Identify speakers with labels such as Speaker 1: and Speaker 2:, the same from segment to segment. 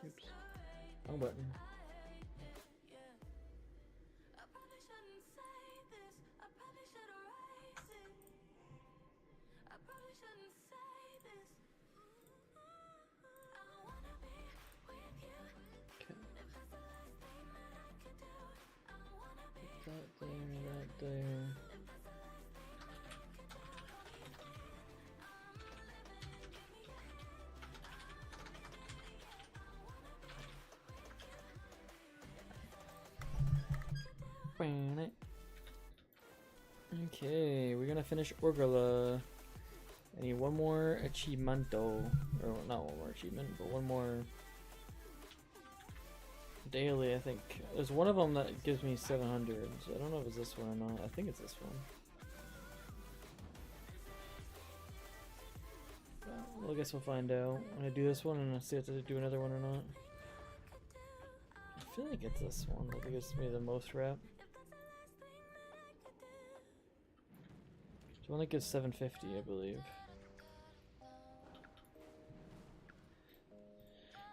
Speaker 1: Oops. Wrong button. That there. Okay, we're gonna finish Orgala. I need one more achievemento, or not one more achievement, but one more daily. I think there's one of them that gives me 700. So I don't know if it's this one or not. I think it's this one. Well, I guess we'll find out when I do this one and I'll see if to do another one or not. I feel like it's this one that gives me the most rep. It's one that gives 750, I believe.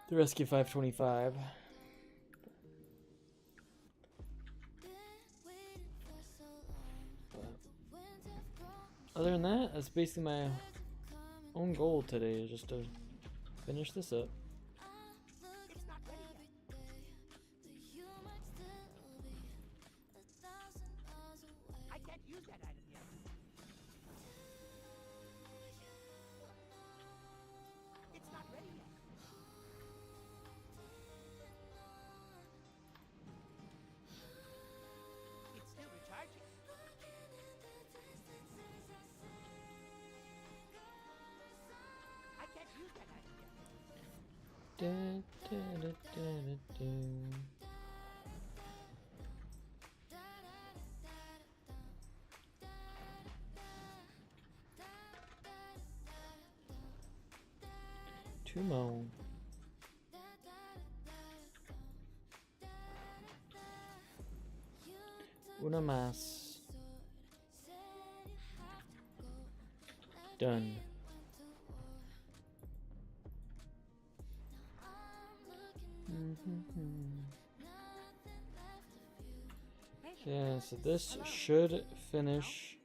Speaker 1: The rest give 525. Other than that, that's basically my own goal today, is just to finish this up.
Speaker 2: I can't use that item yet. It's not ready yet. It's still recharging. I can't use that item yet.
Speaker 1: Da, da, da, da, da, da. Two more. Una más. Done. Yeah, so this should finish.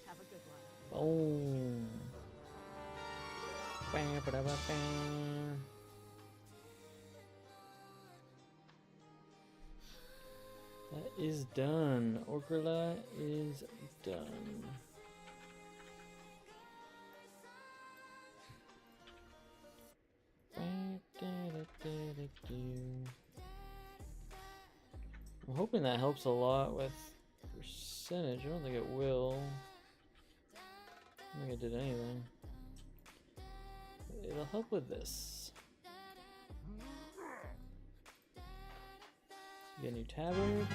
Speaker 2: Have a good one.
Speaker 1: Boom. That is done. Orgala is done. I'm hoping that helps a lot with percentage. I don't think it will. I don't think I did anything. It'll help with this. Get a new tabard.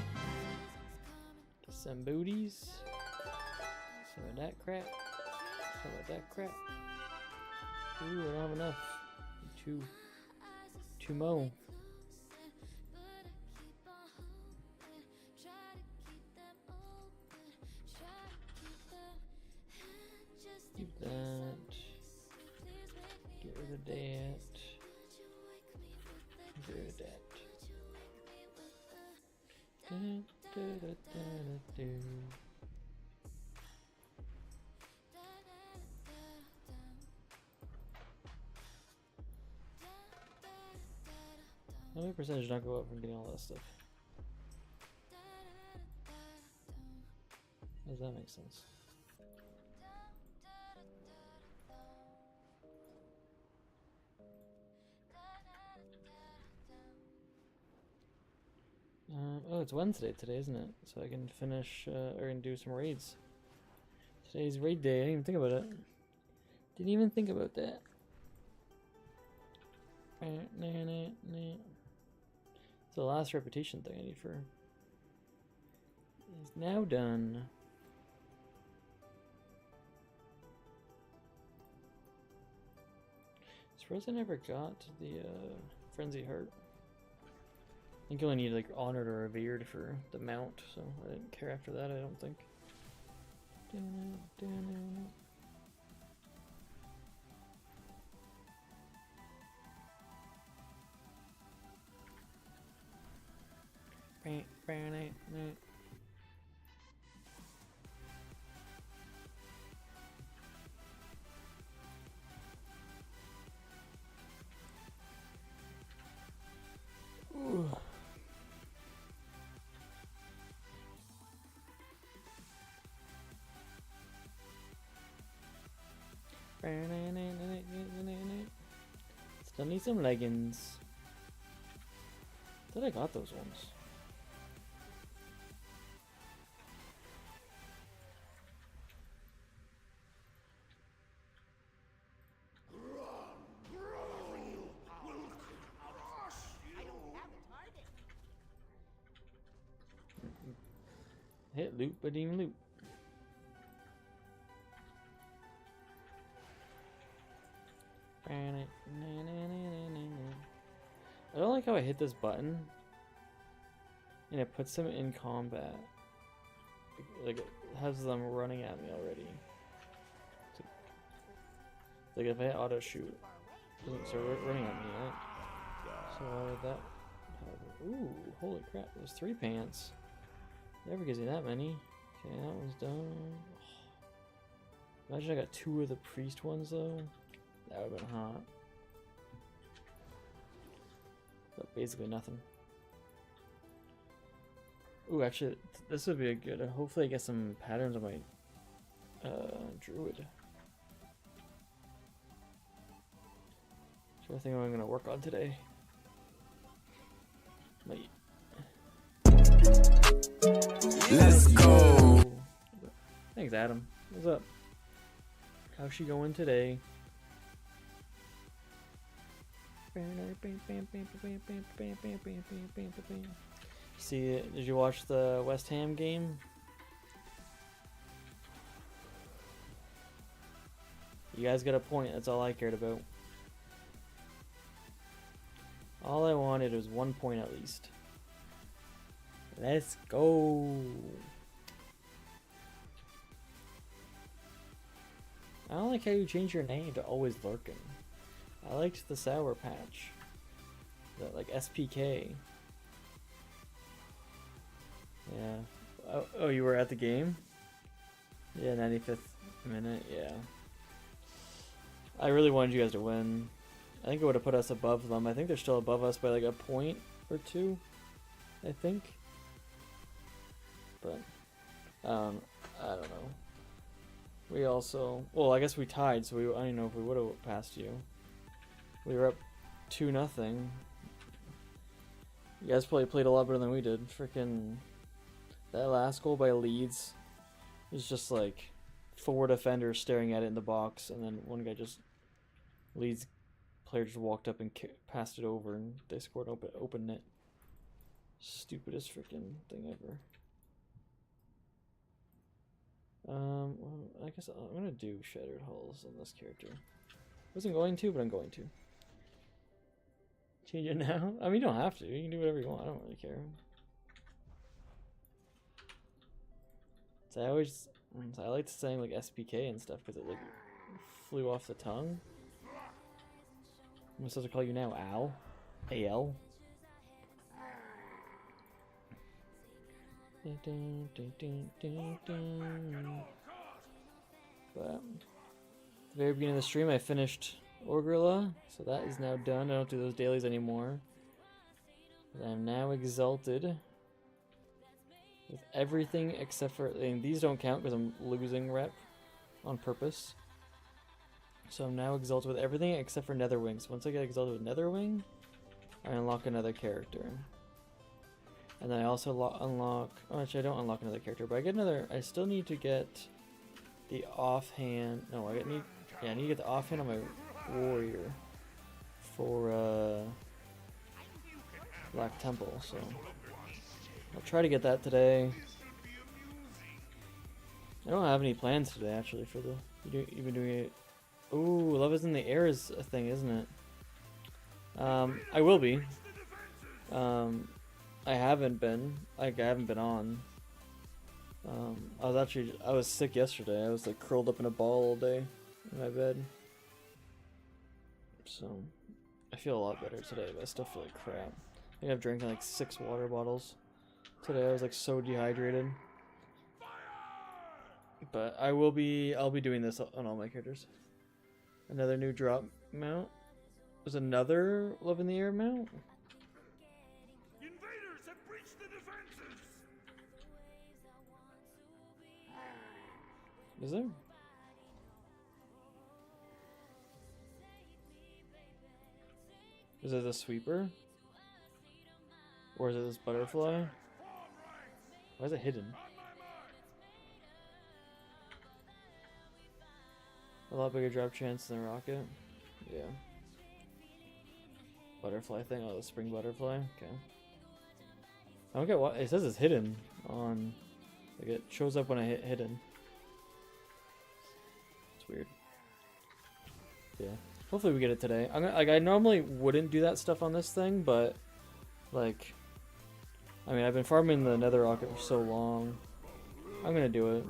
Speaker 1: Get some booties. Some of that crap. Some of that crap. Ooh, I don't have enough. Two more. Keep that. Get rid of that. Get rid of that. Da, da, da, da, da, da. How many percentage not go up from getting all that stuff? Does that make sense? Oh, it's Wednesday today, isn't it? So I can finish, or can do some raids. Today's raid day. I didn't even think about it. Didn't even think about that. It's the last reputation thing I need for. Is now done. Surprised I never got the frenzy heart. I think you only need like honored or revered for the mount, so I didn't care after that, I don't think. Still need some leggings. I thought I got those ones. Hit loop, but even loop. I don't like how I hit this button and it puts them in combat. Like it has them running at me already. Like if I hit auto shoot, it doesn't start running at me yet. So why would that happen? Ooh, holy crap, there's 3 pants. Never gives you that many. Okay, that one's done. Imagine I got 2 of the priest ones though. That would have been hot. But basically nothing. Ooh, actually, this would be a good. Hopefully, I get some patterns on my druid. So I think I'm gonna work on today. Might.
Speaker 3: Let's go.
Speaker 1: Thanks, Adam. What's up? How's she going today? See, did you watch the West Ham game? You guys got a point. That's all I cared about. All I wanted was 1 point at least. Let's go. I don't like how you change your name to Always Lurking. I liked the Sour Patch. That like SPK. Yeah. Oh, you were at the game? Yeah, 95th minute, yeah. I really wanted you guys to win. I think it would have put us above them. I think they're still above us by like a point or 2. I think. But, I don't know. We also, well, I guess we tied, so I don't know if we would have passed you. We were up 2-0. You guys probably played a lot better than we did. Freaking that last goal by Leeds is just like 4 defenders staring at it in the box, and then one guy just Leeds player just walked up and passed it over, and they scored open net. Stupidest freaking thing ever. Well, I guess I'm gonna do Shattered Hulls on this character. Wasn't going to, but I'm going to. Change it now? I mean, you don't have to. You can do whatever you want. I don't really care. So I like saying like SPK and stuff because it like flew off the tongue. I'm supposed to call you now Al? AL? But at the very beginning of the stream I finished Orgrilla, so that is now done. I don't do those dailies anymore. I am now exalted with everything except for, and these don't count because I'm losing rep on purpose. So I'm now exalted with everything except for Netherwing. So once I get exalted with Netherwing, I unlock another character. And then I also unlock, oh, actually I don't unlock another character, but I get another, I still need to get the offhand, no, I need to get the offhand on my warrior for Black Temple, so I'll try to get that today. I don't have any plans today actually for the, you've been doing it. Ooh, Love is in the Air is a thing, isn't it? I will be. I haven't been on. I was sick yesterday. I was like curled up in a ball all day in my bed. So I feel a lot better today, but I still feel like crap. I think I've drinking like 6 water bottles today. I was like so dehydrated. But I'll be doing this on all my characters. Another new drop mount. There's another Love in the Air mount.
Speaker 3: Invaders have breached the defenses.
Speaker 1: Is there? Is it the sweeper? Or is it this butterfly? Why is it hidden? A lot bigger drop chance than a rocket. Yeah. Butterfly thing. Oh, the spring butterfly. Okay. I don't get why it says it's hidden on. Like it shows up when I hit hidden. It's weird. Yeah. Hopefully we get it today. I normally wouldn't do that stuff on this thing, but like, I mean, I've been farming the nether rocket for so long. I'm gonna do it.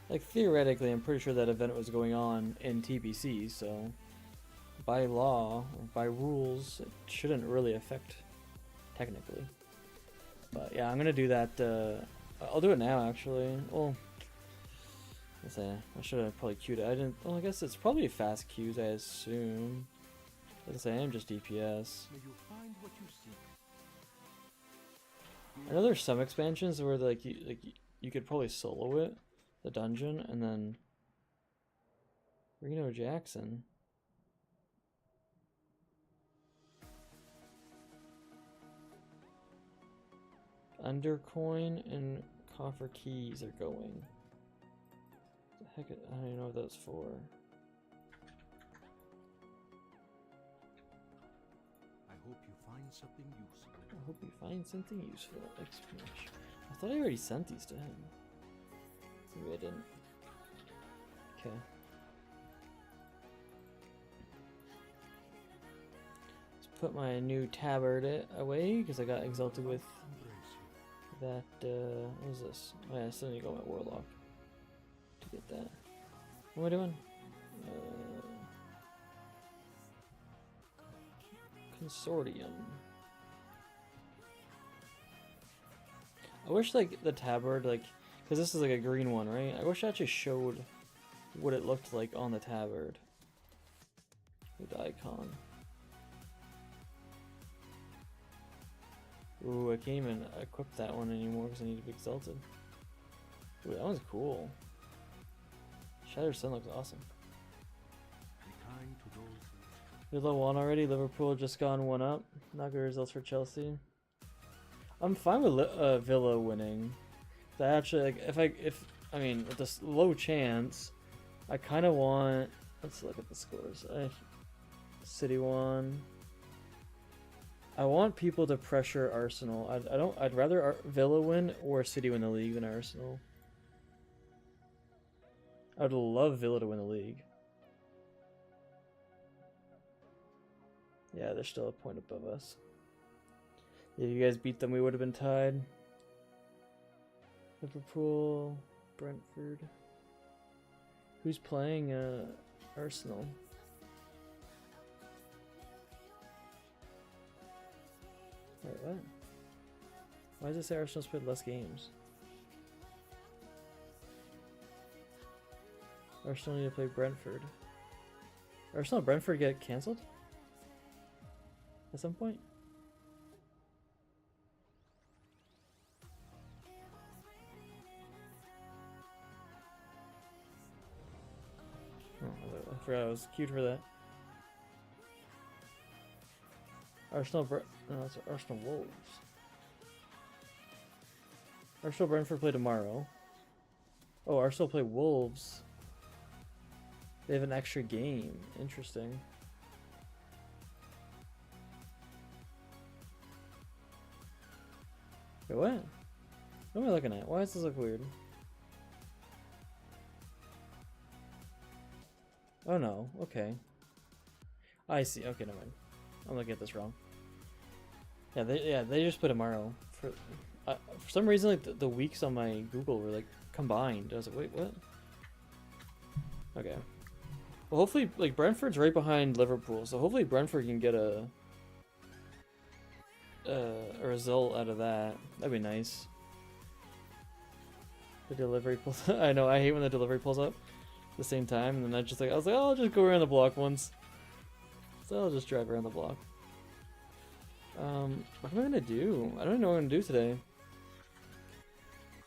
Speaker 1: Like theoretically, I'm pretty sure that event was going on in TBC, so by law, or by rules, it shouldn't really affect technically. But yeah, I'm gonna do that. I'll do it now, actually. Well, let's say I should have probably queued it. I didn't. Well, I guess it's probably fast queues, I assume. Let's say I am just DPS. I know there's some expansions where you could probably solo it, the dungeon, and then Reno Jackson. Undercoin and coffer keys are going. What the heck? I don't even know what that's for.
Speaker 4: I hope you find something useful.
Speaker 1: I hope you find something useful. Exclamation. I thought I already sent these to him. Maybe I didn't. Okay. Let's put my new tabard away because I got exalted with that. What is this? Oh, yeah, I still need to go my warlock to get that. What am I doing? Consortium. I wish like the tabard, like, because this is like a green one, right? I wish I actually showed what it looked like on the tabard with the icon. Ooh, I can't even equip that one anymore because I need to be exalted. Ooh, that one's cool. Shattered Sun looks awesome. You're level 1 already. Liverpool just gone 1 up. Not good results for Chelsea. I'm fine with Villa winning. That actually, like, if I mean, with this low chance, I kind of want. Let's look at the scores. City won. I want people to pressure Arsenal. I'd rather Villa win or City win the league than Arsenal. I would love Villa to win the league. Yeah, they're still a point above us. Yeah, you guys beat them, we would have been tied. Liverpool, Brentford. Who's playing Arsenal? Wait, what? Why does it say Arsenal's played less games? Arsenal need to play Brentford. Arsenal and Brentford get cancelled? At some point? Oh, I forgot I was queued for that. No, it's Arsenal Wolves. Arsenal Brentford play tomorrow. Oh, Arsenal play Wolves. They have an extra game. Interesting. Wait, what? What am I looking at? Why does this look weird? Oh no, okay. I see, okay, never mind. I'm looking at this wrong. Yeah, they just put tomorrow. For some reason, like, the weeks on my Google were, like, combined. I was like, wait, what? Okay. Well, hopefully, like, Brentford's right behind Liverpool, so hopefully Brentford can get a result out of that. That'd be nice. The delivery pulls I know, I hate when the delivery pulls up at the same time, and then I was like, oh, I'll just go around the block once. So I'll just drive around the block. What am I gonna do? I don't know what I'm gonna do today.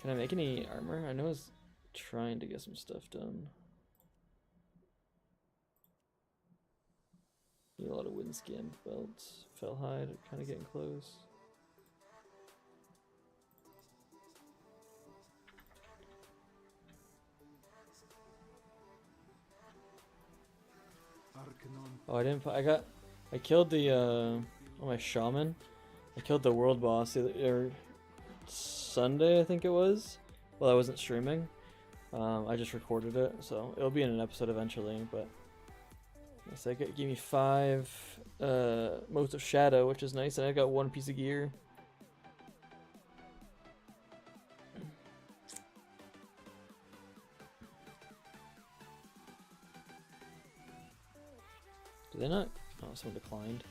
Speaker 1: Can I make any armor? I know it's trying to get some stuff done. Need a lot of wind scan belts. Fellhide, kind of getting close. Oh, I killed the, oh, my shaman. I killed the world boss Sunday, I think it was. Well, I wasn't streaming. I just recorded it, so it'll be in an episode eventually, but so it gave me 5 motes of shadow, which is nice, and I got 1 piece of gear. Did they not? Oh, someone declined.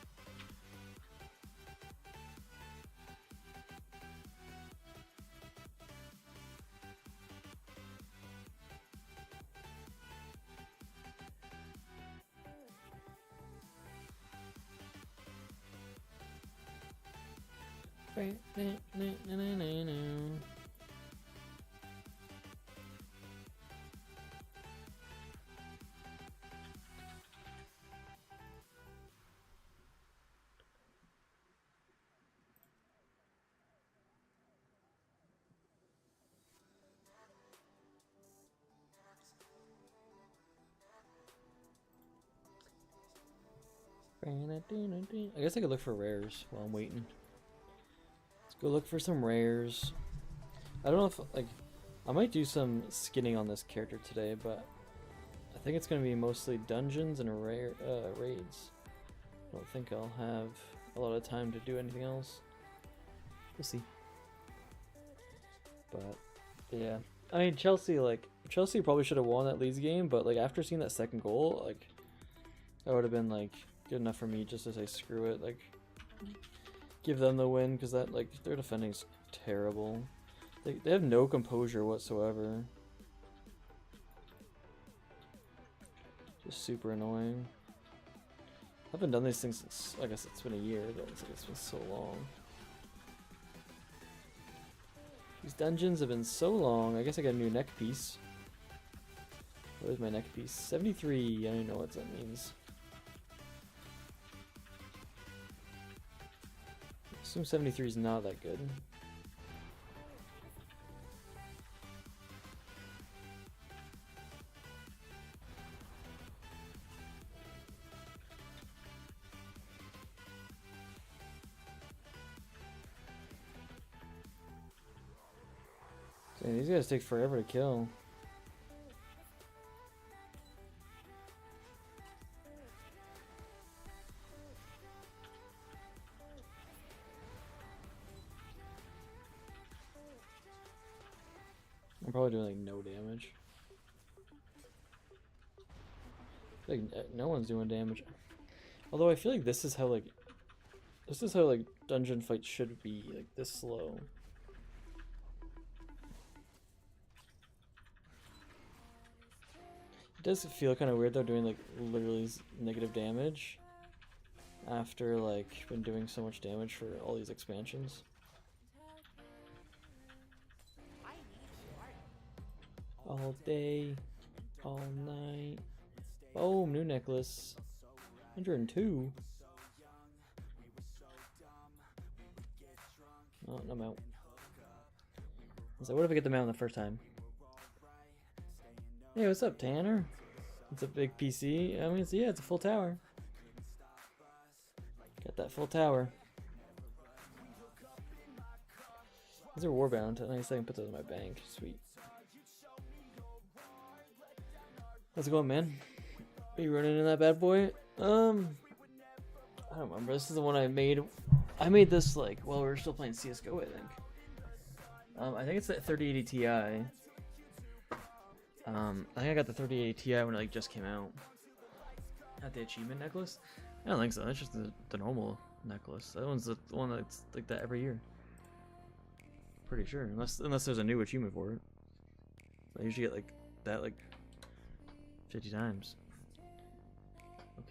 Speaker 1: I guess I could look for rares while I'm waiting. Let's go look for some rares. I don't know if, like, I might do some skinning on this character today, but I think it's going to be mostly dungeons and rare raids. I don't think I'll have a lot of time to do anything else. We'll see. But, yeah. I mean, Chelsea probably should have won that Leeds game, but, like, after seeing that second goal, like, that would have been, like, good enough for me just to say screw it, like, give them the win, because that, like, their defending's terrible. They have no composure whatsoever. Just super annoying. I haven't done these things since, I guess it's been a year, but it's been so long. These dungeons have been so long. I guess I got a new neck piece. Where's my neck piece? 73, I don't know what that means. I assume 73 is not that good. Dang, these guys take forever to kill. I'm probably doing like no damage. Like no one's doing damage. Although I feel like this is how like dungeon fights should be, like this slow. It does feel kind of weird though, doing like literally negative damage after like been doing so much damage for all these expansions. All day, all night. Boom, new necklace. 102. Oh, no mount. I was like, what if I get the mount the first time? Hey, what's up, Tanner? It's a big PC. I mean, yeah, it's a full tower. Got that full tower. These are warbound. Nice, I can put those in my bank. Sweet. How's it going, man? Are you running in that bad boy? I don't remember. This is the one I made. I made this like while we were still playing CS:GO, I think. I think it's that 3080 Ti. I think I got the 3080 Ti when it like just came out. Not the achievement necklace. I don't think so. That's just the normal necklace. That one's the one that's like that every year. Pretty sure, unless there's a new achievement for it. I usually get like that like 50 times.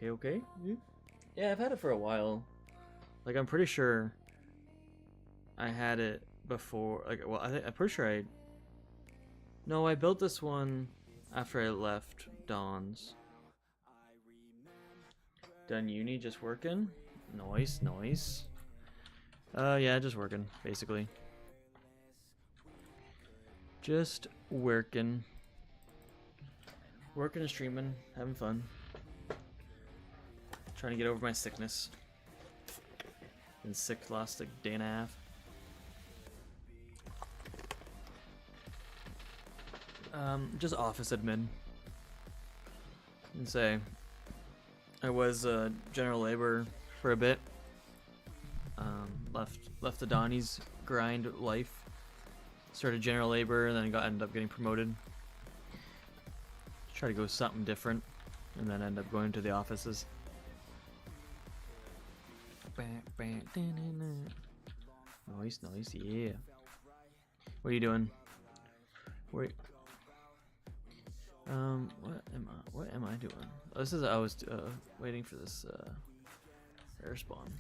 Speaker 1: Okay. Yeah, I've had it for a while. Like, I'm pretty sure I had it before. Like, well, I'm pretty sure No, I built this one after I left Dawn's. Done uni, just working. Nice, nice. Yeah, just working, basically. Just working. Working and streaming, having fun. Trying to get over my sickness. Been sick the last like day and a half. Just office admin. And say, I was general labor for a bit. Left the Donnie's grind life. Started general labor, and then ended up getting promoted. Try to go something different, and then end up going to the offices. Nice, nice, yeah. What are you doing? Wait. What am I doing? Oh, this is I was waiting for this air spawn.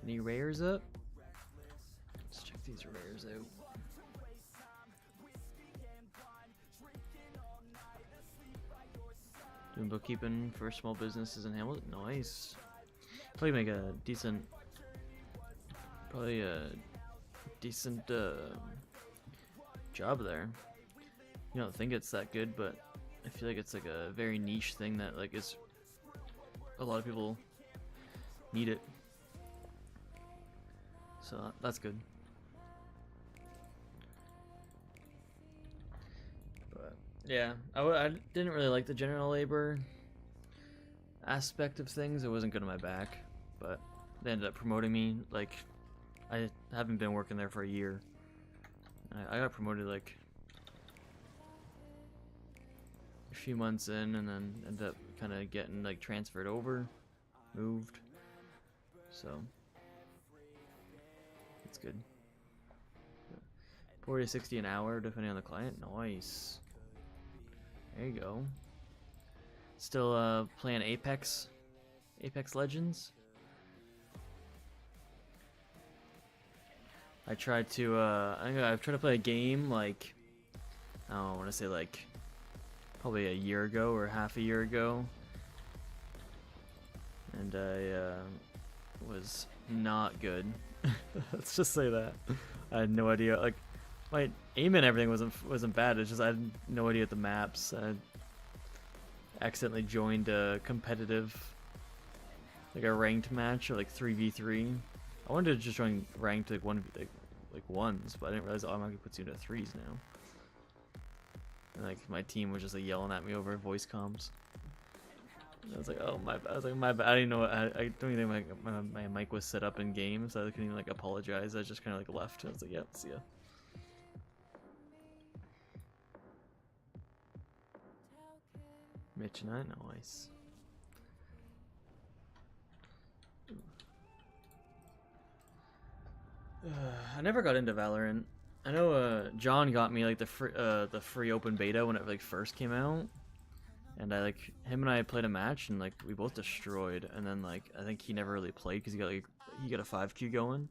Speaker 1: Any rares up? Let's check these rares out. Doing bookkeeping for small businesses in Hamilton. Nice. Probably make a decent. Probably a decent job there. You don't think it's that good, but I feel like it's like a very niche thing that like is a lot of people need it. So that's good. But yeah, I didn't really like the general labor aspect of things. It wasn't good on my back, but they ended up promoting me. Like, I haven't been working there for a year. I got promoted like a few months in, and then ended up kind of getting like transferred over, moved. So it's good. 40 to 60 an hour depending on the client. Nice. There you go. Still playing Apex Legends. I tried to I've tried to play a game like I want to say like probably a year ago or half a year ago, and I was not good. Let's just say that. I had no idea. Like my aim and everything wasn't bad. It's just I had no idea the maps. I accidentally joined a competitive, like a ranked match or like 3v3. I wanted to just join ranked like ones, but I didn't realize it automatically puts you into threes now. And like my team was just like yelling at me over voice comms. And I was like, oh my bad. I was like, my bad. I didn't know. I don't even think my mic was set up in game, so I couldn't even like apologize. I just kind of like left. I was like, yep, see ya. Mitch and I, nice. I never got into Valorant. I know John got me like the free open beta when it like first came out, and I like him and I played a match and like we both destroyed. And then like I think he never really played because he got a 5Q going,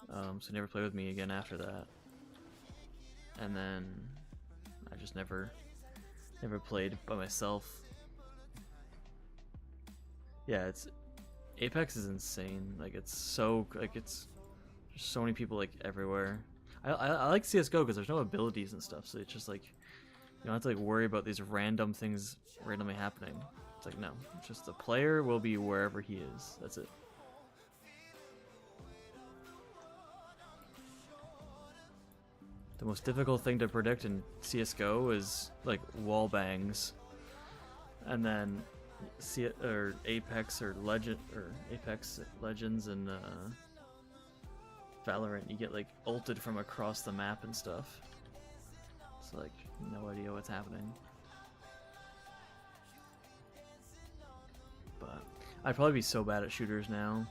Speaker 1: so he never played with me again after that. And then I just never played by myself. Yeah, Apex is insane. Like it's so like there's so many people like everywhere. I like CS:GO because there's no abilities and stuff, so it's just like you don't have to like worry about these random things randomly happening. It's like no, it's just the player will be wherever he is. That's it. The most difficult thing to predict in CS:GO is like wall bangs, and then Apex Legends and Valorant, you get like ulted from across the map and stuff. It's like no idea what's happening. But I'd probably be so bad at shooters now.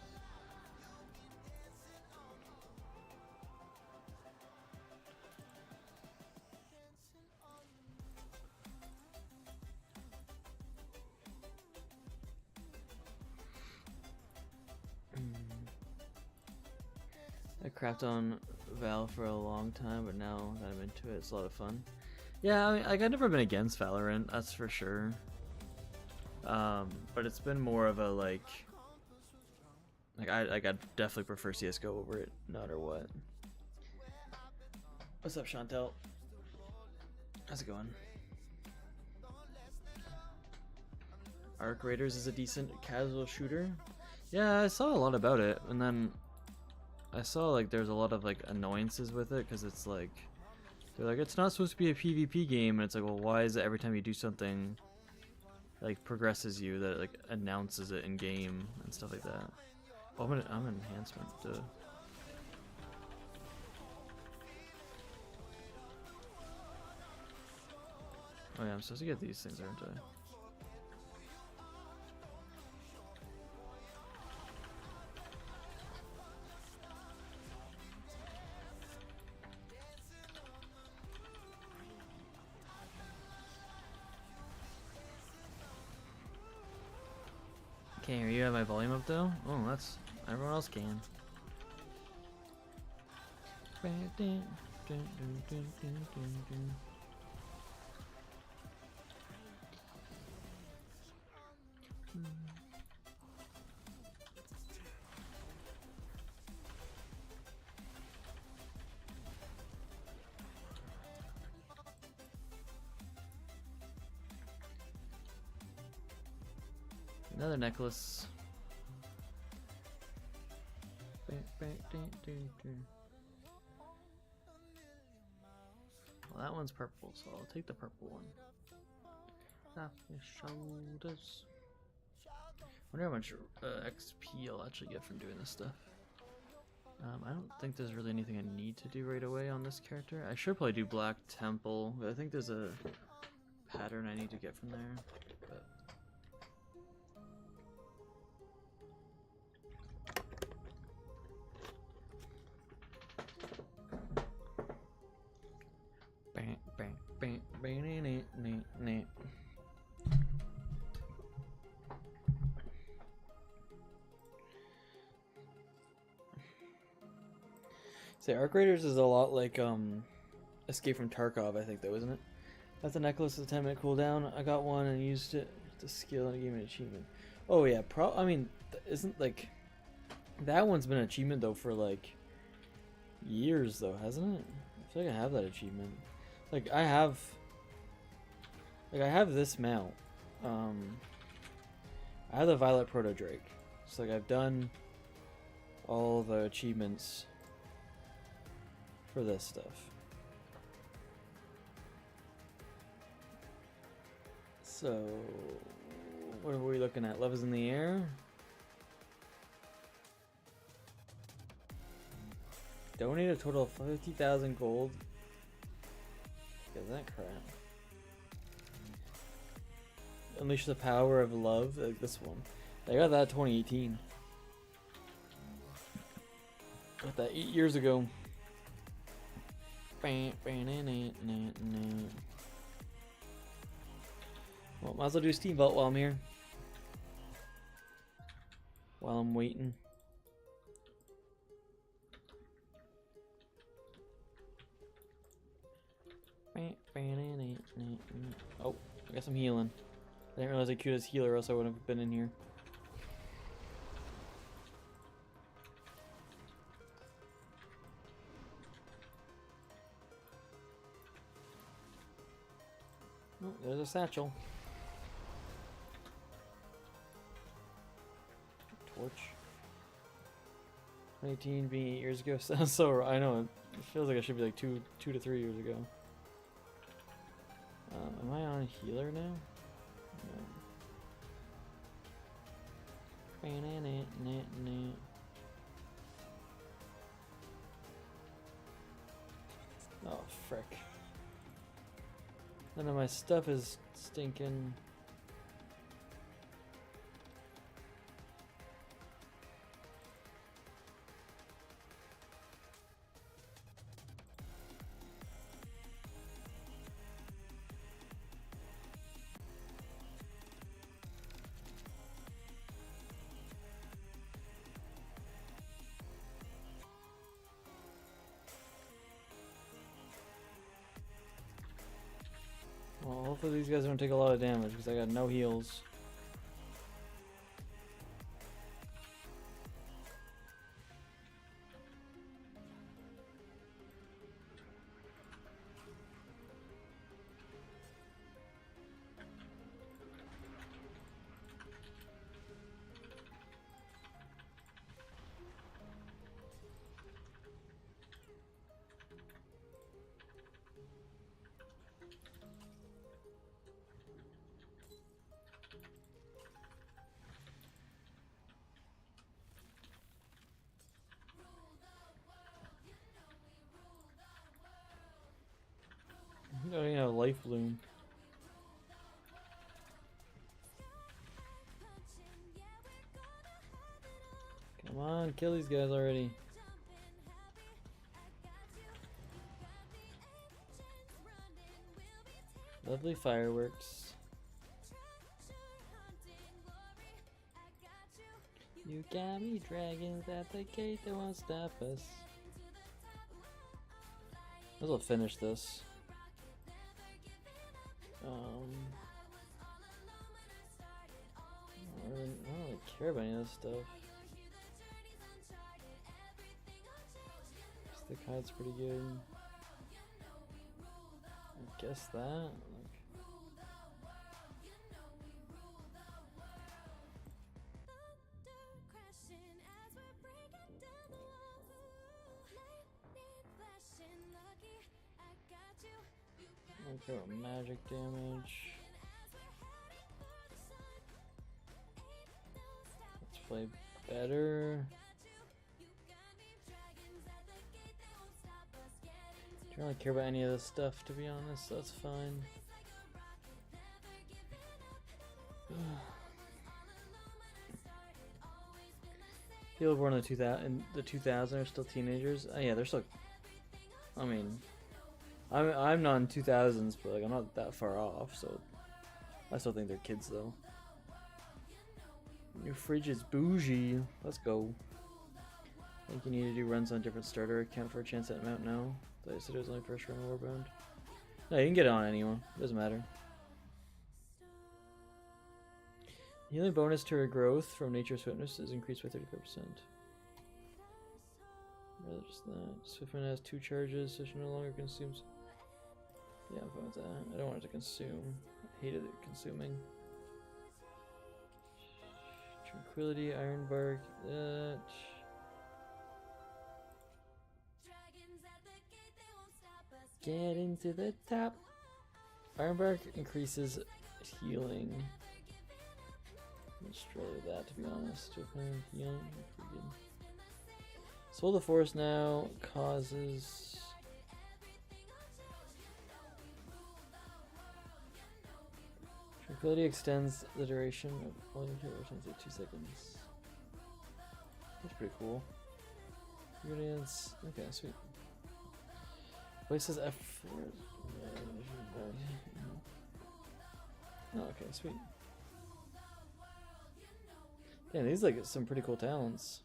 Speaker 1: crapped on Val for a long time, but now that I'm into it, it's a lot of fun. Yeah, I mean, like, I've never been against Valorant, that's for sure. But it's been more of a I definitely prefer CS:GO over it, no matter what. What's up, Chantel? How's it going? Arc Raiders is a decent casual shooter. Yeah, I saw a lot about it, and then I saw like there's a lot of like annoyances with it because it's like they're like it's not supposed to be a PvP game, and it's like, well, why is it every time you do something like progresses you that it, like announces it in game and stuff like that? Oh, I'm an enhancement. Duh. Oh yeah, I'm supposed to get these things, aren't I? Can't hear you. Have my volume up though? Oh, that's everyone else can. Another necklace. Well, that one's purple, so I'll take the purple one. Off your shoulders. Wonder how much XP I'll actually get from doing this stuff. I don't think there's really anything I need to do right away on this character. I should probably do Black Temple, but I think there's a pattern I need to get from there. But say Arc Raiders is a lot like Escape from Tarkov, I think, though, isn't it? That's a necklace with a 10-minute cooldown. I got one and used it to skill and it gave me an achievement. Oh yeah, I mean, isn't like that one's been an achievement though for like years though, hasn't it? I feel like I have that achievement. Like I have this mount. I have the Violet Proto Drake. So like I've done all the achievements for this stuff. So what are we looking at? Love is in the air. Donate a total of 50,000 gold. Get that crap. Unleash the power of love, like this one. I got that 2018. Got that 8 years ago. Well, might as well do a Steam Vault while I'm here. While I'm waiting. Oh, I guess I'm healing. I didn't realize I queued as healer, else I wouldn't have been in here. Oh, there's a satchel. Torch. 2018 being 8 years ago sounds so. I know it feels like it should be like two to 3 years ago. Am I on healer now? No. Oh frick. None of my stuff is stinking. Hopefully these guys don't take a lot of damage because I got no heals. Oh yeah, life bloom. Come on, kill these guys already. Lovely fireworks. You got me dragons at the gate that won't stop us. Might as well finish this. I don't really care about any of this stuff. The kite's pretty good. I guess that. Okay, magic damage. Let's play better. Don't really care about any of this stuff, to be honest. So that's fine. People born in the 2000 are still teenagers. Oh yeah, they're still. I mean, I'm not in 2000s, but like I'm not that far off, so I still think they're kids though. Your fridge is bougie. Let's go. I think you need to do runs on a different starter account for a chance at Mount now. I said it was only first run Warbound. No, you can get it on anyone. Doesn't matter. Healing bonus to her growth from Nature's Witness is increased by 35%. Rather just that. Swiftman has 2 charges, so she no longer consumes. Yeah, I'm fine with that. I don't want it to consume. I hated it consuming. Tranquility, Iron Bark, that. Get into the top. Ironbark increases healing. Let's try that, to be honest. Healing, pretty good. Soul of the Forest now causes. Tranquility extends the duration of all your rotations at 2 seconds. That's pretty cool. Ingredients. Okay, sweet. Places F4. Oh, okay, sweet. Yeah, these like some pretty cool talents.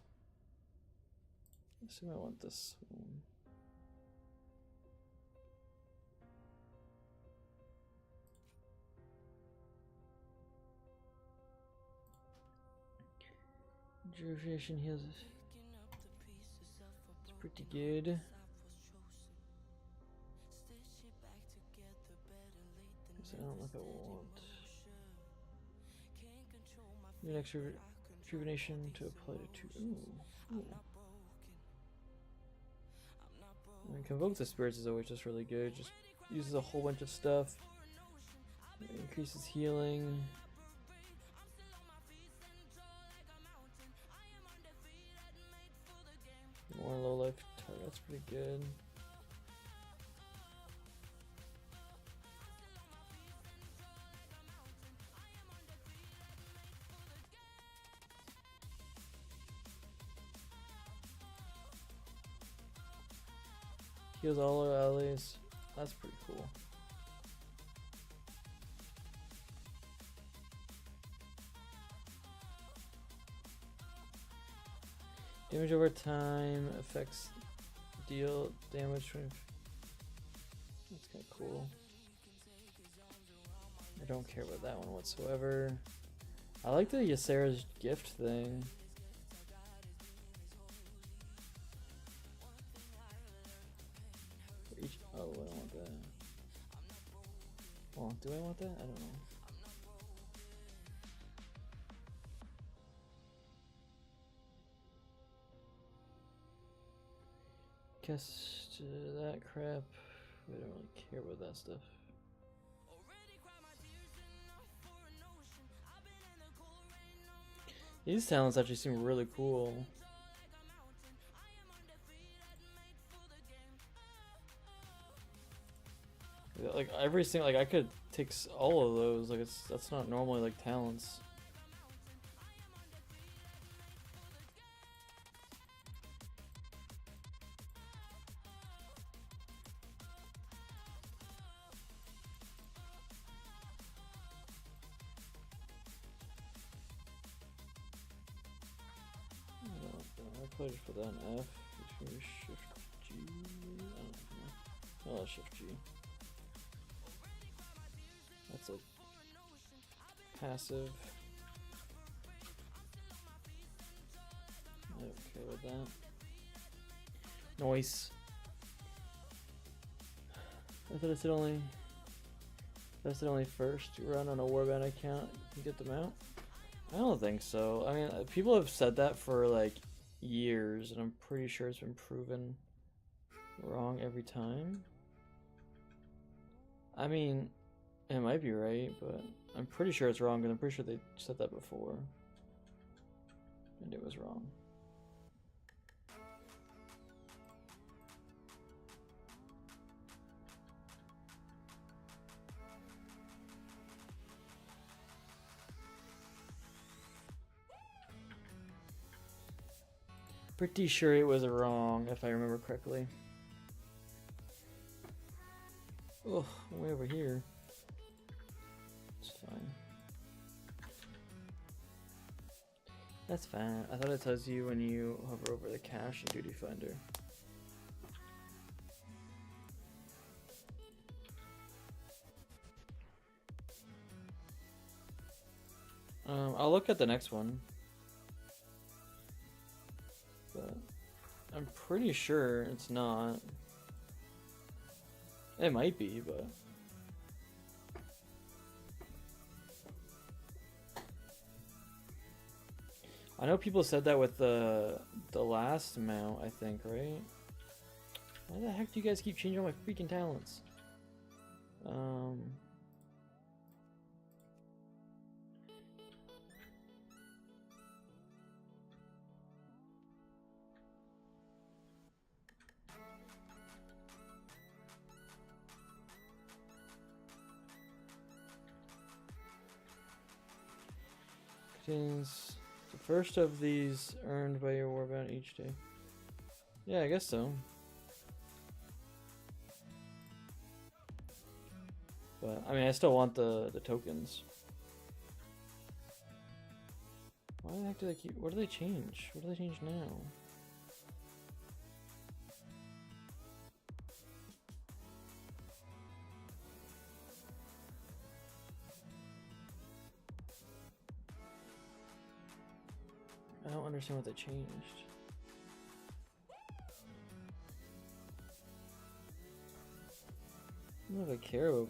Speaker 1: I assume I want this one. Duration heals. It's pretty good. I don't know if I want. An extra rejuvenation to apply to 2. Ooh. I mean, Convoke the Spirits is always just really good. Just uses a whole bunch of stuff. It increases healing. More low life target. That's pretty good. Heals all our allies. That's pretty cool. Damage over time affects deal damage from. That's kind of cool. I don't care about that one whatsoever. I like the Ysera's gift thing. Oh, I don't want that. Oh, do I want that? I don't know. Guess that crap. I don't really care about that stuff. These talents actually seem really cool. Like every single, like I could take all of those. Like that's not normally like talents. I probably just put that in F. Shift G. I don't know. Oh, Shift G. That's a passive. I don't care with that. Noise. I thought it said only. I said only first run on a warband account you get them out. I don't think so. I mean, people have said that for like years, and I'm pretty sure it's been proven wrong every time. I mean, it might be right, but I'm pretty sure it's wrong, because I'm pretty sure they said that before, and it was wrong. Pretty sure it was wrong, if I remember correctly. Oh, way over here. It's fine. That's fine. I thought it tells you when you hover over the cache in Duty Finder. I'll look at the next one. But I'm pretty sure it's not. It might be, but I know people said that with the last mount, I think, right? Why the heck do you guys keep changing all my freaking talents? Contains the first of these earned by your warband each day. Yeah, I guess so. But I mean, I still want the tokens. Why the heck do they keep? What do they change? What do they change now? I don't understand what they changed. I don't know if I care about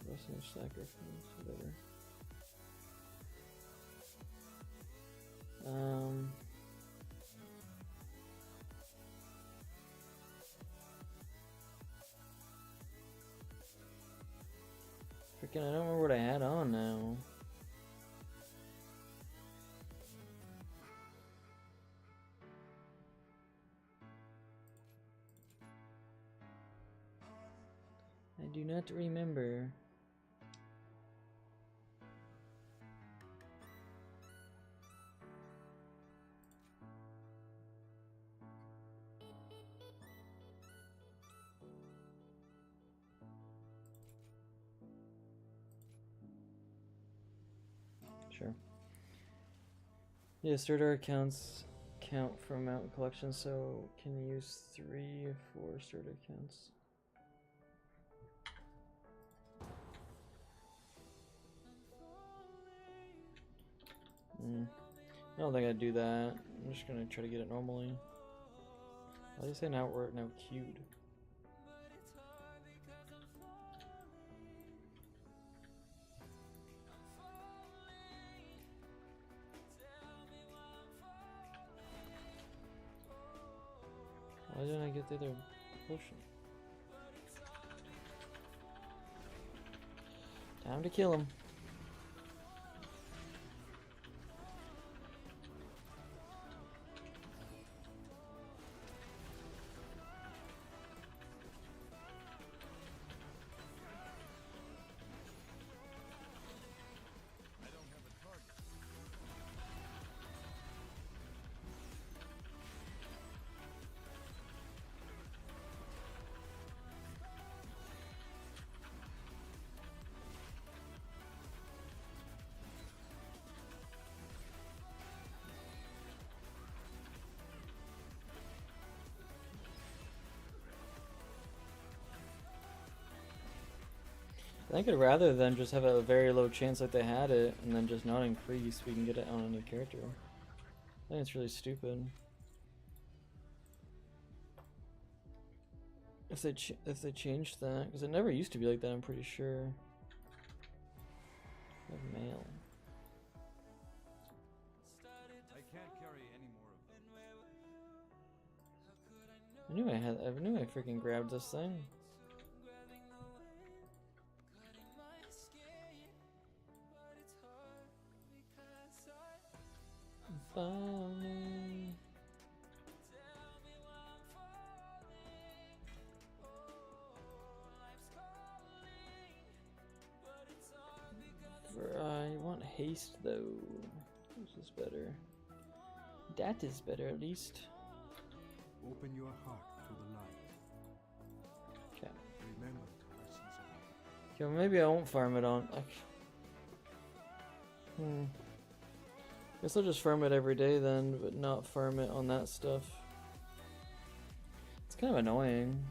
Speaker 1: blessing of sacrifice, whatever. Freaking, I don't remember what I had on now. I do not remember. Sure. Yeah, starter accounts count for amount collection, so can use 3 or 4 starter accounts. I don't think I'd do that. I'm just gonna try to get it normally. Why do they say now we're now queued? Why didn't I get the other potion? Time to kill him. I think I'd rather than just have a very low chance like they had it and then just not increase. We can get it on a new character. I think it's really stupid. If they changed that, because it never used to be like that. I'm pretty sure. I have mail.
Speaker 4: I can't carry any more of them.
Speaker 1: I knew I freaking grabbed this thing. Falling. I want haste though. This is better. That is better at least.
Speaker 4: Open your heart to the light.
Speaker 1: Okay.
Speaker 4: Remember the lessons of life.
Speaker 1: Okay, well, maybe I won't farm it on. Guess I'll just farm it every day then, but not farm it on that stuff. It's kind of annoying.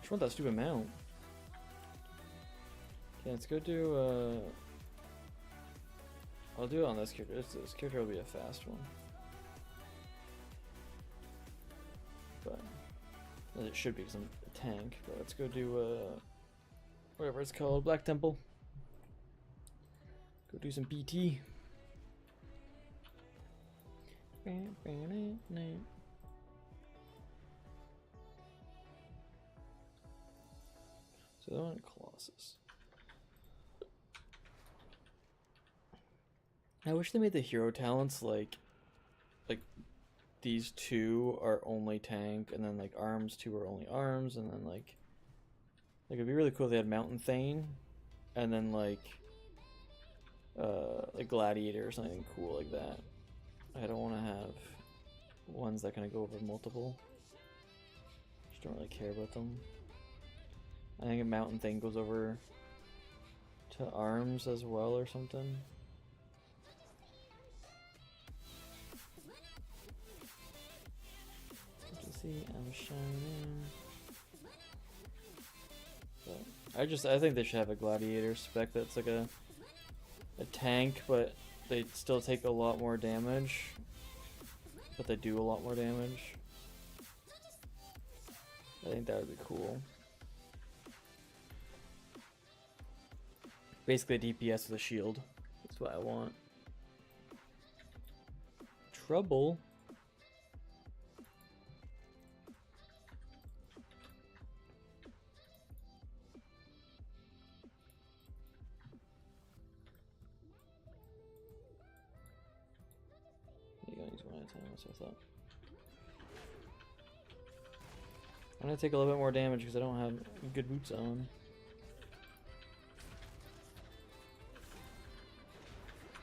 Speaker 1: Just want that stupid mount. Okay, let's go do, I'll do it on this character. This character will be a fast one. But it should be because I'm a tank. But let's go do whatever it's called, Black Temple. Go do some BT. So that one, Colossus. I wish they made the hero talents like these two are only tank, and then like arms two are only arms, and then like it'd be really cool if they had Mountain Thane, and then like Gladiator or something cool like that. I don't want to have ones that kind of go over multiple. Just don't really care about them. I think a Mountain Thane goes over to arms as well or something. I'm shining. But I think they should have a gladiator spec that's like a tank, but they still take a lot more damage. But they do a lot more damage. I think that would be cool. Basically a DPS with a shield. That's what I want. Trouble. That's what I thought. I'm gonna take a little bit more damage because I don't have good boots on.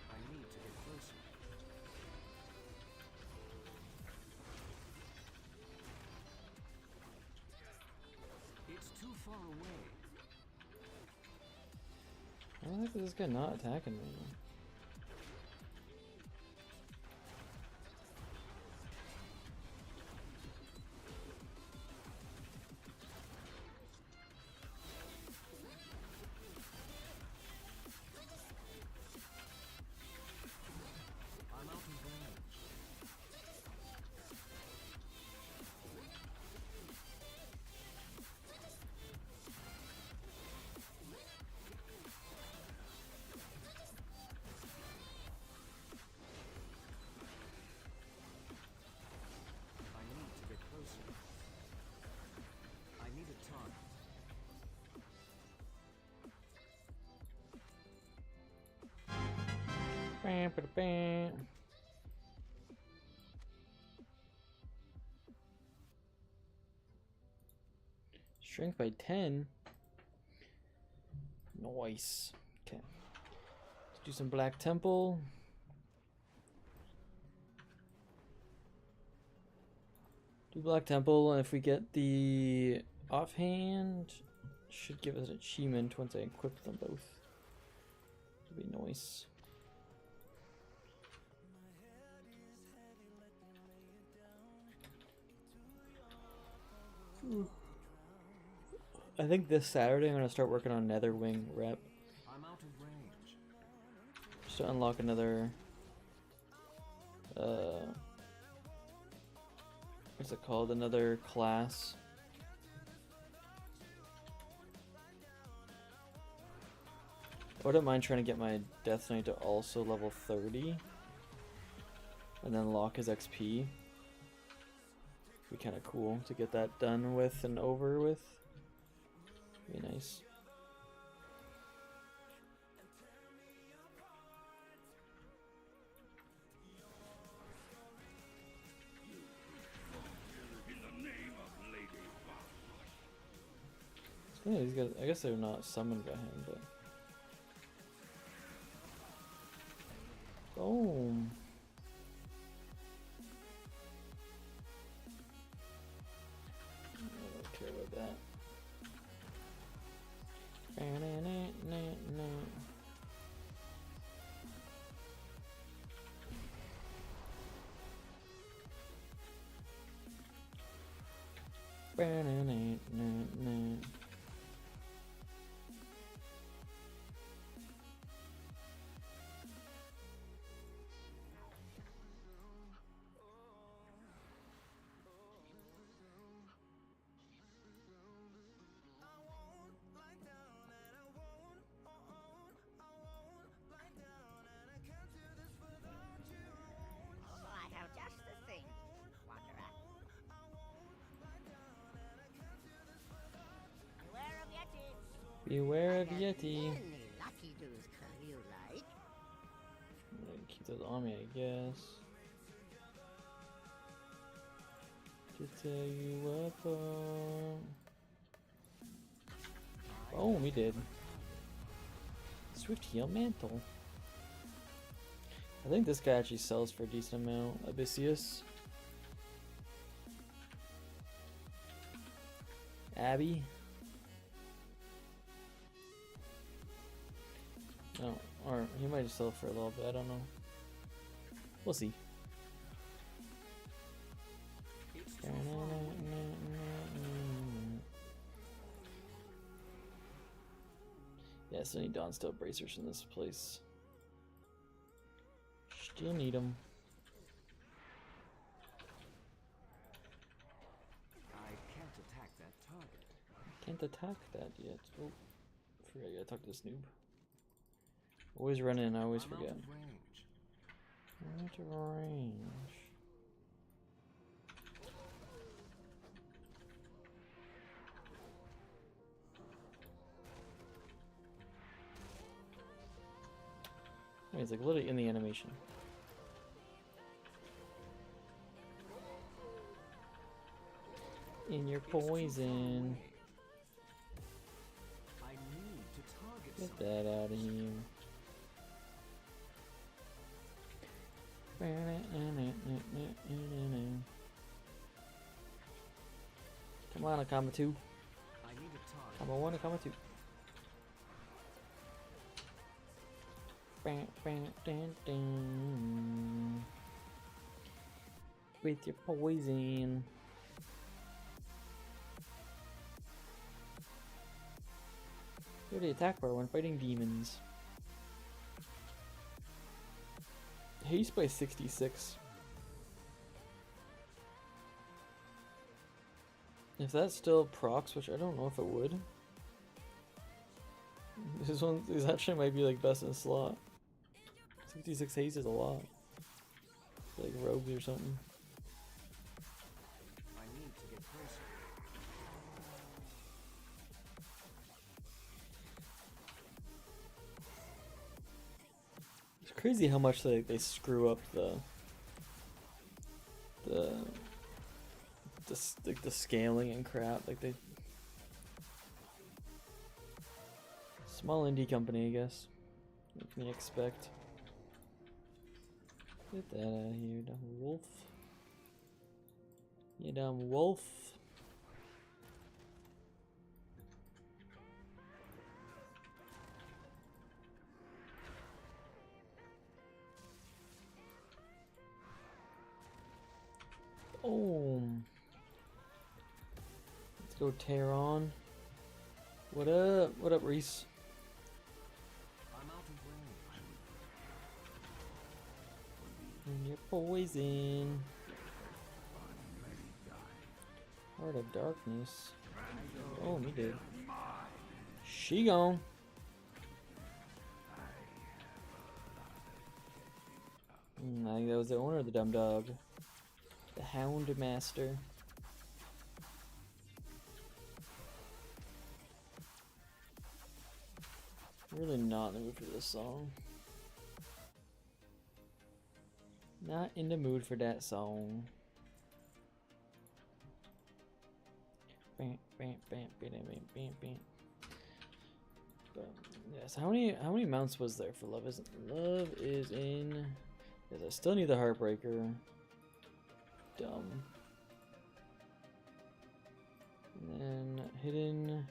Speaker 4: I need to get closer. It's too far away.
Speaker 1: Why the heck is this guy not attacking me? Strength by 10. Nice. Okay. Let's do some Black Temple. Do Black Temple, and if we get the offhand, should give us an achievement once I equip them both. It'll be nice. I think this Saturday I'm gonna start working on Nether Wing rep.
Speaker 4: I'm out of range.
Speaker 1: Just to unlock another what's it called? Another class. I wouldn't mind trying to get my Death Knight to also level 30 and then lock his XP. Be kind of cool to get that done with and over with. Be nice. Yeah, these guys, I guess they're not summoned by him, but boom. I don't care about that.
Speaker 2: Oh, I have just the thing. Wanderer. Beware
Speaker 1: Beware
Speaker 2: of Yeti.
Speaker 1: of Yeti.
Speaker 2: Any lucky doos you like?
Speaker 1: I'm gonna keep those on me, I guess. To tell you what for. Oh, we did. Swift Heal Mantle. I think this guy actually sells for a decent amount. Abyssius. Abby. No, or he might just sell for a little bit, I don't know. We'll see. Yeah, so I need Dawnstone bracers in this place. Still need them.
Speaker 4: I can't attack that target.
Speaker 1: Can't attack that yet. Oh, forget I gotta talk to this noob. Always run in, I always
Speaker 4: I'm
Speaker 1: forget.
Speaker 4: out of range.
Speaker 1: Out of range. I mean, it's like literally in the animation. In your poison.
Speaker 4: I need to target
Speaker 1: Get
Speaker 4: something.
Speaker 1: that out of here. Come on, Akama 2.
Speaker 4: I need a target.
Speaker 1: Akama 1, Akama 2. With your poison. You're the attack bar when fighting demons. Haste by 66. If that still procs, which I don't know if it would. This actually might be like best in slot. 66 haste is a lot. Like rogues or something.
Speaker 4: I need to get closer.
Speaker 1: It's crazy how much they screw up the scaling and crap. Like Small indie company, I guess. What can you expect? Get that out of here, dumb wolf. You dumb wolf. Oh. Let's go tear on. What up? What up, Reese?
Speaker 4: I'm out of range.
Speaker 1: And you're poison. Heart of darkness. Oh, me did. She gone. I think that was the owner of the dumb dog. The Hound Master. Really not in the mood for this song. Not in the mood for that song. Bam, bam, bam, bam, bam, bam, bam. But yes, how many mounts was there for Love is in? Yes, I still need the Heartbreaker. Dumb. And then hidden.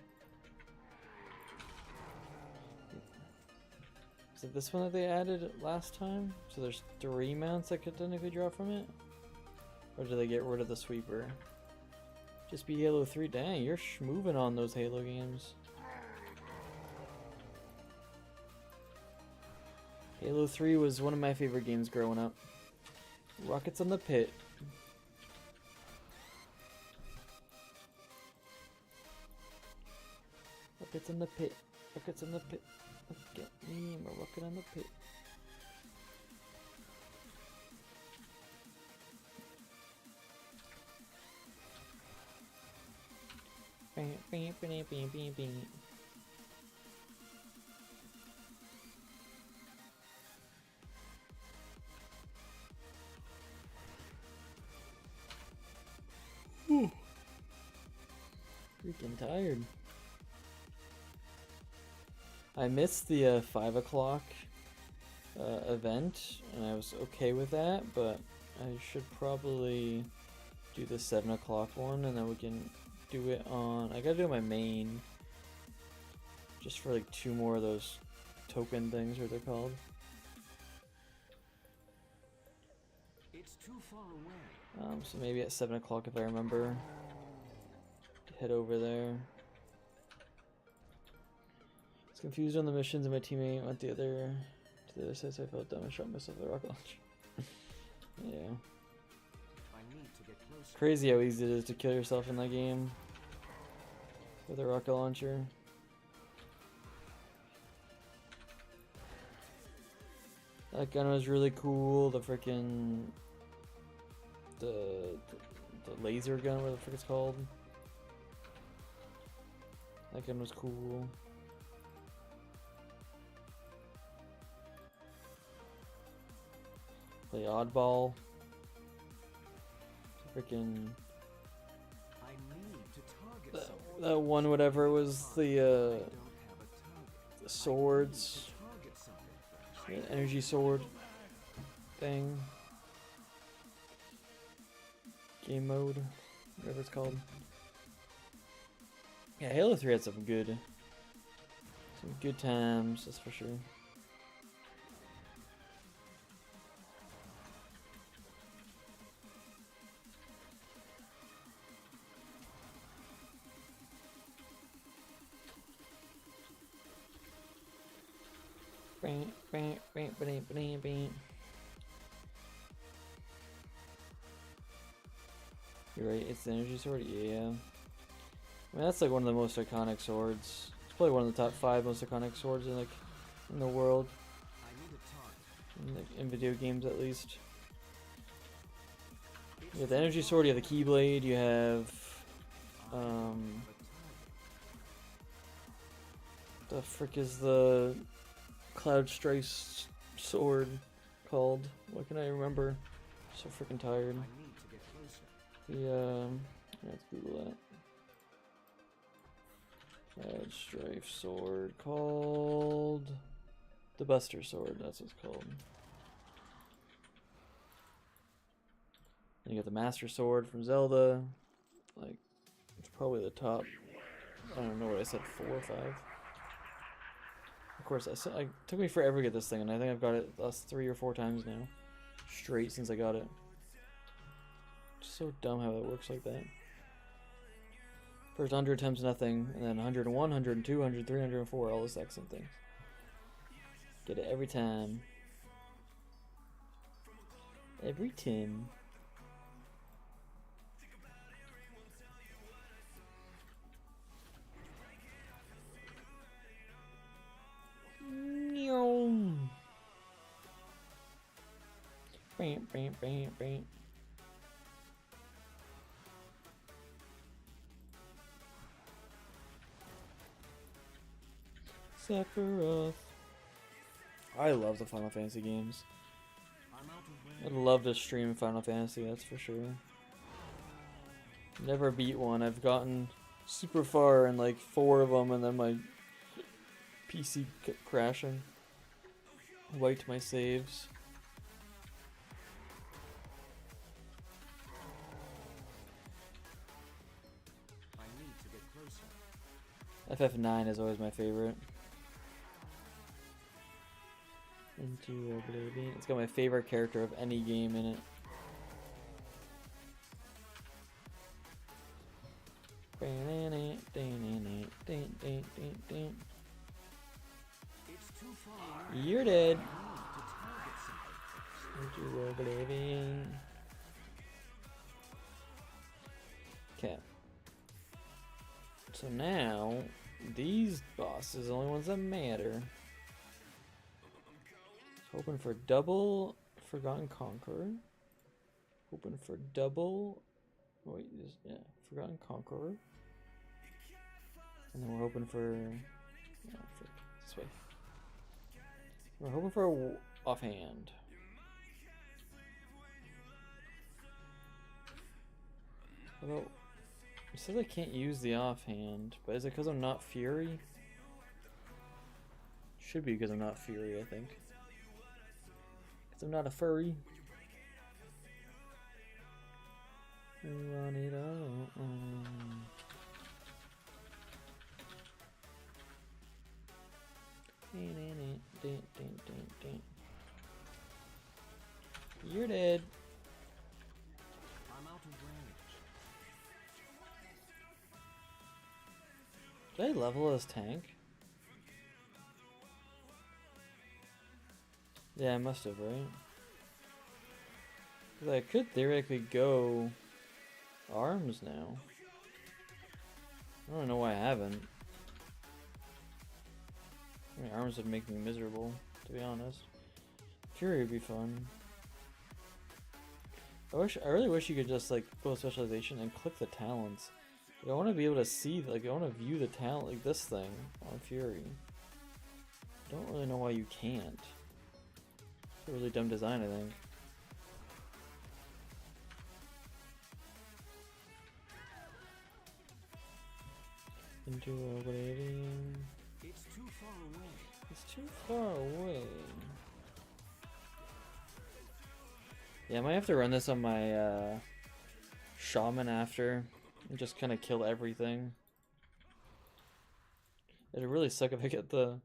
Speaker 1: Is it this one that they added last time? So there's 3 mounts that could technically draw from it? Or did they get rid of the sweeper? Just be Halo 3. Dang, you're moving on those Halo games. Halo 3 was one of my favorite games growing up. Rockets on the pit. Rockets in the pit. Rockets in the pit. Look at me, I'm a rocket on the pit. Bam, bam, bam, bam, bam, bam. Whew. Freaking tired. I missed the 5 o'clock event, and I was okay with that, but I should probably do the 7 o'clock one, and then we can do it on... I gotta do my main, just for like 2 more of those token things, what they're called.
Speaker 4: It's too far away.
Speaker 1: So maybe at 7 o'clock if I remember to head over there. Confused on the missions, and my teammate went to the other side, so I felt dumb and shot myself with a rocket launcher. Yeah.
Speaker 4: I need to get closer.
Speaker 1: Crazy how easy it is to kill yourself in that game with a rocket launcher. That gun was really cool. The freaking the laser gun, whatever the frick it's called. That gun was cool. Play oddball. Freaking
Speaker 4: I need to target something.
Speaker 1: that one, whatever was the
Speaker 4: I don't have a target.
Speaker 1: swords,
Speaker 4: Target something.
Speaker 1: the energy sword thing. Game mode, whatever it's called. Yeah, Halo 3 had some good times, that's for sure. You're right, it's the energy sword? Yeah. I mean, that's like one of the most iconic swords. It's probably one of the top 5 most iconic swords in the world.
Speaker 4: I need a target.
Speaker 1: In video games at least. You have the energy sword, you have the keyblade, you have the frick is the Cloud Strife sword called? What can I remember? So freaking tired.
Speaker 4: I need to get closer.
Speaker 1: Let's Google that. Red Strife sword called the Buster Sword, that's what it's called. And you got the Master Sword from Zelda. Like, it's probably the top. I don't know what I said, 4 or 5. Of course, it took me forever to get this thing, and I think I've got it the last 3 or 4 times now. Straight since I got it. Just so dumb how that works like that. First 100 attempts, nothing, and then 101, 102, 103, 104, all the excellent things. Get it every time. Every time. Bam, bam, bam, bam. Sephiroth. I love the Final Fantasy games. I'd love to stream Final Fantasy, that's for sure. Never beat one. I've gotten super far in like 4 of them, and then my PC kept crashing. Wiped my saves.
Speaker 4: I need to get closer.
Speaker 1: FF9 is always my favorite. Into Oblivion. It's got my favorite character of any game in it.
Speaker 4: It's too far away.
Speaker 1: You're dead.
Speaker 4: I need to target something.
Speaker 1: Into Oblivion. Okay. So now, these bosses are the only ones that matter. Hoping for double Forgotten Conqueror. Hoping for double. Wait, yeah, Forgotten Conqueror. And then we're hoping for. Yeah, this way. We're hoping for a offhand. Although, it says I can't use the offhand, but is it because I'm not Fury? Should be because I'm not Fury, I think. Because I'm not a furry. I want it all. You're dead.
Speaker 4: I'm out of range.
Speaker 1: Did I level this tank? Yeah, I must have, right? Because I could theoretically go arms now. I don't know why I haven't. I mean, arms would make me miserable, to be honest. Fury would be fun. I really wish you could just like go to specialization and click the talents. Like, I want to be able to see, like, I want to view the talent, like this thing on Fury. Don't really know why you can't. It's a really dumb design, I think. Into Oblivion.
Speaker 4: It's too far away.
Speaker 1: It's too far away. Yeah, I might have to run this on my shaman after and just kind of kill everything. It'd really suck if I get the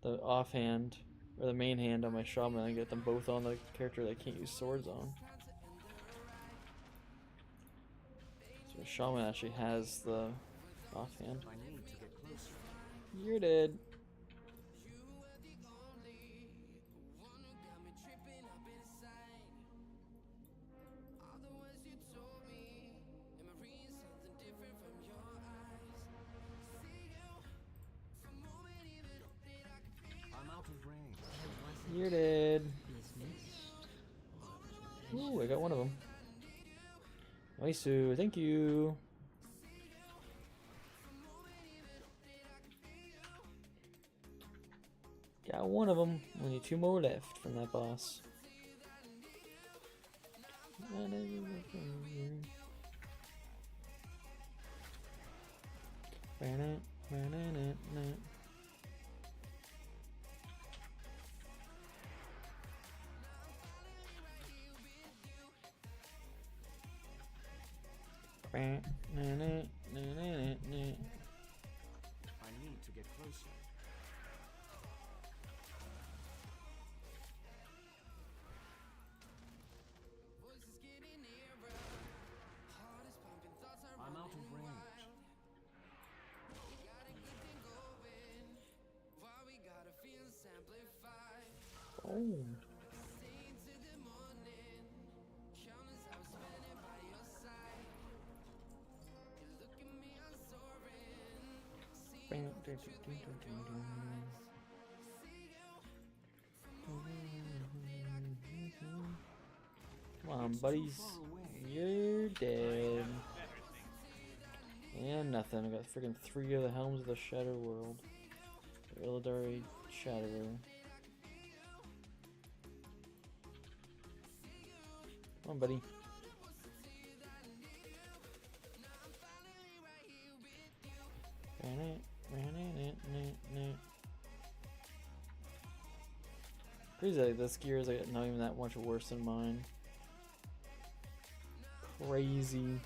Speaker 1: offhand or the main hand on my shaman and get them both on the character that I can't use swords on. So my shaman actually has the offhand.
Speaker 4: I need to get closer.
Speaker 1: You're dead.
Speaker 4: I'm out of range.
Speaker 1: You're dead. Ooh, I got one of them. Nice, thank you. Got one of them. Only 2 more left from that boss.
Speaker 4: I need to get closer. I'm out of range.
Speaker 1: Oh. Come on, buddies. You're dead. And nothing. I got freaking 3 of the Helms of the Shadow World. Illidari Shatterer. Come on, buddy. Crazy, like this gear is like not even that much worse than mine. Crazy.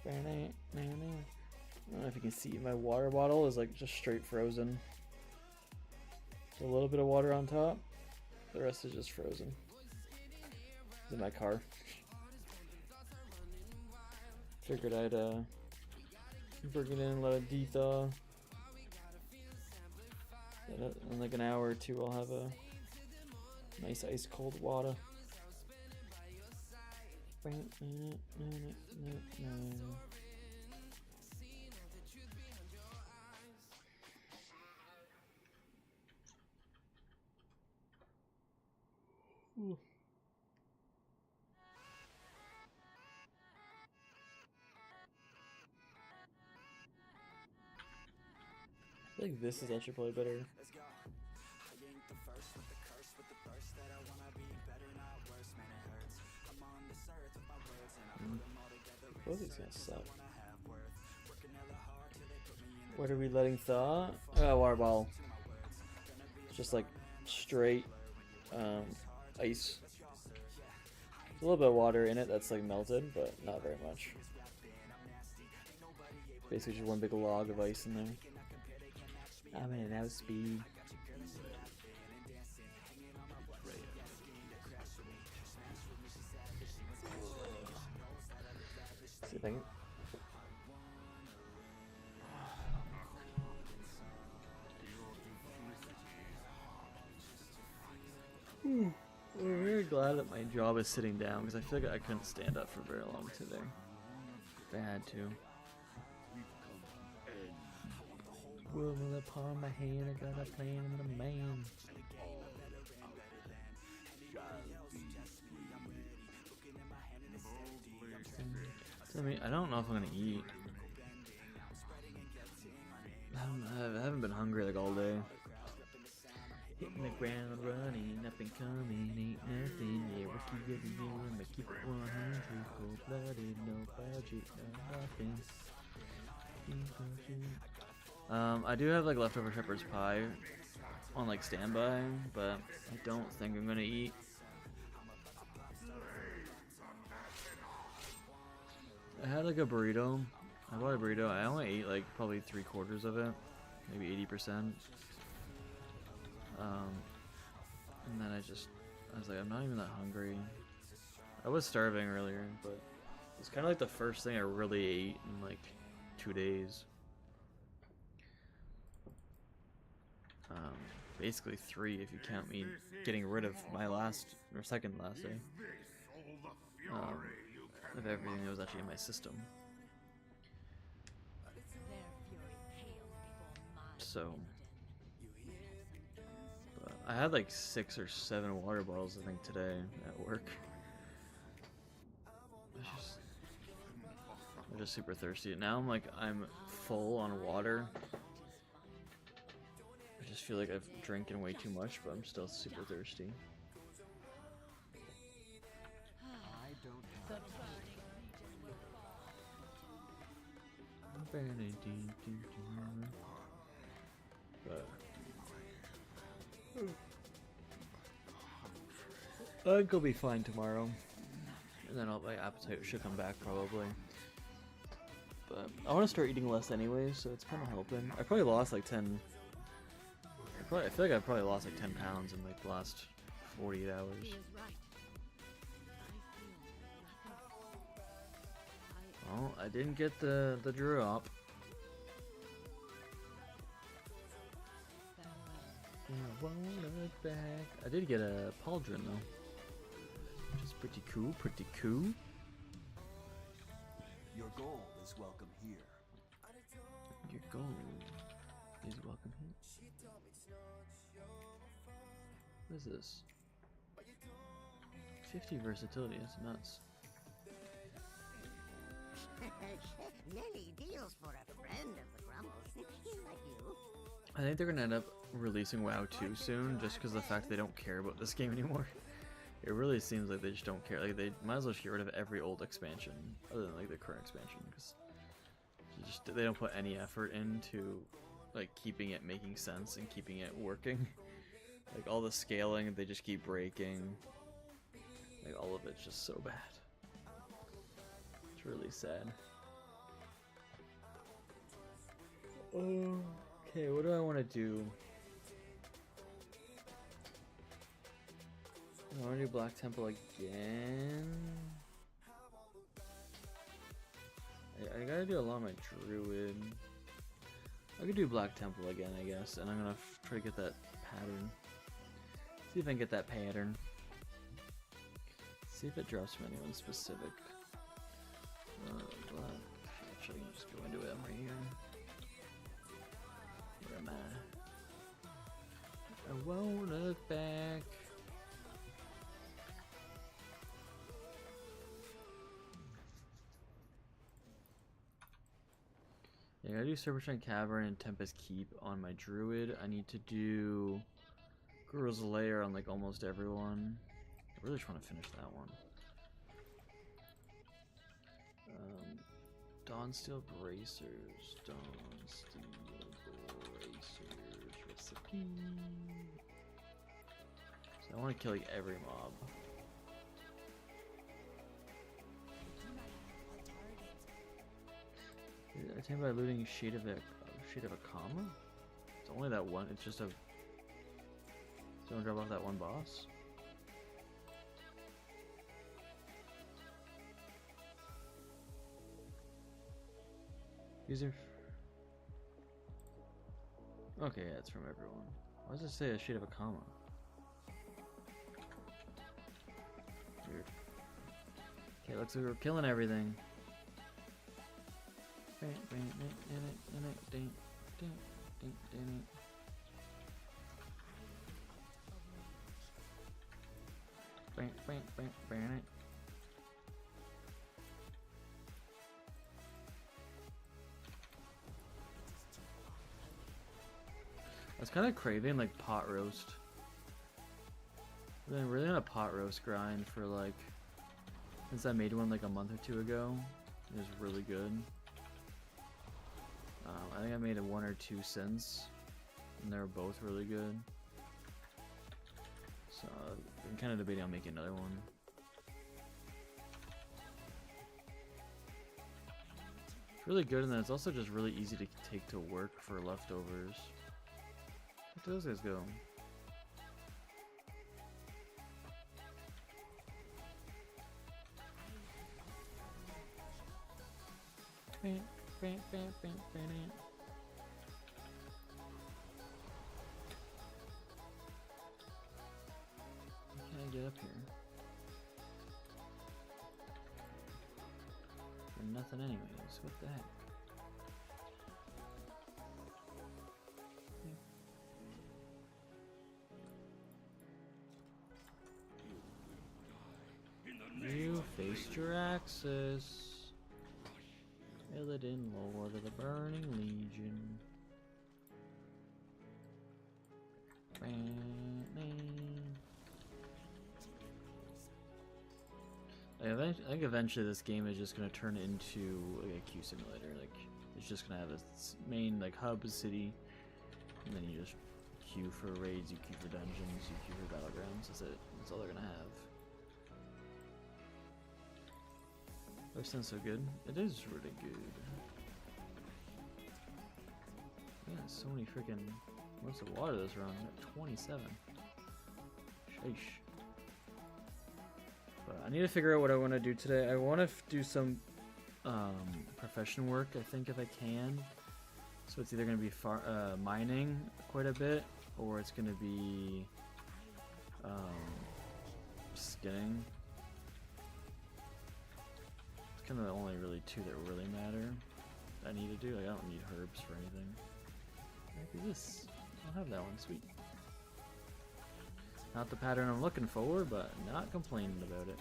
Speaker 1: I don't know if you can see, my water bottle is like just straight frozen. A little bit of water on top, the rest is just frozen. It's in my car. Figured I'd bring it in, let it de-thaw. In like an hour or two I'll have a nice ice cold water. Ooh. I think this is actually probably better.
Speaker 5: Let's go. I ain't the first with the curse, with the thirst that I wanna be better, not worse, man, it hurts. I'm on this earth with my words and I put them all together.
Speaker 1: Both these gonna suck.
Speaker 5: Have worth. Working hella hard till they put me in the
Speaker 1: What are we letting thaw? Water ball. Just like straight ice. There's a little bit of water in it that's like melted, but not very much. Basically just one big log of ice in there. I'm in an outspeed. See if I can. I'm very glad that my job is sitting down because I feel like I couldn't stand up for very long today. If I had to. Well, with a paw in my hand, I got a plan with a man. I mean, I don't know if I'm gonna eat. I haven't been hungry like all day. Hitting the ground running, up and coming, ain't nothing. Yeah, what you gonna do? I'ma keep it 100, cold-blooded, no budget, no nothing. I do have like leftover shepherd's pie on like standby, but I don't think I'm gonna eat. I had like a burrito. I bought a burrito. I only ate like probably 3/4 of it, maybe 80%. And then I was like, I'm not even that hungry. I was starving earlier, but it's kind of like the first thing I really ate in like 2 days. Basically 3 if you count me getting rid of my second last day. Of everything that was actually in my system. So, but I had like 6 or 7 water bottles I think today at work. I'm just super thirsty. Now I'm full on water. I just feel like I've drinking way too much, but I'm still super thirsty.
Speaker 4: I don't have
Speaker 1: I think I'll be fine tomorrow, and then my appetite should come back probably. But I want to start eating less anyway, so it's kind of helping. I probably lost like 10. I feel like I probably lost like 10 pounds in like the last 48 hours.
Speaker 2: He is right.
Speaker 1: Well, I didn't get the drop. I won't look back. I did get a pauldron though, which is pretty cool. Pretty cool.
Speaker 4: Your gold is welcome here.
Speaker 1: Your gold is welcome here. What is this? 50 versatility. That's nuts.
Speaker 2: Many deals for a friend of the Grumbles. Like you.
Speaker 1: I think they're gonna end up releasing WoW 2 soon, just because of the fact they don't care about this game anymore. It really seems like they just don't care. Like they might as well just get rid of every old expansion, other than like the current expansion, because they don't put any effort into like keeping it making sense and keeping it working. Like all the scaling, they just keep breaking. Like all of it's just so bad. It's really sad. Okay, what do I want to do? I want to do Black Temple again. I gotta do a lot of my Druid. I could do Black Temple again, I guess, and I'm gonna try to get that pattern. See if I can get that pattern. See if it drops from anyone specific. Black. Actually, I can just go into it. I'm right here. Where am I? I won't look back. Yeah, I gotta do Serpentine Cavern and Tempest Keep on my Druid. I need to do Girl's Lair on like almost everyone. I really just want to finish that one. Dawnsteel Bracers. Dawnsteel Bracers recipe. So I want to kill like every mob. Attained by looting Shade of a Comma? It's only that one. It's just a. Someone drop off that one boss. User. Okay, yeah, it's from everyone. Why does it say a shade of a comma? Weird. Okay, looks like we're killing everything. I was kind of craving like pot roast. I've been really on a pot roast grind for like since I made one like a month or two ago. It was really good. I think I made one or two since, and they were both really good. So I'm kind of debating on making another one. It's really good, and then it's also just really easy to take to work for leftovers. Where do those guys go? Can I get up here? For nothing anyways, what the heck? You faced your axis. Illidan, Lord of the Burning Legion. I think eventually this game is just going to turn into like a Q simulator. Like it's just gonna have a main like hub city, and then you just queue for raids, you queue for dungeons, you queue for battlegrounds. That's it. That's all they're gonna have. That sounds so good. It is really good. Yeah, so many freaking. What's the water this run? At 27. Sheesh. But I need to figure out what I want to do today. I want to do some profession work, I think, if I can. So it's either going to be mining quite a bit, or it's going to be skinning. It's kind of the only really two that really matter. I need to do. Like, I don't need herbs for anything. What is this? I'll have that one. Sweet. Not the pattern I'm looking for, but not complaining about it.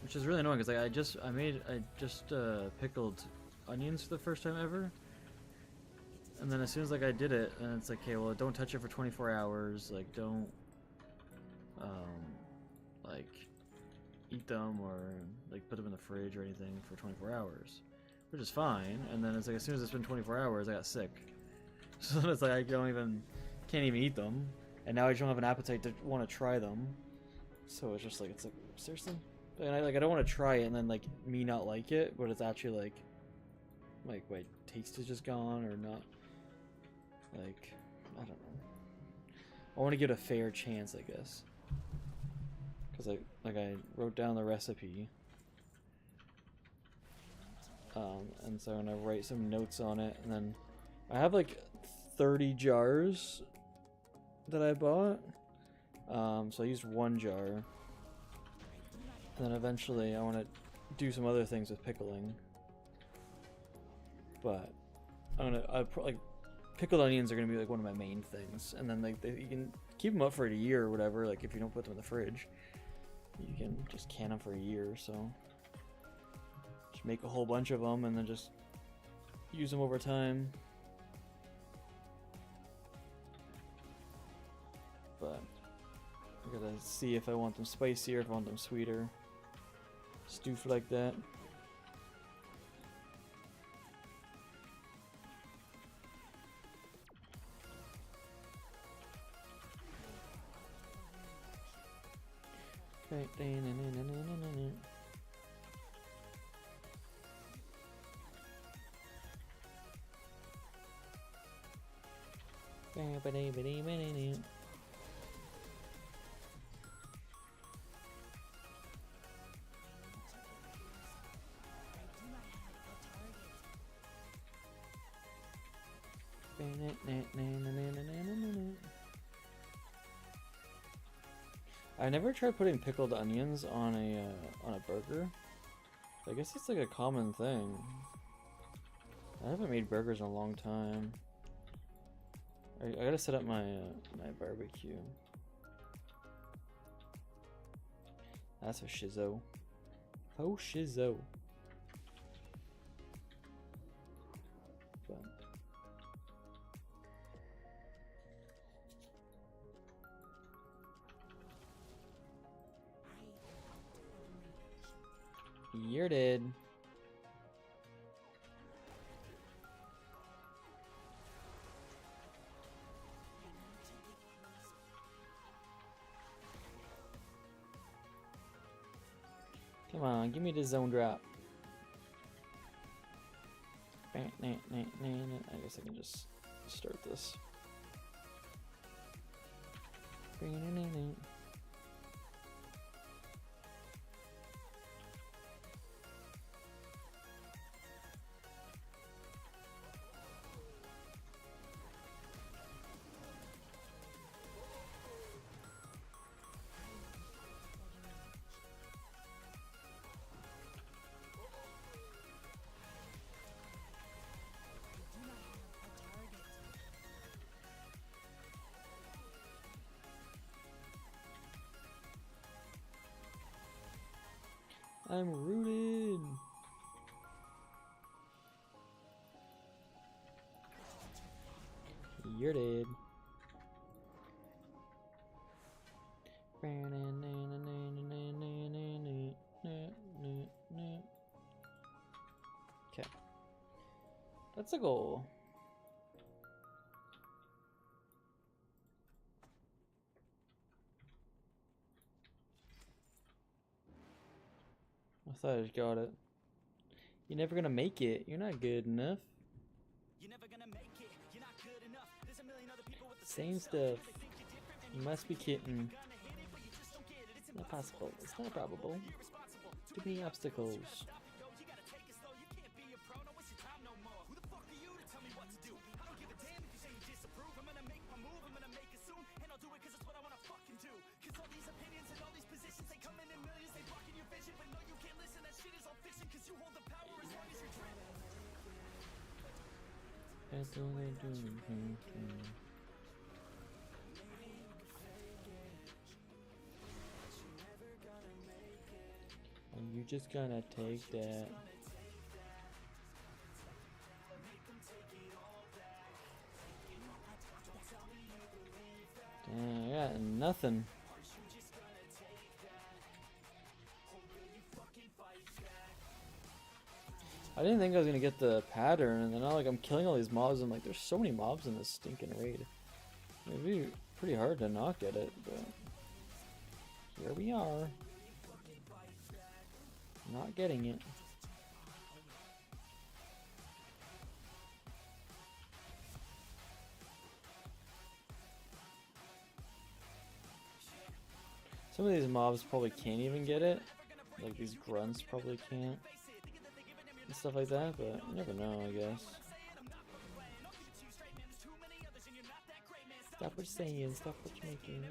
Speaker 1: Which is really annoying because like, I just pickled onions for the first time ever, and then as soon as like I did it, and it's like, okay, well, don't touch it for 24 hours. Like, don't like eat them or like put them in the fridge or anything for 24 hours, which is fine. And then it's like as soon as it's been 24 hours, I got sick. So it's like I can't even eat them, and now I don't have an appetite to want to try them. So it's just like, it's like, seriously? And I don't want to try it and then like me not like it, but it's actually like my taste is just gone or not. Like, I don't know. I want to give it a fair chance, I guess. Because I wrote down the recipe, and so I'm gonna write some notes on it, and then I have like 30 jars that I bought, so I used one jar, and then eventually I want to do some other things with pickling, but like pickled onions are gonna be like one of my main things, and then like you can keep them up for a year or whatever. Like if you don't put them in the fridge, you can just can them for a year or so. Just make a whole bunch of them and then just use them over time. But I gotta see if I want them spicy or if I want them sweeter. Stoof like that. I never tried putting pickled onions on a burger. I guess it's like a common thing. I haven't made burgers in a long time. I gotta set up my my barbecue. That's a shizzo. Oh shizzo. But you're dead. Come on, give me the zone drop. I guess I can just start this. I'm rooted. You're dead. Okay. That's a goal. I thought I got it. You're never gonna make it. You're not good enough.
Speaker 5: You're never gonna make it. You're not good enough. There's a million other people with the
Speaker 1: Same stuff. You must be kidding. It's not possible. It's not probable. Too many obstacles. That's all they do. Are you just gonna take that? Damn, I got nothing. I didn't think I was gonna get the pattern, and then now like I'm killing all these mobs. I'm like, there's so many mobs in this stinking raid. It'd be pretty hard to not get it, but here we are, not getting it. Some of these mobs probably can't even get it. Like these grunts probably can't. And stuff like that, but you never know, I guess. Stop what you're saying, stop what you're making.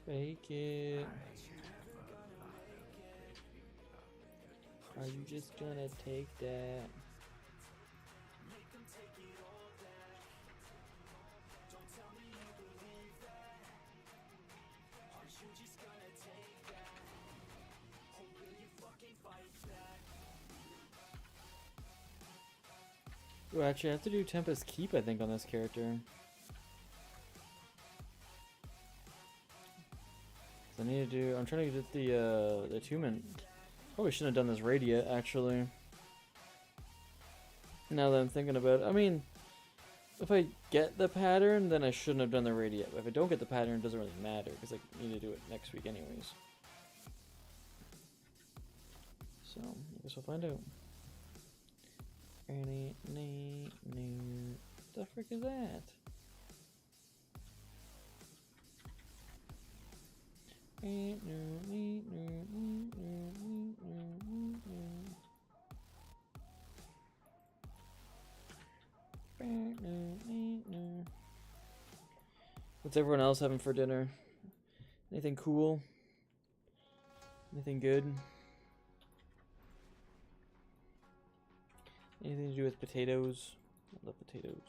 Speaker 1: Fake it. Are you just gonna take that? Ooh, actually, I have to do Tempest Keep, I think, on this character. I need to do. I'm trying to get the attunement. Probably shouldn't have done this raid yet, actually. Now that I'm thinking about it, I mean, if I get the pattern, then I shouldn't have done the raid yet. But if I don't get the pattern, it doesn't really matter because I need to do it next week anyways. So I guess we'll find out. The frick is that? What's everyone else having for dinner? Anything cool? Anything good? Anything to do with potatoes? I love potatoes.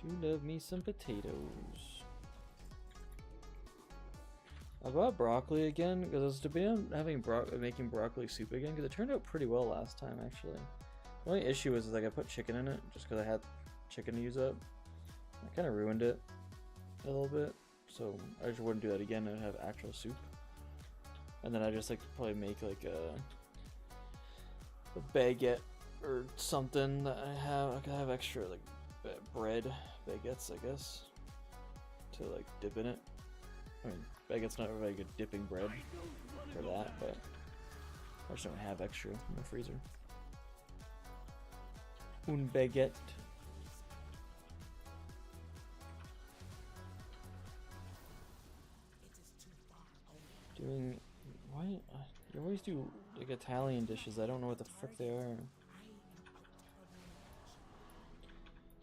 Speaker 1: Do love me some potatoes. I bought broccoli again because I was debating having making broccoli soup again because it turned out pretty well last time actually. The only issue was like I put chicken in it just because I had chicken to use up. I kind of ruined it a little bit, so I just wouldn't do that again and have actual soup. And then I just like probably make like a baguette or something that I could have extra like bread baguettes, I guess, to like dip in it. I mean, baguette's not a very good dipping bread for that, but I just don't have extra in the freezer. Un baguette. Doing why? You always do like Italian dishes. I don't know what the frick they are.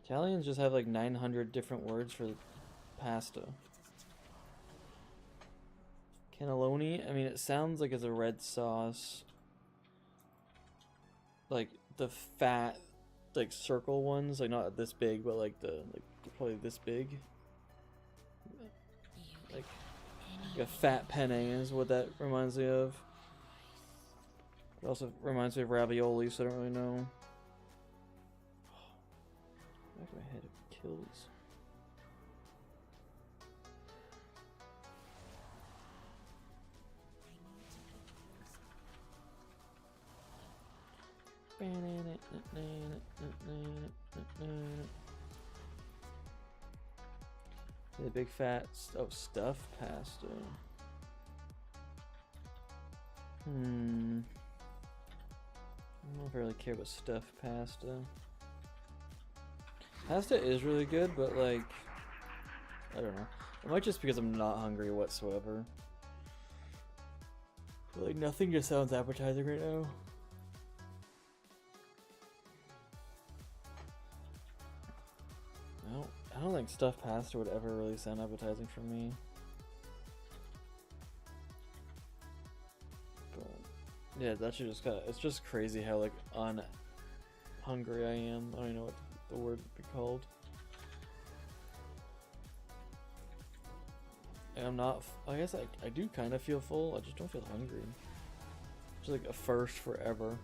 Speaker 1: Italians just have like 900 different words for pasta. Cannelloni, I mean, it sounds like it's a red sauce. Like the fat, like circle ones, like not this big, but like probably this big. Like a fat penne is what that reminds me of. It also reminds me of ravioli, so I don't really know. Back of my head kills. The big fat stuffed pasta. I don't know if I really care about stuffed pasta. Pasta is really good, but like, I don't know. It might just because I'm not hungry whatsoever. But like nothing just sounds appetizing right now. I don't think stuffed pasta would ever really sound appetizing for me. But yeah, that's just kind of, it's just crazy how like hungry I am. I don't know what the word would be called. And I'm not, I guess I do kind of feel full, I just don't feel hungry. It's like a first forever.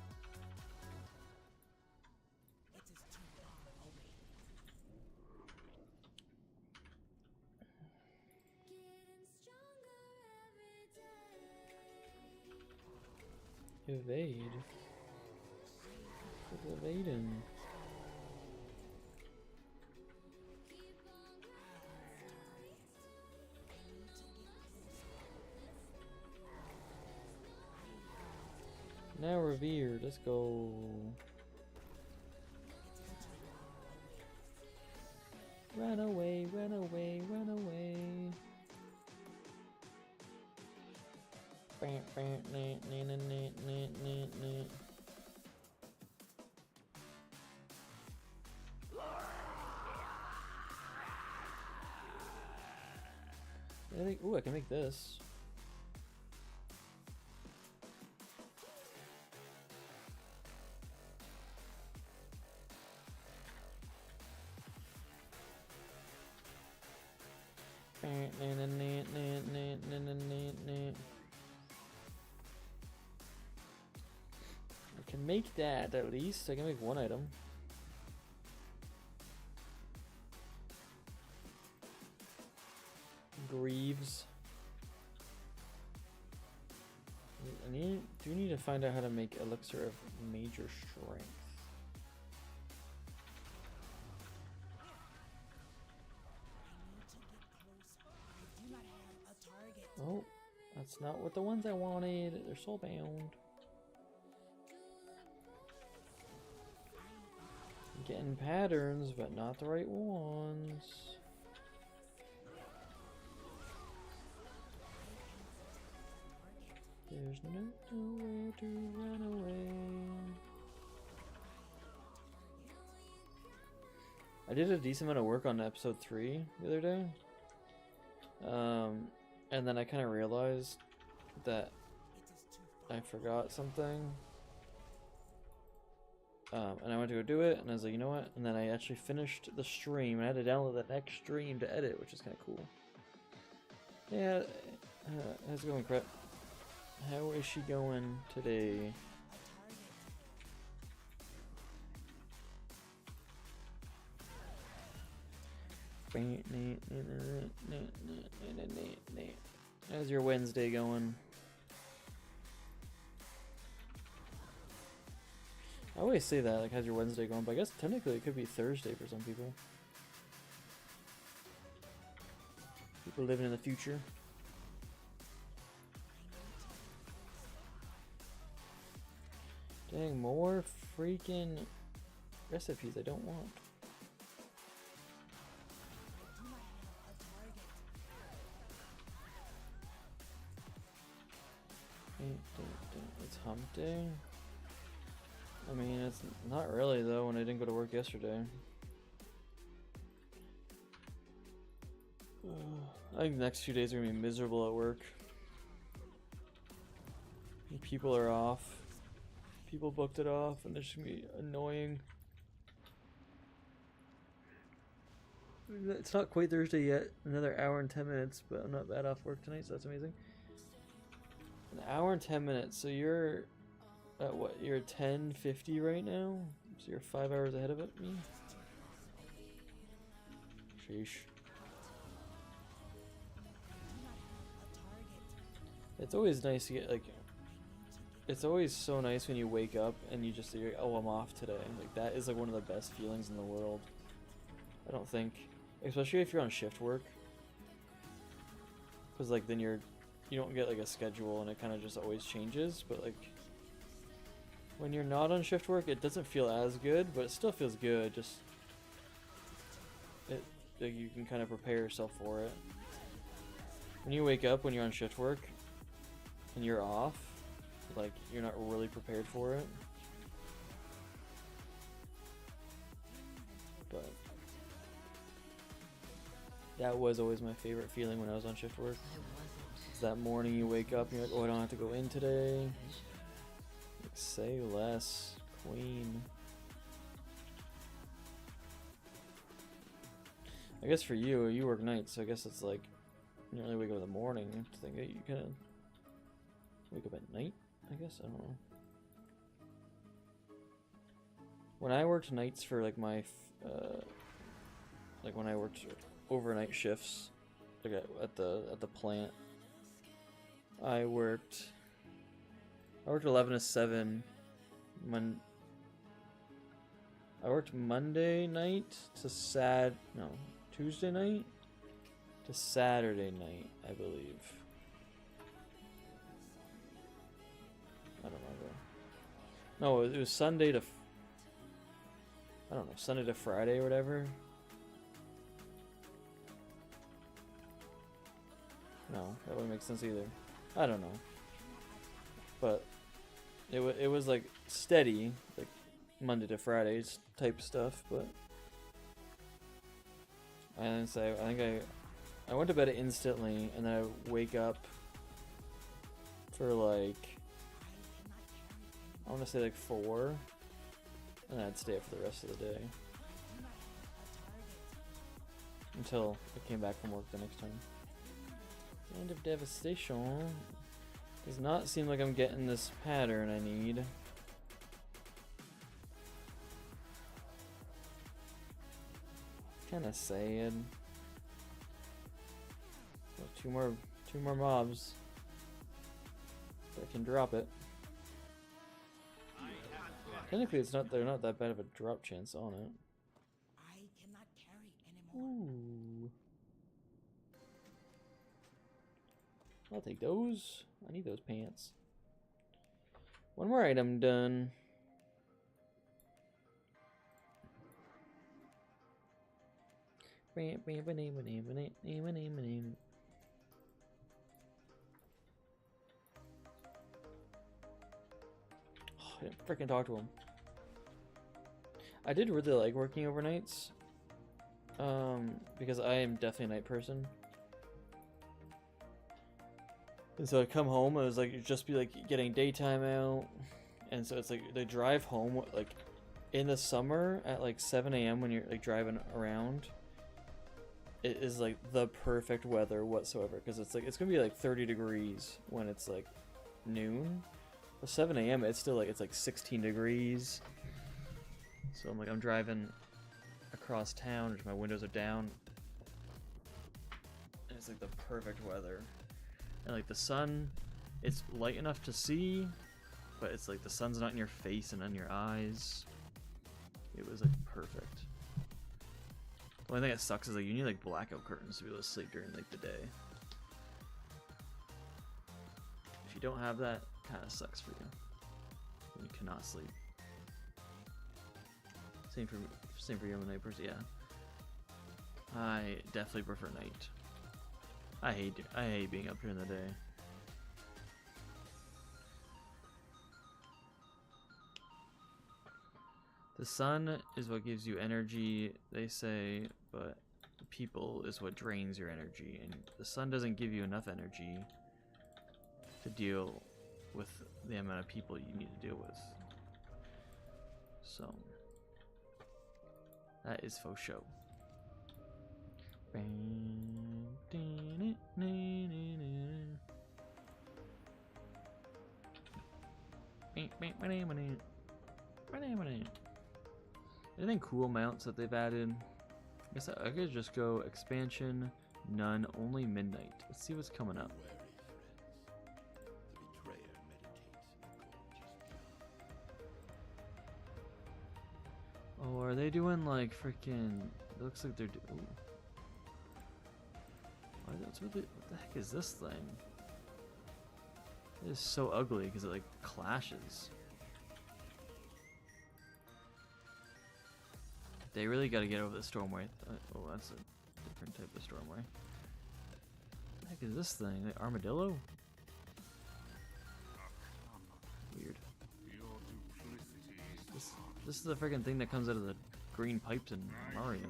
Speaker 1: Evade? What's evading? Now revered, let's go. Run away, run away, run away. Ooh, I can make this. I can make that at least. I can make one item. Greaves. Do need to find out how to make elixir of major strength. Oh, that's not what the ones I wanted. They're soulbound. Getting patterns, but not the right ones. There's nowhere to run away. I did a decent amount of work on episode 3 the other day. And then I kind of realized that I forgot something. And I went to go do it, and I was like, you know what? And then I actually finished the stream, and I had to download that next stream to edit, which is kind of cool. Yeah, how's it going, Prep? How is she going today? How's your Wednesday going? I always say that, like, how's your Wednesday going? But I guess technically it could be Thursday for some people. People living in the future. Dang, more freaking recipes I don't want. It's hump day. I mean, it's not really though when I didn't go to work yesterday. I think the next few days are gonna be miserable at work. People are off. People booked it off and they're just gonna be annoying. It's not quite Thursday yet. Another hour and 10 minutes, but I'm not bad off work tonight, so that's amazing. An hour and 10 minutes, so you're at what? You're at 10:50 right now? So you're 5 hours ahead of it, me? Sheesh. It's always nice to get, like, it's always so nice when you wake up and you're like, oh, I'm off today. Like, that is like one of the best feelings in the world. I don't think, especially if you're on shift work, because like then you don't get like a schedule and it kind of just always changes. But like when you're not on shift work, it doesn't feel as good, but it still feels good. Just like you can kind of prepare yourself for it. When you wake up when you're on shift work and you're off, like you're not really prepared for it. But that was always my favorite feeling when I was on shift work. It's that morning you wake up and you're like, oh, I don't have to go in today. Like, say less, queen. I guess for you work nights, so I guess it's like you don't really wake up in the morning. I think you kind of wake up at night, I guess. I don't know. When I worked nights for like my, like when I worked overnight shifts, like at the plant, I worked 11 to 7. I worked Monday night to Tuesday night to Saturday night, I believe. I don't remember. No, it was Sunday to I don't know, Sunday to Friday or whatever. No, that wouldn't make sense either. I don't know. But it was like steady, like Monday to Fridays type stuff, but I didn't say, I think I went to bed instantly and then I wake up for like, I want to say like 4, and I'd stay up for the rest of the day until I came back from work the next time. End of devastation. Does not seem like I'm getting this pattern I need. Kinda sad. Well, two more mobs. I can drop it. Technically they're not that bad of a drop chance on it.
Speaker 2: I cannot carry anymore.
Speaker 1: Ooh. I'll take those. I need those pants. One more item done. I didn't freaking talk to him. I did really like working overnights. Because I am definitely a night person. And so I come home, and it was like, it'd just be like getting daytime out. And so it's like the drive home, like in the summer at like 7 a.m. when you're like driving around. It is like the perfect weather whatsoever, because it's like, it's gonna be like 30 degrees when it's like noon. But 7 a.m. it's like 16 degrees. So I'm driving across town, my windows are down, and it's like the perfect weather. And like the sun, it's light enough to see, but it's like the sun's not in your face and on your eyes. It was like perfect. The only thing that sucks is like you need like blackout curtains to be able to sleep during like the day. If you don't have that, it kind of sucks for you. You cannot sleep. Same for you, I'm a night person. Yeah, I definitely prefer night. I hate being up during the day. The sun is what gives you energy, they say, but people is what drains your energy, and the sun doesn't give you enough energy to deal with the amount of people you need to deal with. So that is faux show. Anything cool mounts that they've added? I guess I could just go expansion, none, only midnight. Let's see what's coming up. Oh, are they doing like freaking? It looks like they're doing. What the heck is this thing? It is so ugly because it like clashes. They really got to get over the stormway. Oh, that's a different type of stormway. What the heck is this thing? Like armadillo? Weird. This is the freaking thing that comes out of the green pipes in Mario.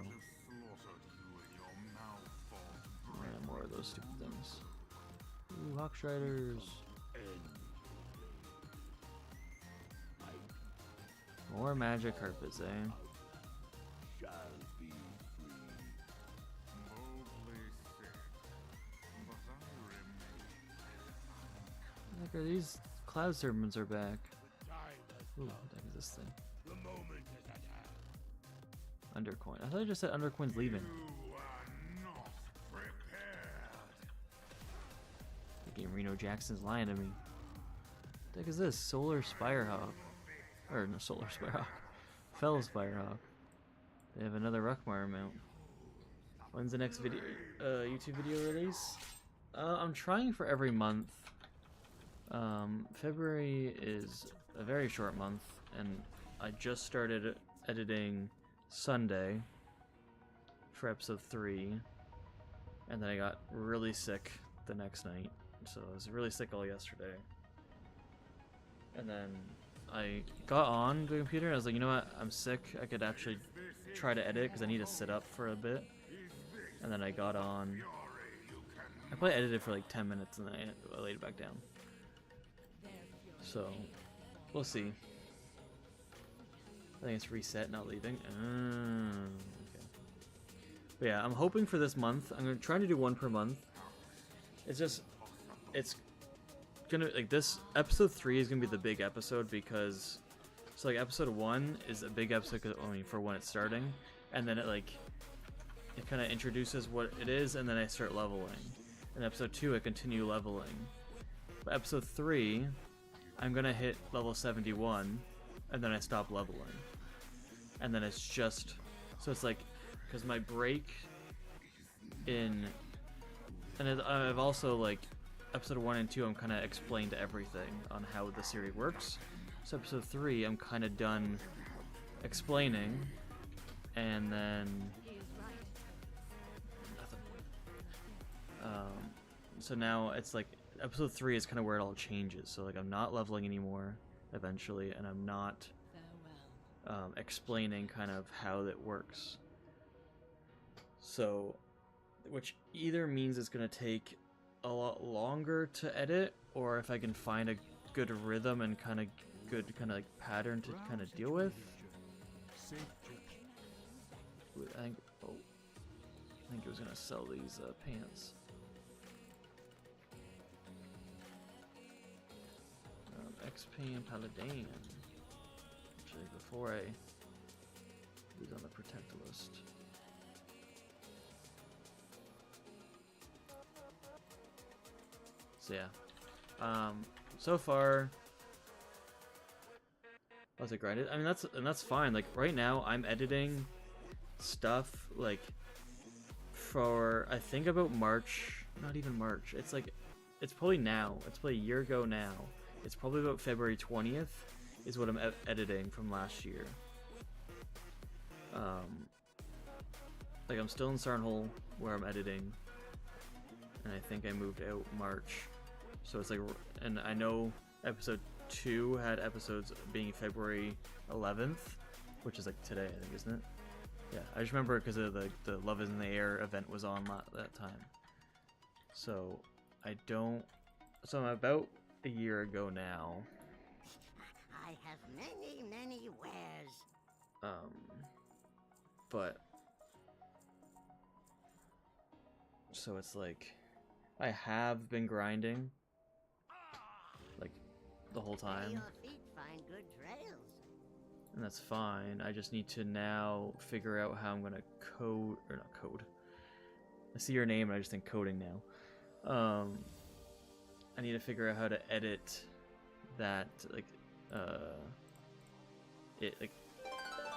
Speaker 1: Yeah, more of those stupid things. Ooh, Hawk Striders. More magic carpets, eh? Look, these cloud serpents are back. Ooh, what the heck is this thing? Undercoin. I thought I just said Undercoin's leaving. Thinking Reno Jackson's lying to me. What the heck is this? Solar Spirehawk. Or no, Solar Spirehawk. Fellow Spirehawk. They have another Ruckmar mount. When's the next video? YouTube video release? I'm trying for every month. February is a very short month, and I just started editing Sunday for episode 3, and then I got really sick the next night, so I was really sick all yesterday. And then I got on the computer and I was like, you know what, I'm sick, I could actually try to edit because I need to sit up for a bit. And then I got on, I probably edited for like 10 minutes and then I laid it back down. So, we'll see. I think it's reset, not leaving. Okay. But yeah, I'm hoping for this month. I'm gonna try to do one per month. It's just, it's gonna, like, this episode 3 is gonna be the big episode because, so like episode 1 is a big episode, I mean, for when it's starting, and then it like, it kind of introduces what it is, and then I start leveling. In episode 2, I continue leveling. But episode 3, I'm gonna hit level 71, and then I stop leveling. And then it's just, so it's like, because my break in, and I've also like, episode 1 and 2, I'm kind of explained everything on how the series works. So episode 3, I'm kind of done explaining, and then, so now it's like, episode 3 is kind of where it all changes. So like I'm not leveling anymore eventually, and I'm not explaining kind of how that works. So, which either means it's going to take a lot longer to edit, or if I can find a good rhythm and kind of good kind of like pattern to kind of deal with. I think it was going to sell these pants. XP and Paladin. Actually, before I was on the protect list. So yeah, so far, was it grinded? I mean, that's fine. Like right now, I'm editing stuff like for I think about March, not even March. It's like it's probably now. It's probably a year ago now. It's probably about February 20th is what I'm editing from last year. Like I'm still in Sarnhole where I'm editing, and I think I moved out March. So it's like, and I know episode 2 had episodes being February 11th, which is like today, I think, isn't it? Yeah, I just remember because of the Love is in the Air event was on that time. So I don't. So I'm about a year ago now.
Speaker 2: I have many wares.
Speaker 1: But so it's like I have been grinding like the whole
Speaker 2: May
Speaker 1: time,
Speaker 2: your feet find good trails.
Speaker 1: and that's fine. I just need to now figure out how I'm gonna code or not code. I see your name and I just think coding now. I need to figure out how to edit that, like it like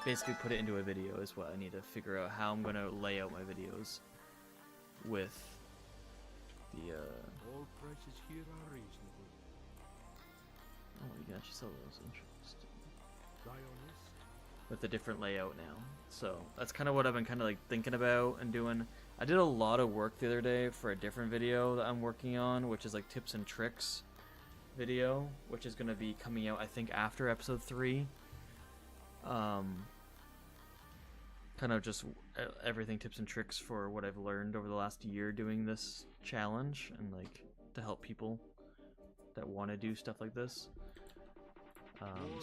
Speaker 1: basically put it into a video is what I need to figure out how I'm gonna lay out my videos with the
Speaker 3: All prices here are reasonable.
Speaker 1: oh, you can actually sell those. Interesting.
Speaker 3: Try on this.
Speaker 1: With the different layout now. So that's kind of what I've been kind of like thinking about and doing. I did a lot of work the other day for a different video that I'm working on, which is like tips and tricks video, which is going to be coming out I think after episode 3. Kind of just everything tips and tricks for what I've learned over the last year doing this challenge, and like to help people that want to do stuff like this.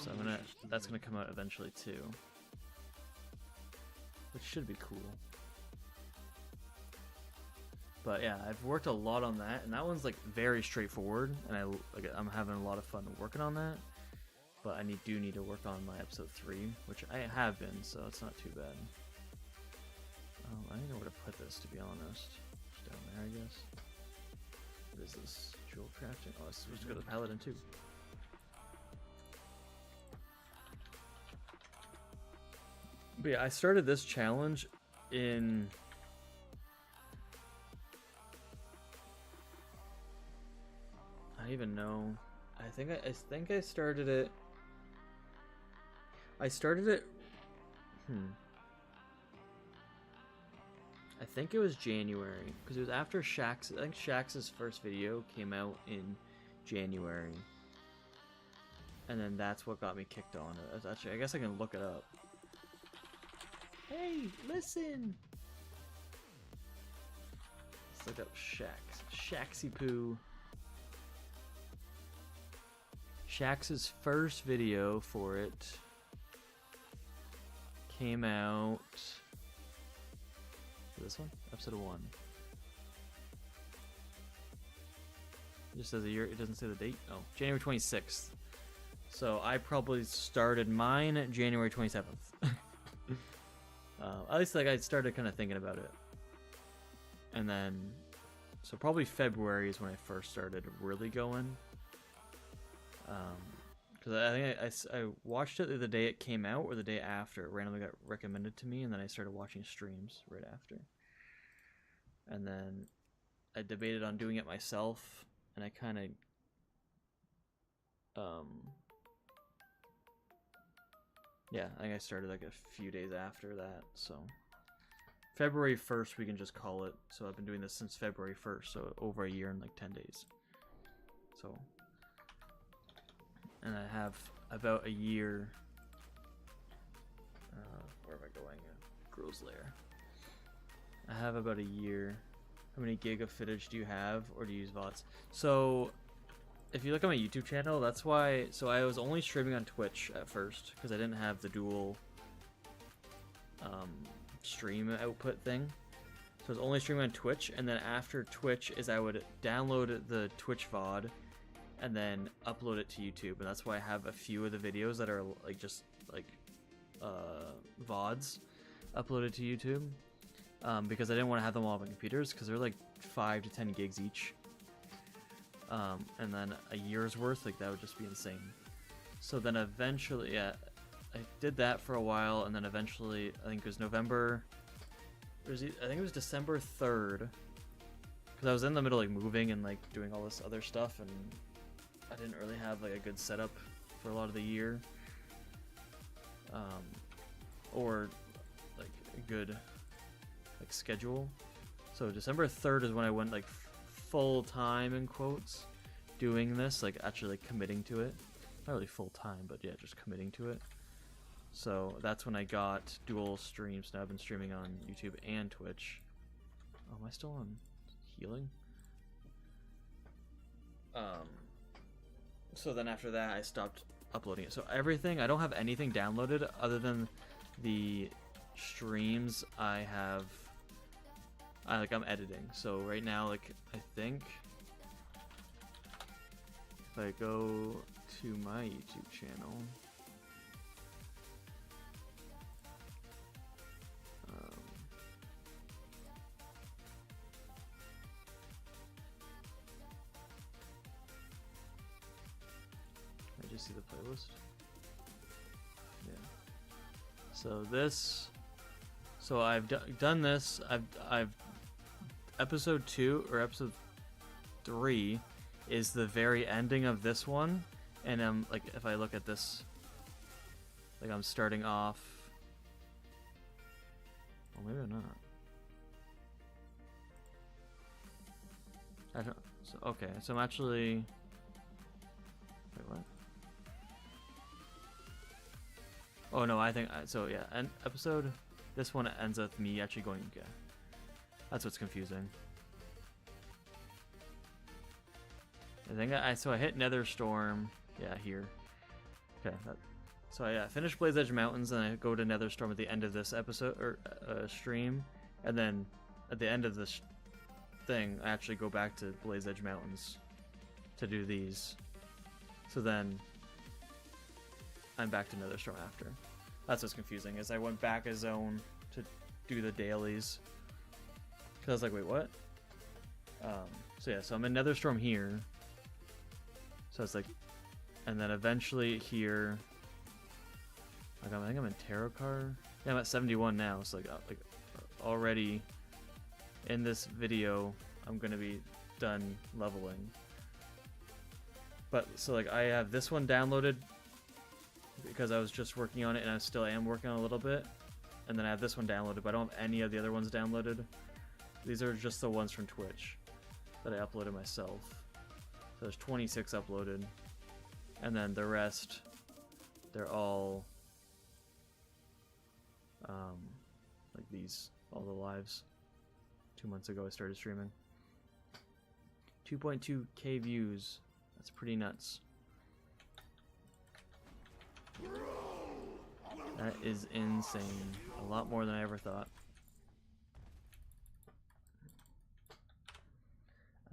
Speaker 1: So that's gonna come out eventually too, which should be cool. But yeah, I've worked a lot on that, and that one's like very straightforward, and I'm having a lot of fun working on that. But I do need to work on my episode 3, which I have been, so it's not too bad. I don't know where to put this, to be honest. Just down there, I guess. What is this? Jewel crafting? Oh, it's supposed to go to the paladin too. But yeah, I started this challenge in I don't even know. I think I started it. I think it was January, because it was after Shaxx. I think Shaxx's first video came out in January, and then that's what got me kicked on it. Actually, I guess I can look it up. Hey, listen! Let's look up Shaxx. Shaxy Poo. Shaxx's first video for it came out. This one? Episode 1. It just says a year, it doesn't say the date. Oh, January 26th. So I probably started mine January 27th. At least like I started kind of thinking about it. And then, so probably February is when I first started really going. Because I think I watched it the day it came out or the day after. It randomly got recommended to me, and then I started watching streams right after. And then I debated on doing it myself, and I kind of yeah, I think I started like a few days after that. So February 1st we can just call it. So I've been doing this since February 1st, so over a year and like 10 days. So, and I have about a year. Where am I going? Grows Lair. I have about a year. How many gig of footage do you have, or do you use VODs? So, if you look at my YouTube channel, that's why. So I was only streaming on Twitch at first because I didn't have the dual stream output thing. So I was only streaming on Twitch, and then after Twitch is I would download the Twitch VOD and then upload it to YouTube, and that's why I have a few of the videos that are like just like VODs uploaded to YouTube, because I didn't want to have them all on my computers because they're like 5 to 10 gigs each, and then a year's worth, like that would just be insane. So then eventually, yeah, I did that for a while, and then eventually I think it was November. I think it was December 3rd, because I was in the middle like moving and like doing all this other stuff, and I didn't really have like a good setup for a lot of the year, or like a good like schedule. So December 3rd is when I went like full time in quotes doing this, like actually like committing to it. Not really full time, but yeah, just committing to it. So that's when I got dual streams. Now I've been streaming on YouTube and Twitch. Oh, am I still on healing? So then after that I stopped uploading it. So everything, I don't have anything downloaded other than the streams I'm editing. So right now, like, I think if I go to my YouTube channel, I just see the playlist. Yeah. So this. So I've done this. I've episode 2 or episode 3 is the very ending of this one, and like, if I look at this, like, I'm starting off. Well, maybe I'm not. I don't. So, okay, so I'm actually. Wait, what? Oh no, I think so. Yeah, and episode. This one ends up with me actually going. Yeah, that's what's confusing. I think so I hit Nether Storm. Yeah, here. Okay. So I finished Blaze Edge Mountains, and I go to Nether Storm at the end of this episode or stream, and then at the end of this thing, I actually go back to Blaze Edge Mountains to do these. So then I'm back to Nether Storm after. That's what's confusing, is I went back a zone to do the dailies. Cause I was like, wait, what? So yeah, so I'm in Nether Storm here. So it's like, and then eventually here. Like, I think I'm in Tarot Card. Yeah, I'm at 71 now. So like already in this video, I'm gonna be done leveling. But so like, I have this one downloaded because I was just working on it, and I still am working on it a little bit. And then I have this one downloaded, but I don't have any of the other ones downloaded. These are just the ones from Twitch that I uploaded myself. So there's 26 uploaded, and then the rest, they're all like these, all the lives. 2 months ago I started streaming. 2.2k views. That's pretty nuts. That is insane. A lot more than I ever thought.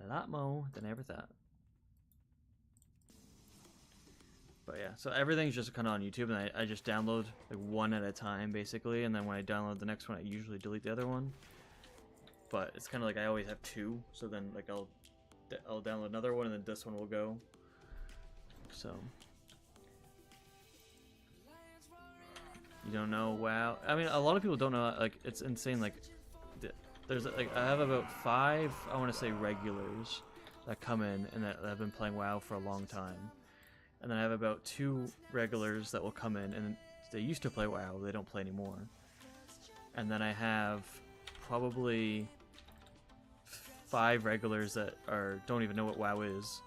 Speaker 1: A lot more than I ever thought. But yeah, so everything's just kind of on YouTube, and I just download like one at a time basically, and then when I download the next one, I usually delete the other one. But it's kind of like I always have two, so then like I'll download another one, and then this one will go. So you don't know? Wow. I mean, a lot of people don't know. Like, it's insane. Like, there's like, I have about 5, I want to say, regulars that come in and that have been playing WoW for a long time. And then I have about 2 regulars that will come in, and they used to play WoW, they don't play anymore. And then I have probably 5 regulars that don't even know what WoW is.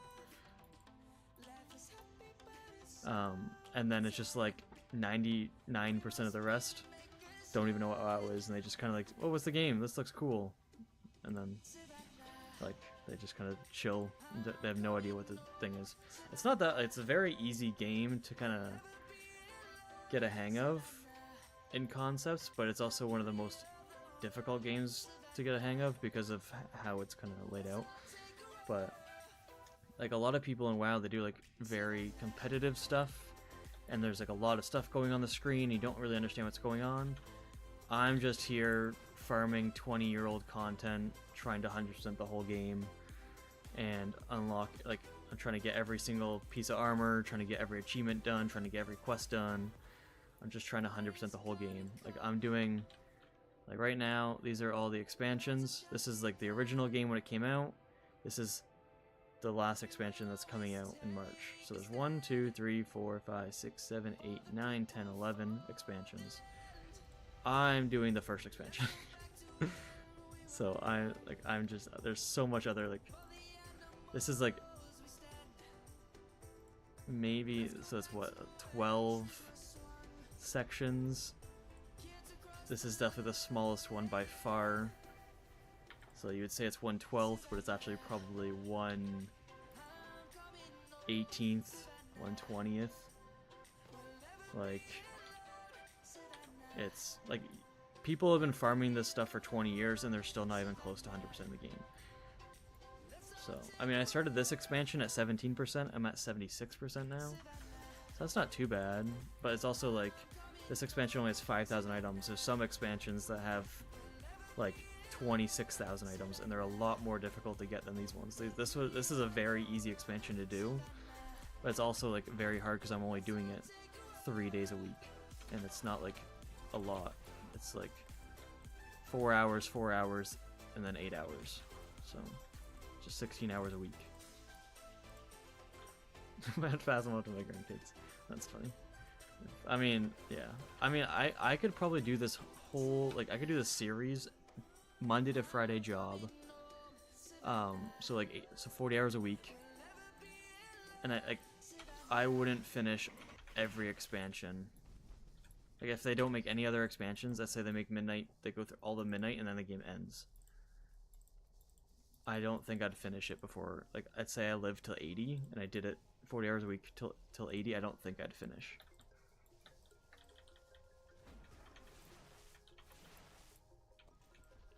Speaker 1: And then it's just like 99% of the rest don't even know what WoW is, and they just kind of like, oh, what's the game? This looks cool. And then like they just kind of chill. They have no idea what the thing is. It's not that, it's a very easy game to kind of get a hang of in concepts, but it's also one of the most difficult games to get a hang of because of how it's kind of laid out. But like a lot of people in WoW, they do like very competitive stuff, and there's like a lot of stuff going on the screen, you don't really understand what's going on. I'm just here farming 20-year-old content, trying to 100% the whole game, and unlock, like, I'm trying to get every single piece of armor, trying to get every achievement done, trying to get every quest done. I'm just trying to 100% the whole game. Like, I'm doing, like, right now, these are all the expansions. This is like the original game when it came out. This is the last expansion that's coming out in March. So there's 1, 2, 3, 4, 5, 6, 7, 8, 9, 10, 11 expansions. I'm doing the first expansion. So I'm just, there's so much other, like, this is like maybe, so it's what, 12 sections. This is definitely the smallest one by far. So you would say it's 1/12, but it's actually probably 1/18th, 1/20th. Like, it's like people have been farming this stuff for 20 years and they're still not even close to 100% of the game. So, I mean, I started this expansion at 17%, I'm at 76% now. So that's not too bad, but it's also like, this expansion only has 5,000 items. There's some expansions that have like 26,000 items, and they're a lot more difficult to get than these ones. This is a very easy expansion to do, but it's also like very hard because I'm only doing it 3 days a week, and it's not like a lot. It's like 4 hours, and then 8 hours. So just 16 hours a week. Mad Phasmo to my grandkids. That's funny. I mean, yeah. I mean, I could probably do this whole, like, I could do this series Monday to Friday job. So like, so 40 hours a week. And I wouldn't finish every expansion. Like, if they don't make any other expansions, let's say they make midnight, they go through all the midnight and then the game ends. I don't think I'd finish it before, like, I'd say I lived till 80 and I did it 40 hours a week till 80, I don't think I'd finish.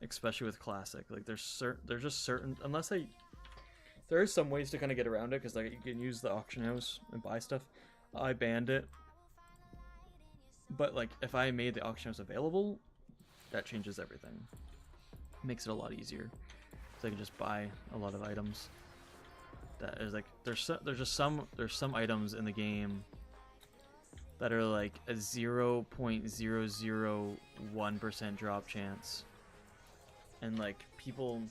Speaker 1: Especially with classic, like there's just certain, unless there are some ways to kind of get around it, because like you can use the auction house and buy stuff. I banned it, but like if I made the auction house available, that changes everything. Makes it a lot easier, so I can just buy a lot of items. That is like, there's some items in the game that are like a 0.001% drop chance, and like people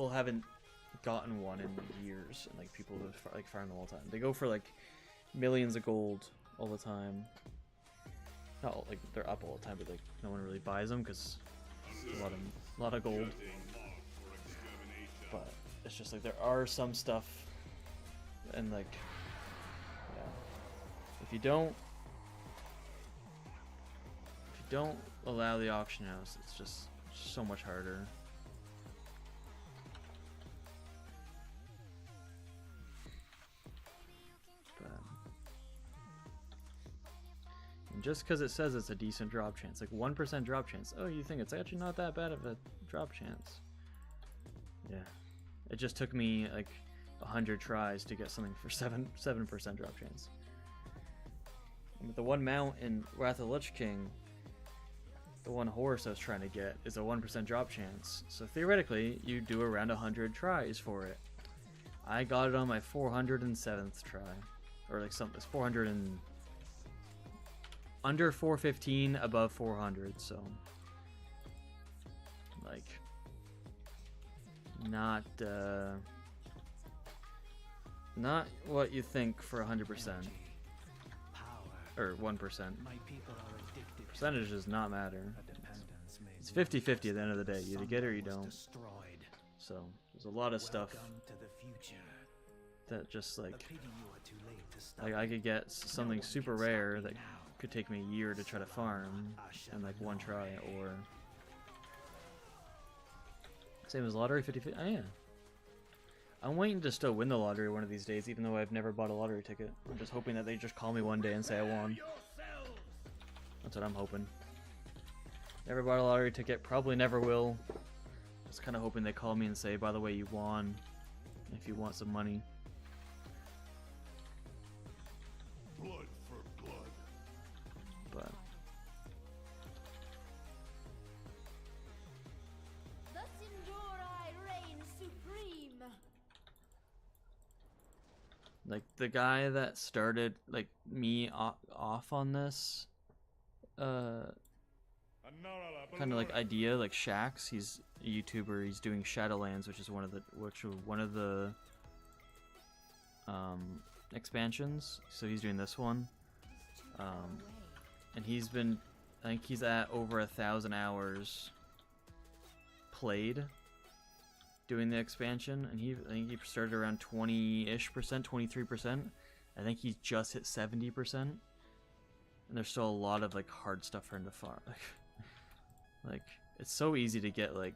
Speaker 1: haven't gotten one in years, and like people have like farm them all the time. They go for like millions of gold all the time. Not like they're up all the time, but like no one really buys them because a lot of gold. But it's just like there are some stuff, and like, yeah, if you don't allow the auction house, it's just so much harder. But, and just because it says it's a decent drop chance, like 1% drop chance, oh, you think it's actually not that bad of a drop chance? Yeah. It just took me like 100 tries to get something for 7% drop chance. And with the one mount in Wrath of the Lich King, the one horse I was trying to get is a 1% drop chance. So theoretically, you do around 100 tries for it. I got it on my 407th try, or like something. 400 and under 415, above 400. So like, not what you think for 100% or 1%. Percentage does not matter. It's 50-50 at the end of the day. You either get it or you don't. So there's a lot of stuff that just like I could get something super rare that could take me a year to try to farm in like one try, or same as lottery, 50-50. Oh yeah. I'm waiting to still win the lottery one of these days, even though I've never bought a lottery ticket. I'm just hoping that they just call me one day and say I won. That's what I'm hoping. Never bought a lottery ticket, probably never will. Just kind of hoping they call me and say, by the way, you won, if you want some money.
Speaker 3: Blood for blood.
Speaker 1: But
Speaker 6: Thus endure I reign supreme.
Speaker 1: like the guy that started like me off on this kind of like idea, like Shax, he's a YouTuber, he's doing Shadowlands, which is one of the expansions, so he's doing this one, and he's been, I think he's at over 1,000 hours played doing the expansion, and I think he started around 20-ish%, 23%. I think he's just hit 70%. and there's still a lot of like hard stuff for him to farm. Like it's so easy to get like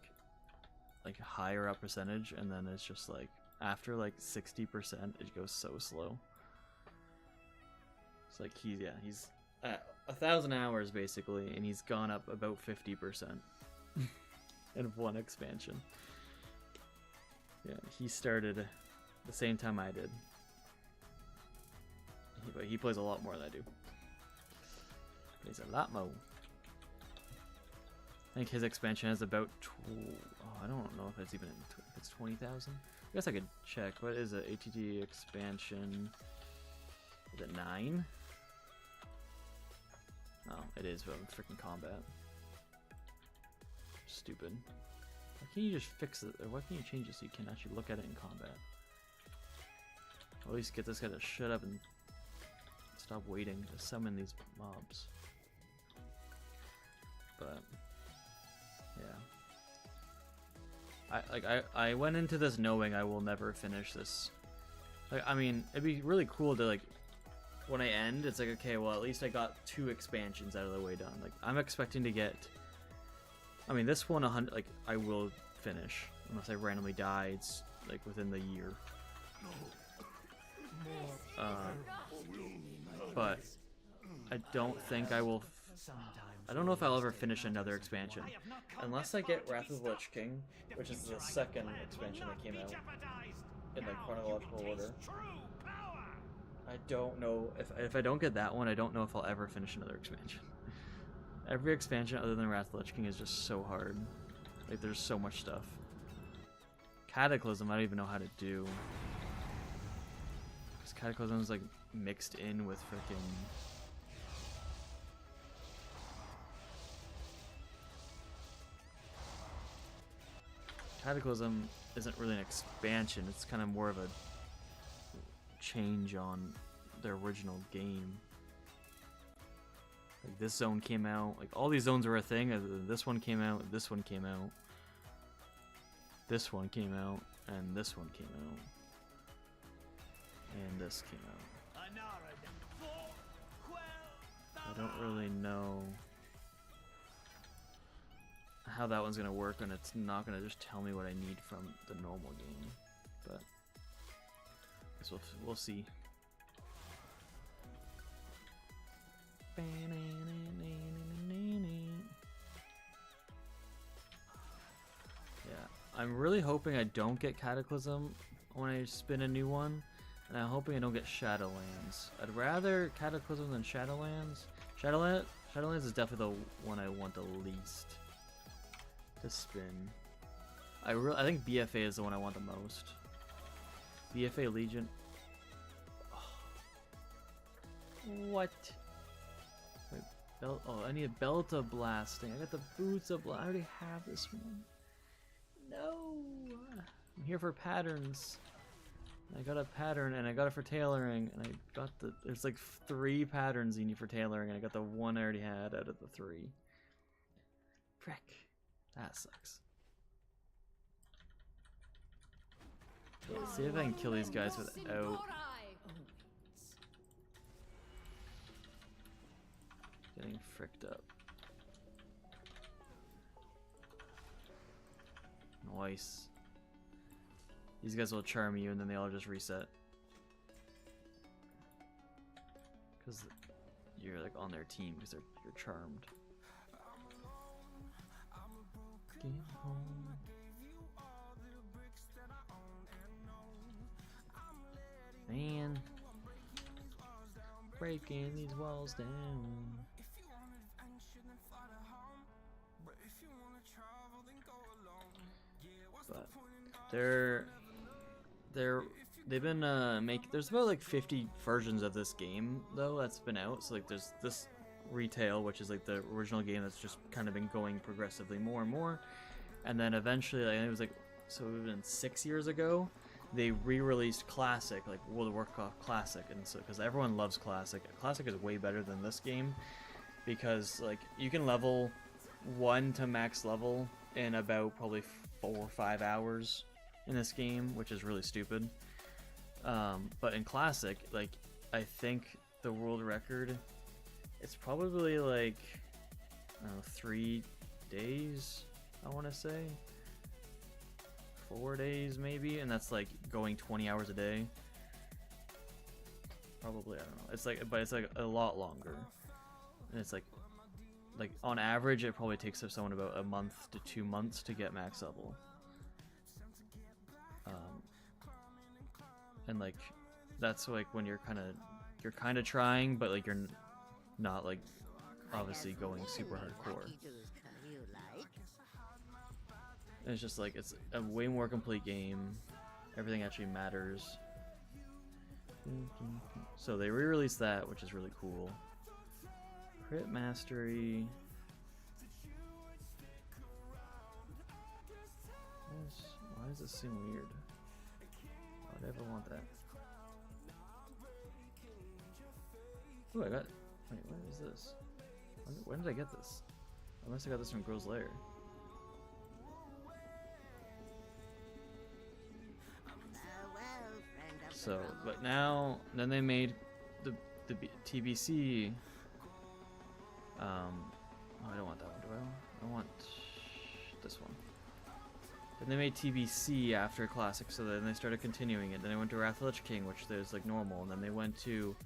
Speaker 1: higher up percentage, and then it's just like after like 60% it goes so slow. It's like he's at 1,000 hours basically, and he's gone up about 50% in one expansion. Yeah, he started the same time I did, but he plays a lot more than I do. Plays a lot more. I think his expansion has about I don't know if it's even if it's 20,000. I guess I could check. What is it? ATT expansion? Is it 9? Oh, it is, but freaking combat. Stupid. Why can't you just fix it? Or why can't you change it so you can actually look at it in combat? At least get this guy to shut up and stop waiting to summon these mobs. But yeah, I went into this knowing I will never finish this. Like, I mean, it'd be really cool to like when I end, it's like, okay, well at least I got 2 expansions out of the way done. Like I'm expecting to get. I mean, this one 100. Like I will finish unless I randomly die. It's like within the year. But I don't think I will. I don't know if I'll ever finish another expansion unless I get Wrath of the Lich King, which is the second expansion that came out in like chronological order. I don't know if I don't get that one. I don't know if I'll ever finish another expansion. Every expansion other than Wrath of the Lich King is just so hard. Like there's so much stuff. Cataclysm I don't even know how to do. Because Cataclysm is like mixed in with freaking. Cataclysm isn't really an expansion, it's kind of more of a change on the original game. Like this zone came out, like all these zones were a thing, this one came out, this one came out, this one came out, and this one came out, and this came out. I don't really know how that one's gonna work, and it's not gonna just tell me what I need from the normal game, but I guess we'll see. Yeah, I'm really hoping I don't get Cataclysm when I spin a new one, and I'm hoping I don't get Shadowlands. I'd rather Cataclysm than Shadowlands. Shadowlands is definitely the one I want the least to spin. I think BFA is the one I want the most. BFA Legion. Oh. What? Wait, I need a Belt of Blasting. I got the Boots of Blasting. I already have this one. No! I'm here for patterns. I got a pattern, and I got it for tailoring, and I got there's like 3 patterns you need for tailoring, and I got the one I already had out of the 3. Frick. That sucks. Okay, let's see if I can kill these guys without getting fricked up. Nice. These guys will charm you and then they all just reset. Because you're like on their team because you're charmed. Get home. Man. Breaking these walls down. But they've been there's about like 50 versions of this game though that's been out. So like there's this retail, which is like the original game that's just kind of been going progressively more and more, and then eventually like, it was like, so even 6 years ago they re-released Classic, like World of Warcraft Classic, and so because everyone loves Classic is way better than this game because like you can level 1 to max level in about probably 4 or 5 hours in this game, which is really stupid. But in Classic, like I think the world record It's probably like, I don't know, 3 days, I want to say. 4 days maybe, and that's like going 20 hours a day. Probably, I don't know. It's like, but it's like a lot longer. And it's like on average, it probably takes someone about a month to 2 months to get max level. And like, that's like when you're kind of trying, but like you're not like obviously going super hardcore. And it's just like, it's a way more complete game. Everything actually matters. So they re-released that, which is really cool. Crit Mastery. Why does this seem weird? Why would I ever want that? Ooh, I got... Wait, what is this? When did I get this? I must have got this from Girl's Lair. So, but now, then they made the TBC. Oh, I don't want that one, do I? I want this one. Then they made TBC after Classic, so then they started continuing it. Then they went to Wrath of the Lich King, which there's like normal, and then they went to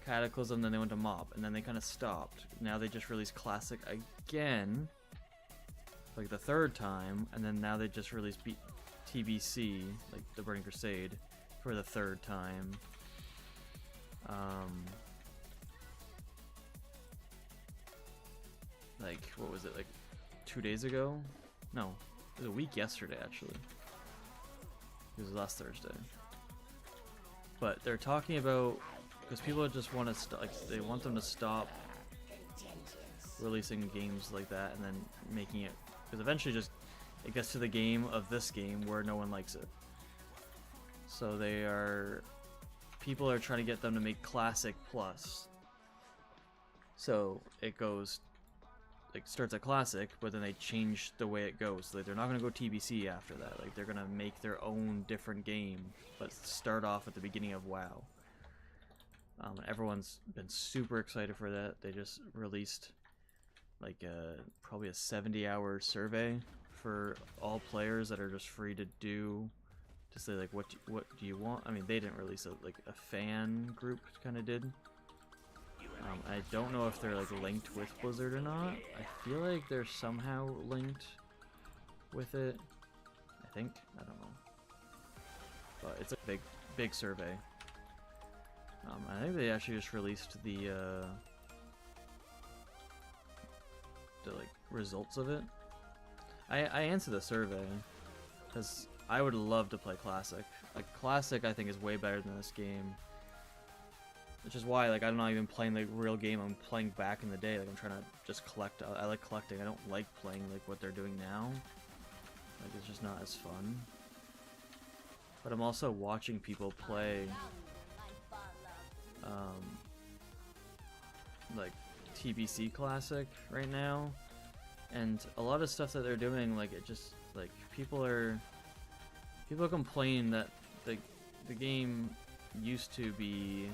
Speaker 1: Cataclysm, then they went to Mob, and then they kind of stopped. Now they just released Classic again, like the 3rd time, and then now they just released TBC, like the Burning Crusade, for the 3rd time. Like, what was it, like 2 days ago? No, it was a week yesterday, actually. It was last Thursday. But they're talking about, because people just want to like, they want them to stop releasing games like that and then making it, because eventually just it gets to the game of this game where no one likes it. So people are trying to get them to make Classic Plus. So it goes, like, starts at Classic, but then they change the way it goes. So, like, they're not going to go TBC after that. Like, they're going to make their own different game, but start off at the beginning of WoW. Everyone's been super excited for that. They just released like probably a 70-hour survey for all players that are just free to do, to say like what do you want. I mean, they didn't release it, like a fan group kind of did. I don't know if they're like linked with Blizzard or not. I feel like they're somehow linked with it. I think, I don't know, but it's a big survey. I think they actually just released the like results of it. I answered the survey because I would love to play Classic. Like, Classic I think is way better than this game, which is why, like, I'm not even playing the real game. I'm playing back in the day. Like, I'm trying to just collect. I like collecting. I don't like playing like what they're doing now. Like, it's just not as fun. But I'm also watching people play like TBC Classic right now, and a lot of stuff that they're doing, like, it just, like, people complain that the game used to be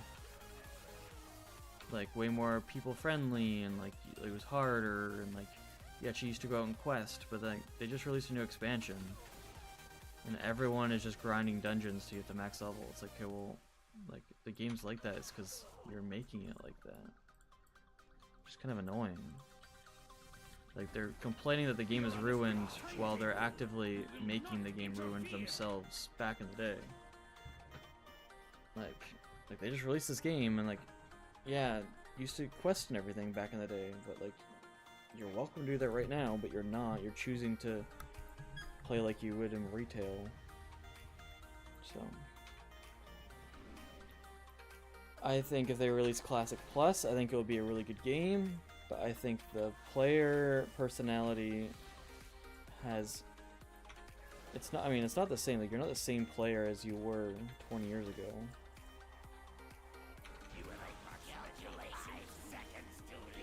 Speaker 1: like way more people friendly, and like it was harder, and like you actually used to go out and quest, but then they just released a new expansion and everyone is just grinding dungeons to get to max level. It's like, okay, well, like, the game's like that, it's because you're making it like that. Just kind of annoying. Like, they're complaining that the game is ruined while they're actively making the game ruined themselves back in the day. Like they just released this game, and like, yeah, used to quest and everything back in the day, but like, you're welcome to do that right now, but you're not. You're choosing to play like you would in retail. So I think if they release Classic Plus, I think it would be a really good game, but I think the player personality has, it's not, I mean, it's not the same. Like, you're not the same player as you were 20 years ago.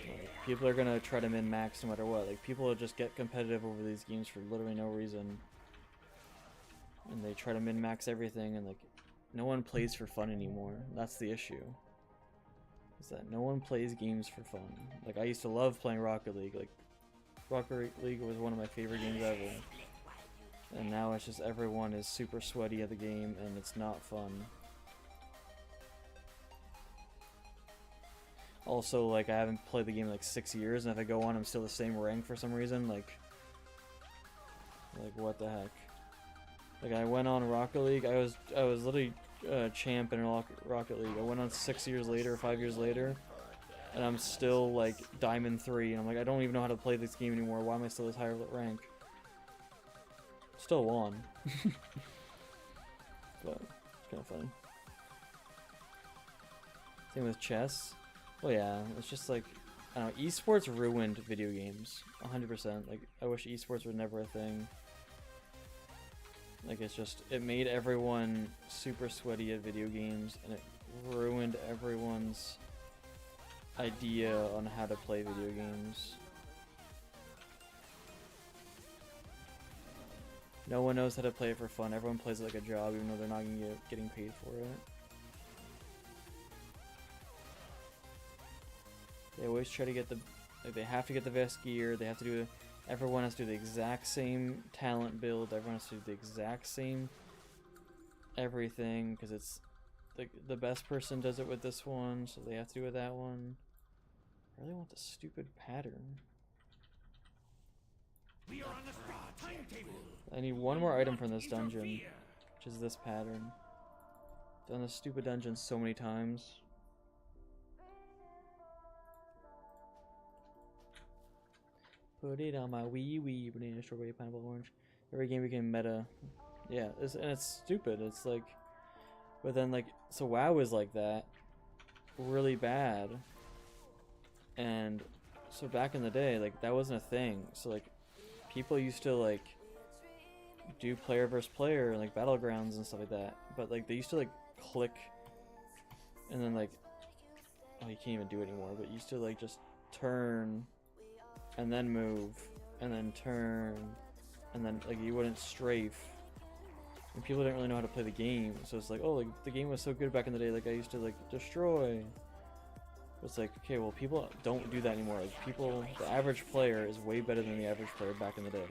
Speaker 1: Like, people are gonna try to min-max no matter what. Like, people will just get competitive over these games for literally no reason, and they try to min-max everything, and like, no one plays for fun anymore. That's the issue. is that no one plays games for fun. Like, I used to love playing Rocket League. Like, Rocket League was one of my favorite games ever. And now it's just everyone is super sweaty at the game and it's not fun. Also, like, I haven't played the game in like 6 years, and if I go on, I'm still the same rank for some reason. Like what the heck? Like, I went on Rocket League. I was literally champ in Rocket League. I went on 6 years later, 5 years later, and I'm still like Diamond 3. And I'm like, I don't even know how to play this game anymore. Why am I still this higher rank? Still won. But it's kind of funny. Same with chess. Well, yeah, it's just like, I don't know, esports ruined video games, 100%. Like, I wish esports were never a thing. Like, it's just, it made everyone super sweaty at video games, and it ruined everyone's idea on how to play video games. No one knows how to play it for fun. Everyone plays it like a job, even though they're not getting paid for it. They always try to get the, like, they have to get the best gear. They have to do, everyone has to do the exact same talent build. Everyone has to do the exact same everything, because it's the best person does it with this one, so they have to do it with that one. I really want the stupid pattern.
Speaker 3: We are on the strict timetable.
Speaker 1: I need one more item from this dungeon, which is this pattern. Done this stupid dungeon so many times. Put it on my wee banana, strawberry, pineapple, orange. Every game became meta. Yeah, and it's stupid. It's like, but then like, so WoW is like that, really bad. And so back in the day, like, that wasn't a thing. So like, people used to like do player versus player and like battlegrounds and stuff like that. But like, they used to like click, and then like, oh, you can't even do it anymore. But you used to like just turn, and then move, and then turn, and then like you wouldn't strafe. And people didn't really know how to play the game, so it's like, oh, like the game was so good back in the day. Like, I used to like destroy. It's like, okay, well, people don't do that anymore. Like, people, the average player is way better than the average player back in the day.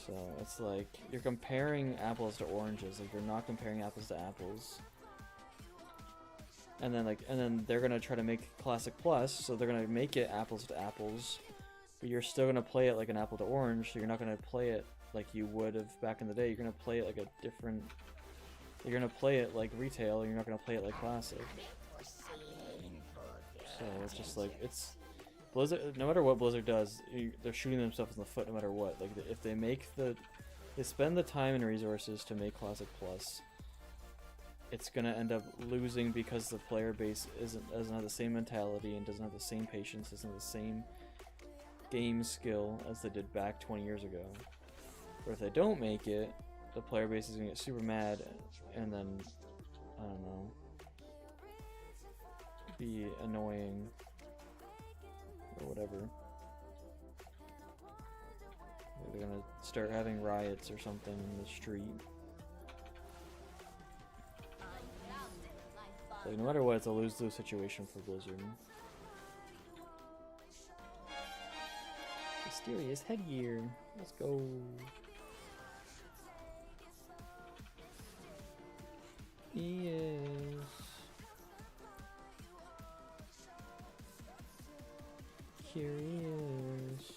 Speaker 1: So it's like, you're comparing apples to oranges. Like, you're not comparing apples to apples. And then like, and then they're gonna try to make Classic Plus, so they're gonna make it apples to apples, but you're still gonna play it like an apple to orange. So you're not gonna play it like you would have back in the day. You're gonna play it like a different. You're gonna play it like retail. You're not gonna play it like classic. So it's just like, it's Blizzard. No matter what Blizzard does, they're shooting themselves in the foot no matter what. Like, if they make they spend the time and resources to make Classic Plus, it's gonna end up losing because the player base doesn't have the same mentality and doesn't have the same patience, doesn't have the same game skill as they did back 20 years ago. Or if they don't make it, the player base is gonna get super mad, and then, I don't know, be annoying or whatever. They're gonna start having riots or something in the street. So no matter what, it's a lose-lose situation for Blizzard. Mysterious headgear. Let's go. Yes. Curious.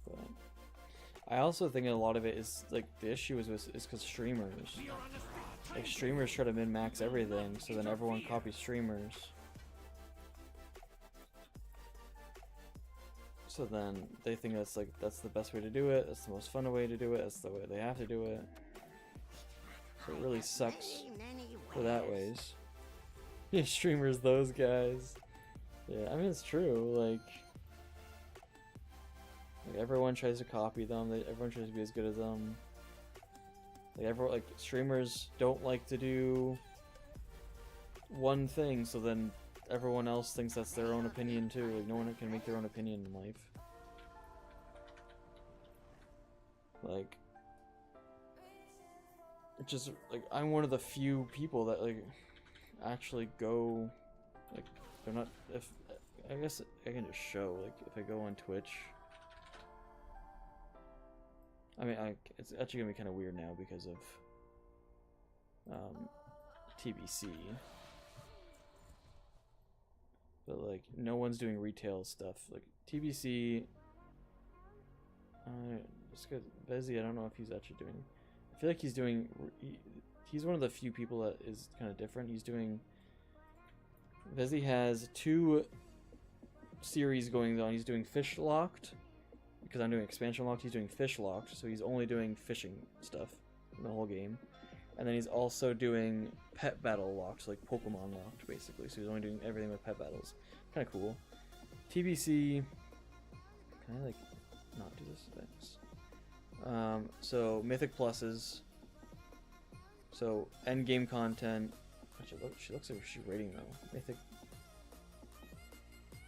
Speaker 1: But I also think a lot of it is like, the issue is because streamers. Like, streamers try to min-max everything, so then everyone copies streamers. So then they think that's the best way to do it, that's the most fun way to do it, that's the way they have to do it. So it really sucks for that ways. Yeah, streamers, those guys. Yeah, I mean, it's true, like everyone tries to copy them, everyone tries to be as good as them. Like, streamers don't like to do one thing, so then everyone else thinks that's their own opinion too. Like, no one can make their own opinion in life. Like, it's just like I'm one of the few people that like actually go, like, they're not. If I guess I can just show, like, if I go on Twitch. I mean, it's actually gonna be kind of weird now because of TBC. But like, no one's doing retail stuff. Like TBC, just because Bezzy, I don't know if he's actually doing. I feel like he's doing. He's one of the few people that is kind of different. He's doing. Bezzy has 2 series going on. He's doing Fish Locked, because I'm doing Expansion Locked. He's doing Fish Locked, so he's only doing fishing stuff in the whole game. And then he's also doing Pet Battle Locked, so like Pokemon Locked, basically. So he's only doing everything with pet battles. Kind of cool. TBC. Can I like not do this? Thanks. So Mythic Pluses. So end game content. Actually, look, she looks like she's rating though. Mythic.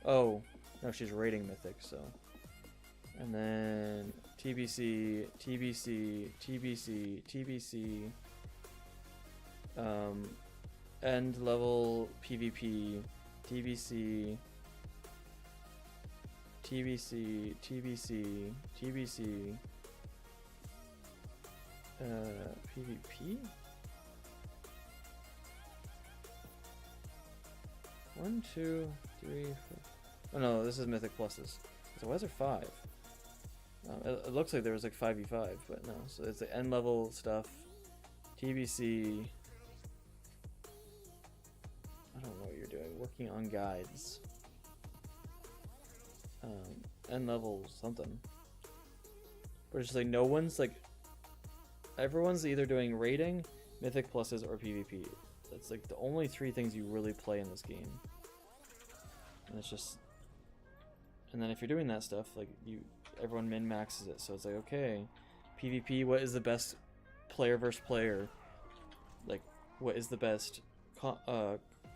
Speaker 1: Oh no, she's rating Mythic. So. And then TBC, TBC, TBC, TBC. End level PvP, TBC, TBC, TBC, TBC, PvP? 1, 2, 3, 4. Oh no, this is Mythic Pluses. So why is there 5? It looks like there was like 5v5, but no. So it's the end level stuff, TBC. I don't know what you're doing. Working on guides. End level something. But it's just like no one's like. Everyone's either doing rating, Mythic Pluses, or PvP. That's like the only 3 things you really play in this game. And it's just. And then if you're doing that stuff, like everyone min maxes it. So it's like, okay, PvP. What is the best player versus player? Like, what is the best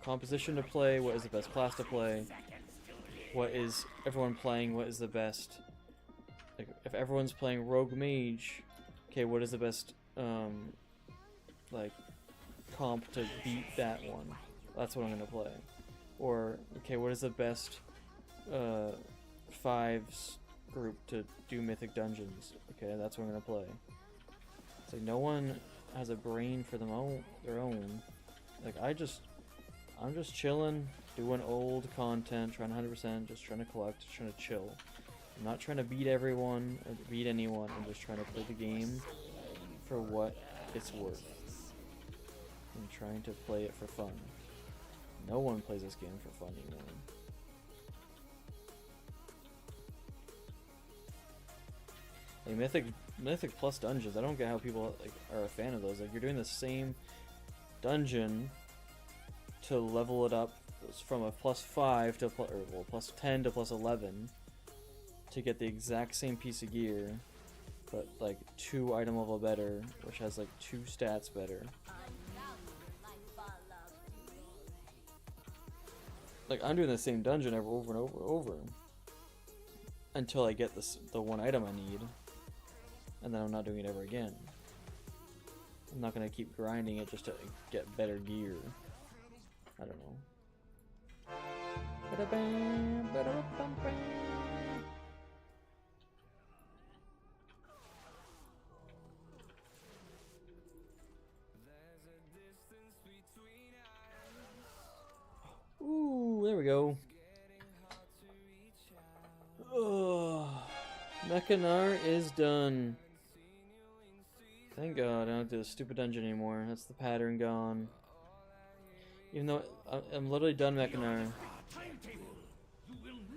Speaker 1: composition to play? What is the best class to play? What is everyone playing? What is the best? Like, if everyone's playing Rogue Mage, okay, what is the best like comp to beat that one? That's what I'm gonna play. Or okay, what is the best 5s group to do Mythic Dungeons? Okay, that's what I'm gonna play. It's like no one has a brain for their own. Like I'm just chilling, doing old content, trying 100%, just trying to collect, just trying to chill. I'm not trying to beat everyone or beat anyone. I'm just trying to play the game for what it's worth. I'm trying to play it for fun. No one plays this game for fun anymore. Like Mythic Plus dungeons, I don't get how people like are a fan of those. Like you're doing the same dungeon to level it up from a +5 to +10 to +11 to get the exact same piece of gear, but like 2 item level better, which has like 2 stats better. Like I'm doing the same dungeon over and over until I get the 1 item I need, and then I'm not doing it ever again. I'm not gonna keep grinding it just to get better gear. I don't know. Ooh, there we go. Oh, Mechanar is done. Thank God I don't have to do the stupid dungeon anymore. That's the pattern gone. Even though I'm literally done Mechanar.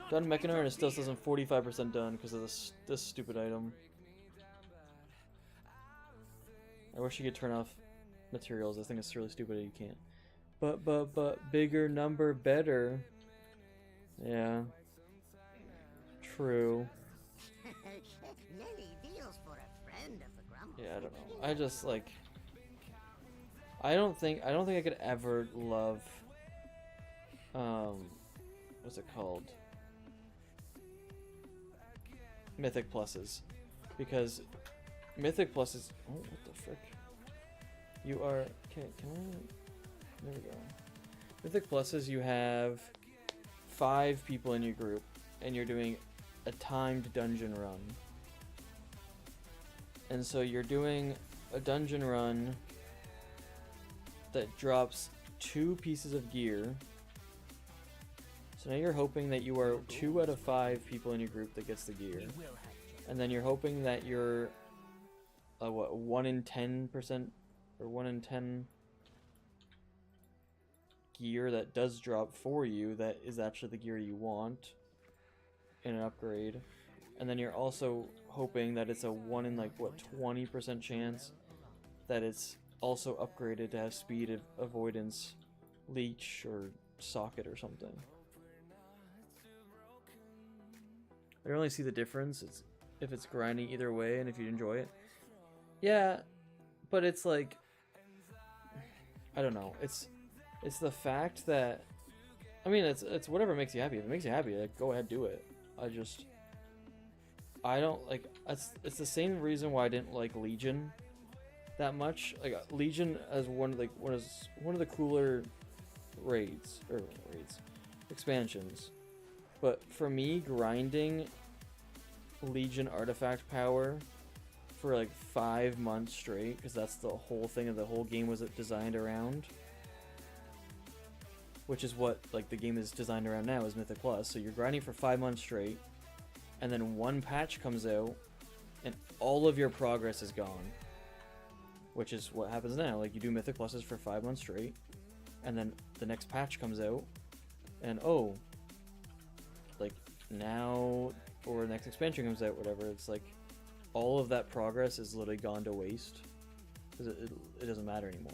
Speaker 1: Done Mechanar and it still says I'm 45% done because of this stupid item. I wish you could turn off materials. I think it's really stupid that you can't. But bigger number better. Yeah. True.
Speaker 2: Many deals for a friend of the grumble.
Speaker 1: Yeah, I don't know. I just like I don't think I could ever love what's it called? Mythic pluses, because Mythic pluses. Oh, what the frick? You are okay. Can I? There we go. Mythic pluses. You have 5 people in your group, and you're doing a timed dungeon run. And so you're doing a dungeon run that drops 2 pieces of gear. So now you're hoping that you are 2 out of 5 people in your group that gets the gear. And then you're hoping that you're what, 1 in 10% or 1 in 10 gear that does drop for you that is actually the gear you want in an upgrade. And then you're also hoping that it's a 1 in like what, 20% chance that it's also upgraded to have speed of avoidance, leech, or socket or something. I don't really see the difference. It's if it's grinding either way and if you enjoy it. Yeah, but it's like, I don't know. It's the fact that, I mean, it's whatever makes you happy. If it makes you happy, like, go ahead, do it. I don't like, it's the same reason why I didn't like Legion that much. Like Legion as one of the cooler expansions. But for me, grinding Legion artifact power for like 5 months straight, because that's the whole thing of the whole game was designed around, which is what like the game is designed around now, is Mythic Plus. So you're grinding for 5 months straight, and then one patch comes out, and all of your progress is gone. Which is what happens now. Like, you do Mythic Pluses for 5 months straight, and then the next patch comes out, and oh, like now, or the next expansion comes out, whatever, it's like all of that progress is literally gone to waste, because it doesn't matter anymore.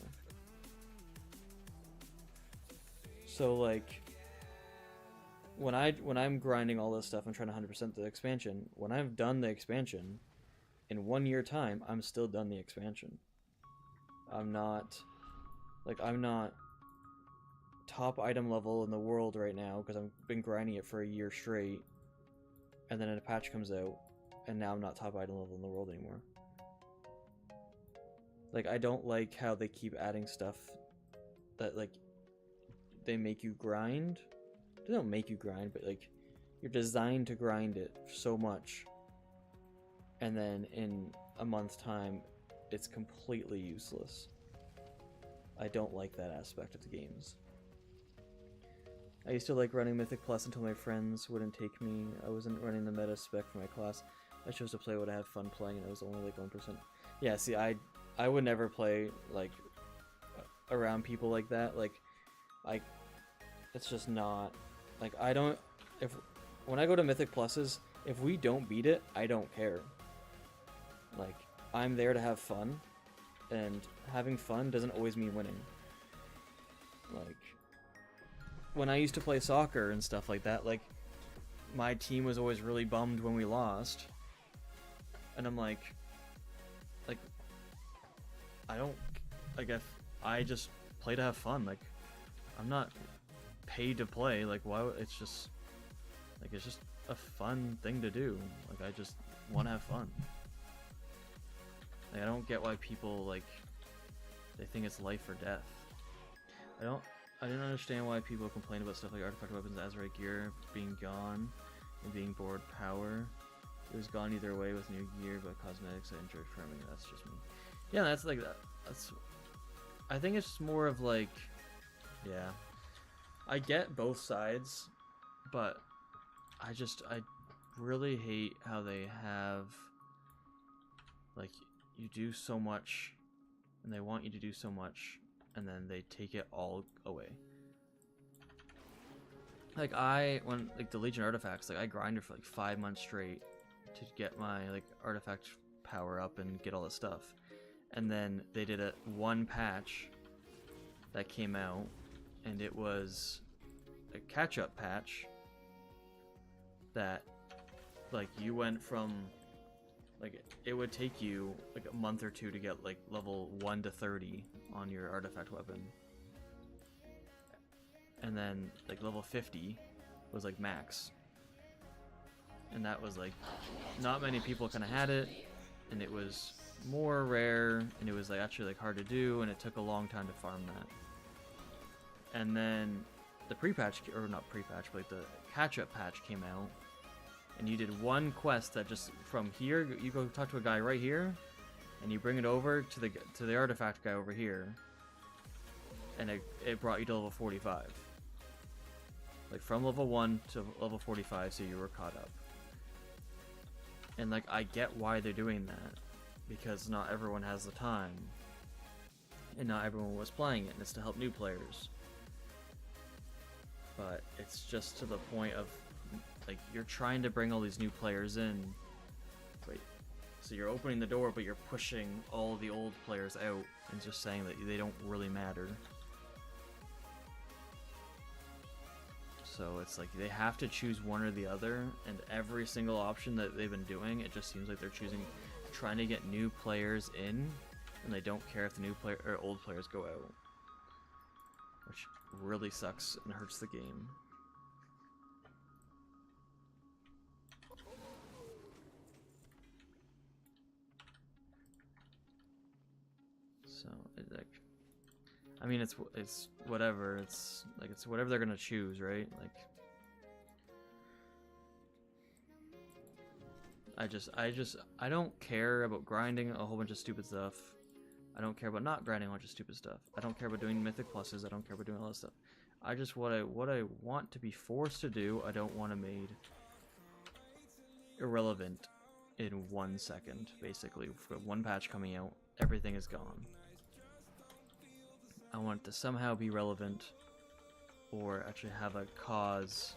Speaker 1: So like, when I'm grinding all this stuff, I'm trying to 100% the expansion. When I've done the expansion, in 1 year time, I'm still done the expansion. I'm not top item level in the world right now because I've been grinding it for a year straight, and then a patch comes out, and now I'm not top item level in the world anymore. Like, I don't like how they keep adding stuff that, like, they make you grind. They don't make you grind, but like, you're designed to grind it so much, and then in a month's time it's completely useless. I don't like that aspect of the games. I used to like running Mythic Plus until my friends wouldn't take me. I wasn't running the meta spec for my class. I chose to play what I had fun playing, and it was only like 1%. Yeah, see, I would never play like around people like that. Like, it's just not, like, I don't, when I go to Mythic Pluses, if we don't beat it, I don't care. Like, I'm there to have fun, and having fun doesn't always mean winning. Like, when I used to play soccer and stuff like that, like, my team was always really bummed when we lost, and I'm like, I don't, like, if I just play to have fun, like, I'm not paid to play, like, why, it's just a fun thing to do. Like, I just want to have fun. Like, I don't get why people, like, they think it's life or death. I didn't understand why people complain about stuff like artifact weapons, Azerite gear being gone, and being bored power. It was gone either way with new gear, but cosmetics, I enjoyed farming. That's just me. Yeah, that's like that. I think it's more of like, yeah, I get both sides, but I really hate how they have, like, you do so much, and they want you to do so much, and then they take it all away. Like, when, like, the Legion artifacts, like, I grinded for like 5 months straight to get my, like, artifact power up and get all this stuff. And then they did one patch that came out, and it was a catch-up patch that, like, you went from, like, it would take you like a month or two to get like level 1 to 30 on your artifact weapon. and then like level 50 was like max, and that was like not many people kind of had it, and it was more rare, and it was like actually like hard to do, and it took a long time to farm that. And then the pre-patch, or not pre-patch, but like the catch-up patch came out, and you did one quest that just from here, you go talk to a guy right here, and you bring it over to the artifact guy over here, and it brought you to level 45. Like from level 1 to level 45, so you were caught up. And like I get why they're doing that, because not everyone has the time, and not everyone was playing it, and it's to help new players. But it's just to the point of like you're trying to bring all these new players in. Wait, so you're opening the door, but you're pushing all the old players out and just saying that they don't really matter. So it's like they have to choose one or the other, and every single option that they've been doing, it just seems like they're trying to get new players in, and they don't care if the new player or old players go out, which really sucks and hurts the game. So like, I mean, it's whatever. It's like it's whatever they're gonna choose, right? Like, I don't care about grinding a whole bunch of stupid stuff. I don't care about not grinding a bunch of stupid stuff. I don't care about doing mythic pluses. I don't care about doing all that stuff. I just what I want to be forced to do. I don't want to made irrelevant in 1 second. Basically, for one patch coming out, everything is gone. I want it to somehow be relevant, or actually have a cause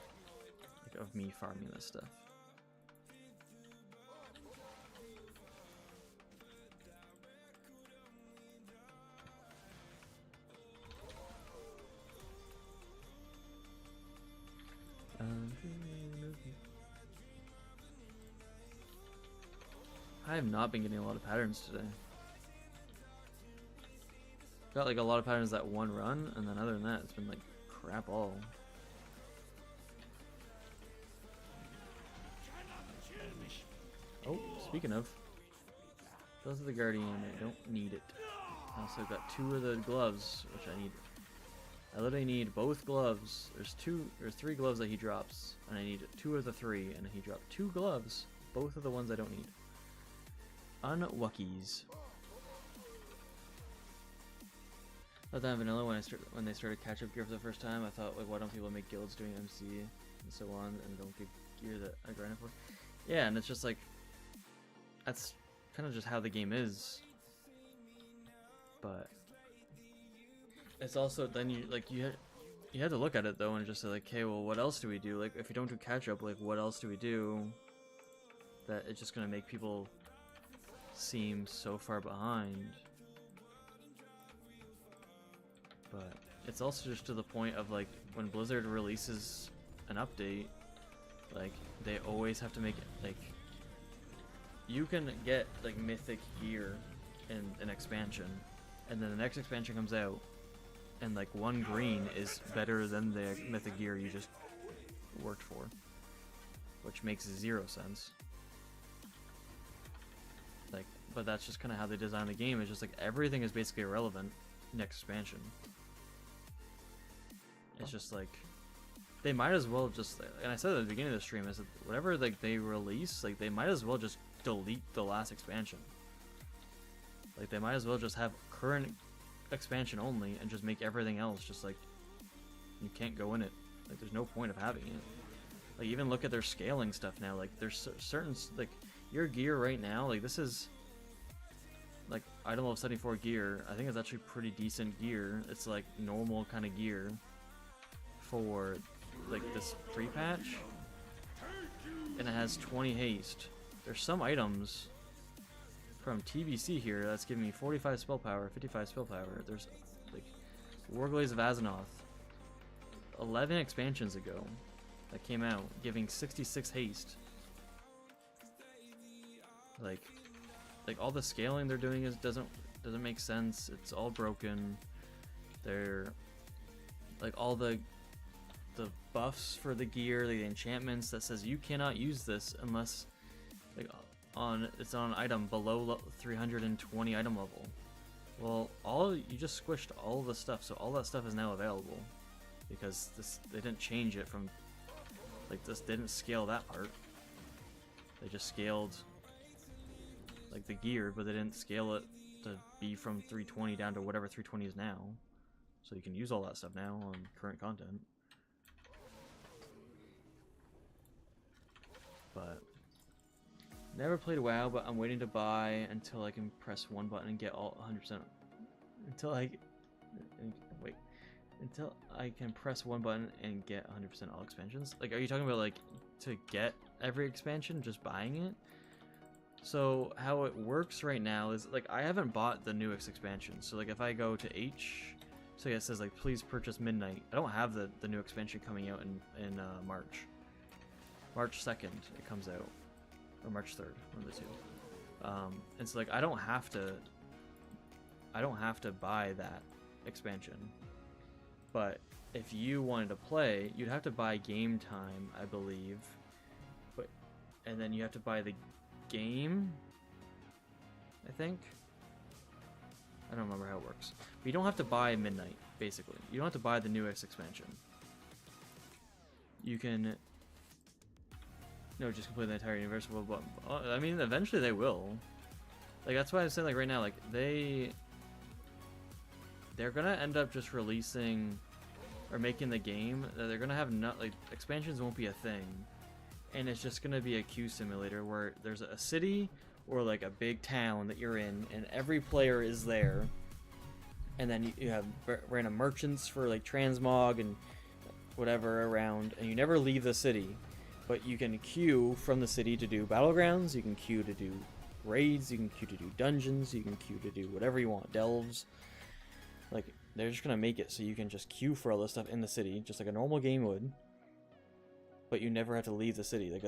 Speaker 1: like, of me farming this stuff. I have not been getting a lot of patterns today. Got like a lot of patterns that one run, and then other than that, it's been like crap all. Oh, speaking of, those are the Guardian. I don't need it. I also got 2 of the gloves, which I need. I literally need both gloves. There's 3 gloves that he drops, and I need 2 of the 3, and he dropped 2 gloves. Both of the ones I don't need. Unwuckies. I thought vanilla when they started catch-up gear for the first time. I thought, like, why don't people make guilds doing MC and so on, and don't get gear that I grinded for? Yeah, and it's just like that's kind of just how the game is. But it's also then you had to look at it though and just say like, okay, well, what else do we do? Like, if we don't do catch-up, like, what else do we do? That it's just gonna make people seem so far behind. But it's also just to the point of like when Blizzard releases an update, like they always have to make it like you can get like mythic gear in an expansion, and then the next expansion comes out, and like 1 green is better than the mythic gear you just worked for, which makes 0 sense. Like, but that's just kind of how they design the game. It's just like everything is basically irrelevant next expansion. It's just like they might as well just, and I said at the beginning of the stream, is that whatever like they release, like they might as well just delete the last expansion. Like they might as well just have current expansion only and just make everything else just like you can't go in it. Like there's no point of having it. Like even look at their scaling stuff now. Like there's certain like your gear right now. Like this is like item level 74 gear. I think it's actually pretty decent gear. It's like normal kind of gear for like this pre-patch, and it has 20 haste. There's some items from TBC here that's giving me 45 spell power, 55 spell power. There's like Warglaze of Azeroth 11 expansions ago that came out giving 66 haste. Like all the scaling they're doing doesn't make sense. It's all broken. They're like all the the buffs for the gear, the enchantments that says you cannot use this unless like it's on an item below 320 item level. Well, you just squished all the stuff, so all that stuff is now available because they didn't change it from like this. They didn't scale that part. They just scaled like the gear, but they didn't scale it to be from 320 down to whatever 320 is now. So you can use all that stuff now on current content. But never played WoW, but I'm waiting to buy until I can press one button and get all 100%. Until I can press one button and get 100% all expansions. Like, are you talking about like to get every expansion, just buying it? So how it works right now is like I haven't bought the newest expansion. So like if I go to H, so yeah, it says like please purchase Midnight. I don't have the new expansion coming out in March 2nd. It comes out, or March 3rd, one of the two. And so like I don't have to buy that expansion. But if you wanted to play, you'd have to buy Game Time, I believe. And then you have to buy the game, I think. I don't remember how it works. But you don't have to buy Midnight, basically. You don't have to buy the newest expansion. You can just complete the entire universe. But I mean, eventually they will. Like, that's why I'm saying, like, right now, like, they're gonna end up just releasing or making the game. They're gonna have like expansions won't be a thing, and it's just gonna be a queue simulator where there's a city or like a big town that you're in, and every player is there, and then you have random merchants for like transmog and whatever around, and you never leave the city, but you can queue from the city to do battlegrounds. You can queue to do raids. You can queue to do dungeons. You can queue to do whatever you want, delves. Like, they're just gonna make it so you can just queue for all this stuff in the city, just like a normal game would. But you never have to leave the city. Like,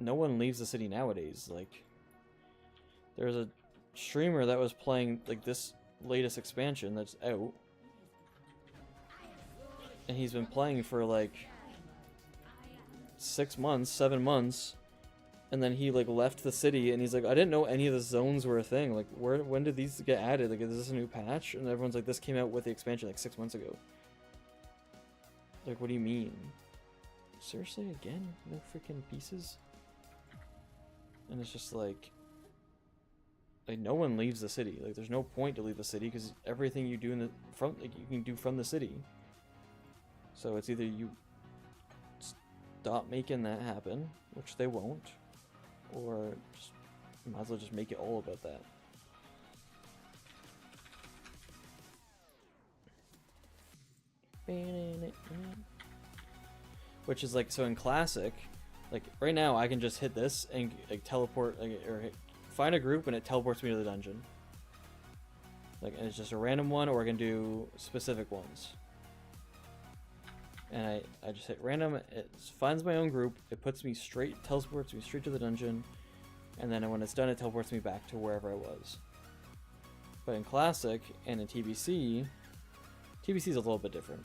Speaker 1: no one leaves the city nowadays. Like, there's a streamer that was playing like this latest expansion that's out, and he's been playing for like 6 months, 7 months, and then he like left the city, and he's like, I didn't know any of the zones were a thing. Like, when did these get added? Like, is this a new patch? And everyone's like, this came out with the expansion like 6 months ago. Like, what do you mean? Seriously, again? No freaking pieces? And it's just like no one leaves the city. Like, there's no point to leave the city because everything you do in the front, like, you can do from the city. So it's either you stop making that happen, which they won't, or just, might as well just make it all about that. Which is like, so in Classic, like right now I can just hit this and like teleport, like, or find a group and it teleports me to the dungeon. Like, and it's just a random one, or I can do specific ones. And I just hit random, it finds my own group, it teleports me straight to the dungeon, and then when it's done it teleports me back to wherever I was. But in Classic and in TBC is a little bit different.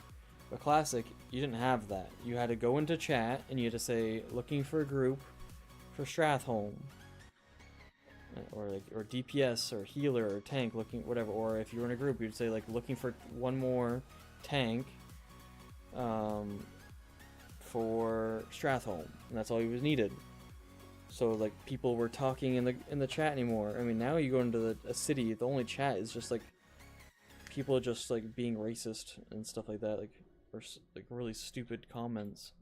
Speaker 1: But Classic, you didn't have that. You had to go into chat and you had to say, looking for a group for Stratholme. Or DPS or healer or tank, looking, whatever. Or if you were in a group, you'd say like looking for one more tank for Stratholme, and that's all you was needed. So like people were talking in the chat anymore. I mean, now you go into a city, the only chat is just like people just like being racist and stuff like that, like, or like really stupid comments.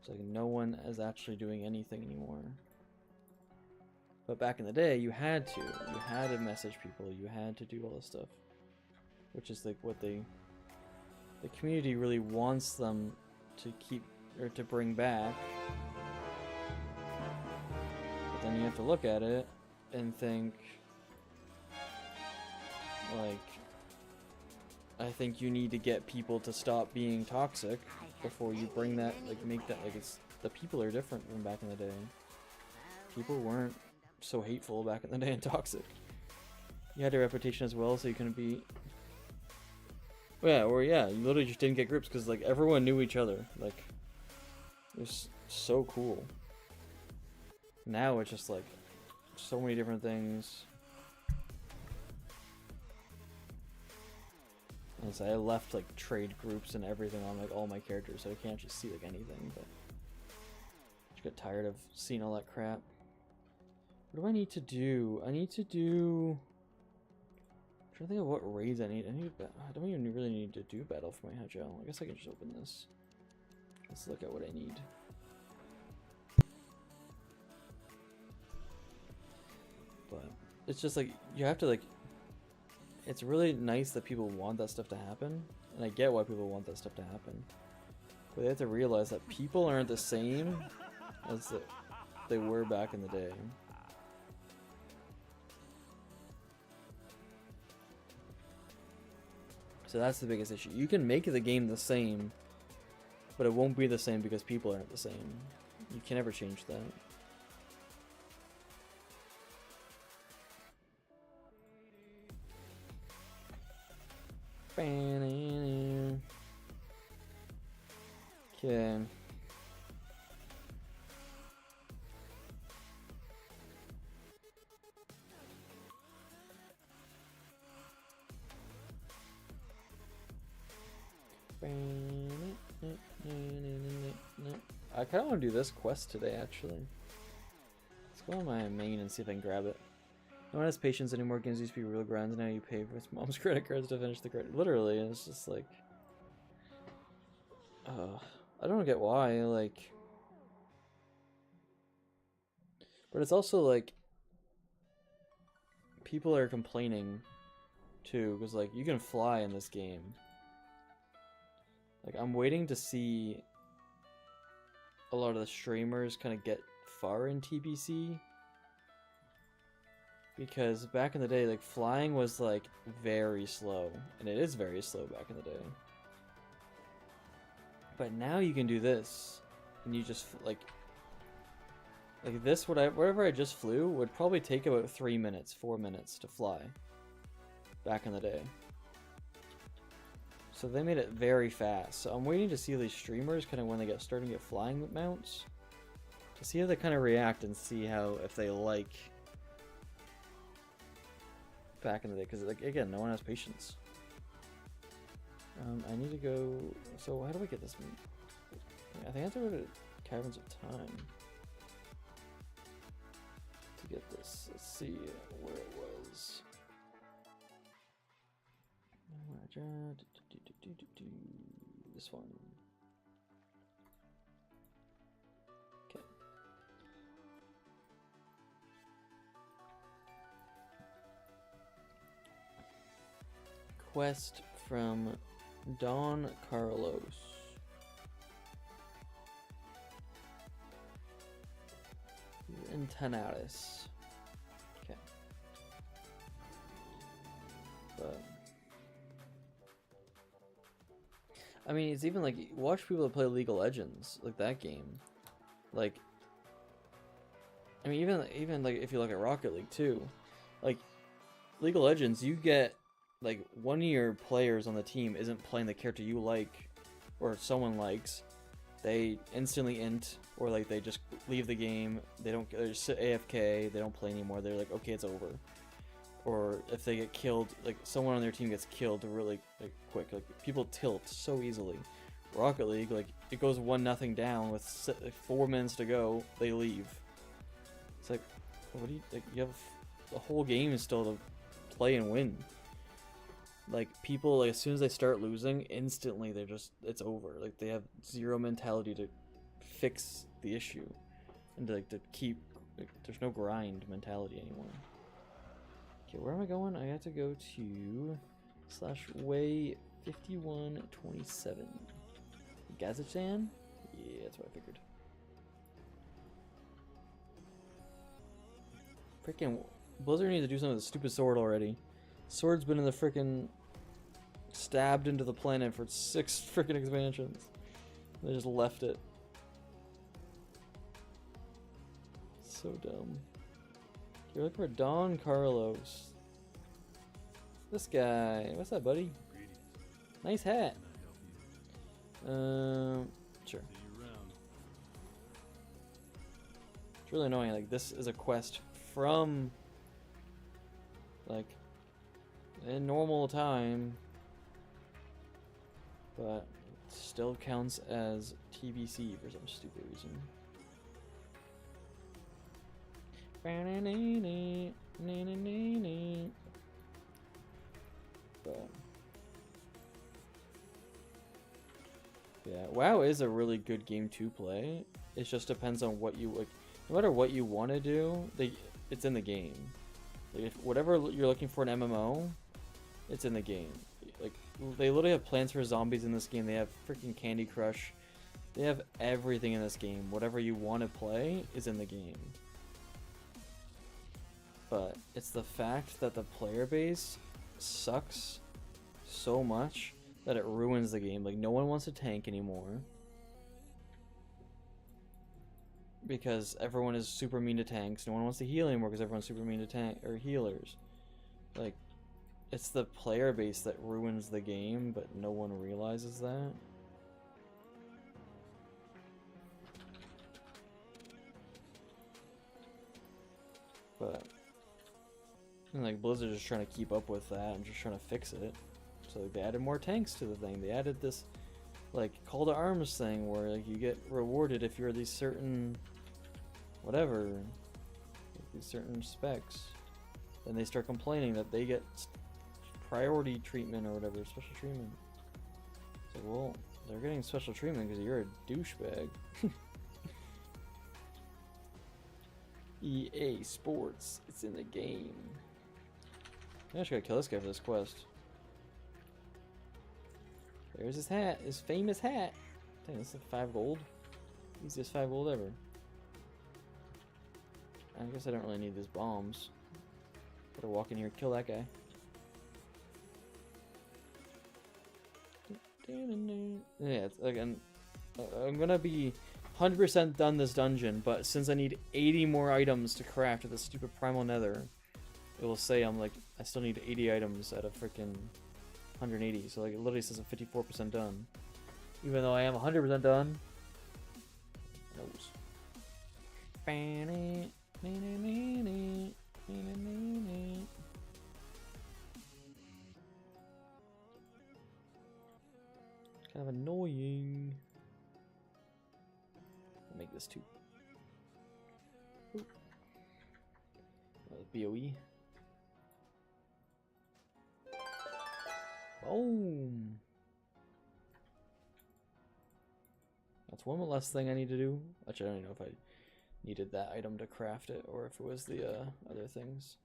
Speaker 1: It's like no one is actually doing anything anymore. But back in the day, you had to message people, you had to do all this stuff, which is like what the community really wants them to keep or to bring back. But then you have to look at it and think, like, I think you need to get people to stop being toxic before you bring that, like, make that, like, it's, the people are different from back in the day. People weren't so hateful back in the day and toxic. You had a reputation as well, so you couldn't be Yeah, or yeah, you literally just didn't get groups because like everyone knew each other. Like, it was so cool. Now it's just like so many different things. And so I left like trade groups and everything on like all my characters, so I can't just see like anything. But I just got tired of seeing all that crap. What do I need to do? I need to do. I'm trying to think of what raids I need. I don't even really need to do battle for my Hagel. I guess I can just open this. Let's look at what I need. But it's just like you have to like. It's really nice that people want that stuff to happen, and I get why people want that stuff to happen. But they have to realize that people aren't the same as they were back in the day. So that's the biggest issue. You can make the game the same, but it won't be the same because people aren't the same. You can never change that. Okay. I kind of want to do this quest today, actually. Let's go on my main and see if I can grab it. No one has patience anymore. Games used to be real grinds. Now you pay for his mom's credit cards to finish the credit. Literally, it's just like... I don't get why, like... But it's also like... People are complaining, too, because like, you can fly in this game. Like, I'm waiting to see a lot of the streamers kind of get far in TBC. Because back in the day, like, flying was, like, very slow. And it is very slow back in the day. But now you can do this. And you just, like this, wherever I just flew, would probably take about 3 minutes, 4 minutes to fly. Back in the day. So they made it very fast. So I'm waiting to see these streamers kind of when they get starting to get flying mounts. To see how they kind of react and see how, if they like... back in the day, because like again, no one has patience. I need to go. So how do I get this? I think I have to go to Caverns of Time to get this. Let's see where it was. This one. Okay. Quest from Don Carlos. In Tanaris. Okay. But I mean, it's even like, watch people that play League of Legends, like that game. Like, I mean, even like if you look at Rocket League too, like League of Legends, you get like one of your players on the team isn't playing the character you like or someone likes, they instantly int, or like they just leave the game, they just sit AFK, they don't play anymore, they're like, okay, it's over. Or if they get killed, like someone on their team gets killed really like quick, like people tilt so easily. Rocket League, like it goes 1-0 down with like 4 minutes to go, they leave. It's like, what do you, like, you have the whole game still to play and win. Like people, like as soon as they start losing, instantly they're just, it's over. Like they have zero mentality to fix the issue and to, like, to keep, like, there's no grind mentality anymore. Okay, where am I going? I have to go to /way 5127. Kazakhstan? Yeah, that's what I figured. Freaking Blizzard needs to do something with the stupid sword already. Sword's been in the freaking stabbed into the planet for 6 freaking expansions. They just left it. So dumb. You're looking for Don Carlos. This guy. What's that, buddy? Nice hat. Sure. It's really annoying. Like, this is a quest from, like, in normal time, but it still counts as TBC for some stupid reason. But yeah, WoW is a really good game to play. It just depends on what you like. No matter what you want to do, it's in the game. Like, if whatever you're looking for in MMO, it's in the game. Like, they literally have Plants for Zombies in this game. They have freaking Candy Crush. They have everything in this game. Whatever you want to play is in the game. But it's the fact that the player base sucks so much that it ruins the game. Like, no one wants to tank anymore because everyone is super mean to tanks. No one wants to heal anymore because everyone's super mean to tank or healers. Like, it's the player base that ruins the game, but no one realizes that. But and like Blizzard's just trying to keep up with that and just trying to fix it. So like, they added more tanks to the thing. They added this like call to arms thing where like you get rewarded if you're these certain whatever, like, these certain specs. Then they start complaining that they get priority treatment or whatever, special treatment. It's like, well, they're getting special treatment because you're a douchebag. EA Sports, it's in the game. I just gotta kill this guy for this quest. There's his hat, his famous hat. Dang, this is like 5 gold. Easiest 5 gold ever. I guess I don't really need these bombs. Gotta walk in here and kill that guy. Yeah, it's like I'm gonna be 100% done this dungeon, but since I need 80 more items to craft with this stupid primal nether, it will say I'm like I still need 80 items out of freaking 180. So like it literally says I'm 54% done, even though I am 100% done. Who knows? Kind of annoying. I'll make this too. BOE. Boom. That's one less thing I need to do. Actually, I don't even know if I needed that item to craft it or if it was the other things.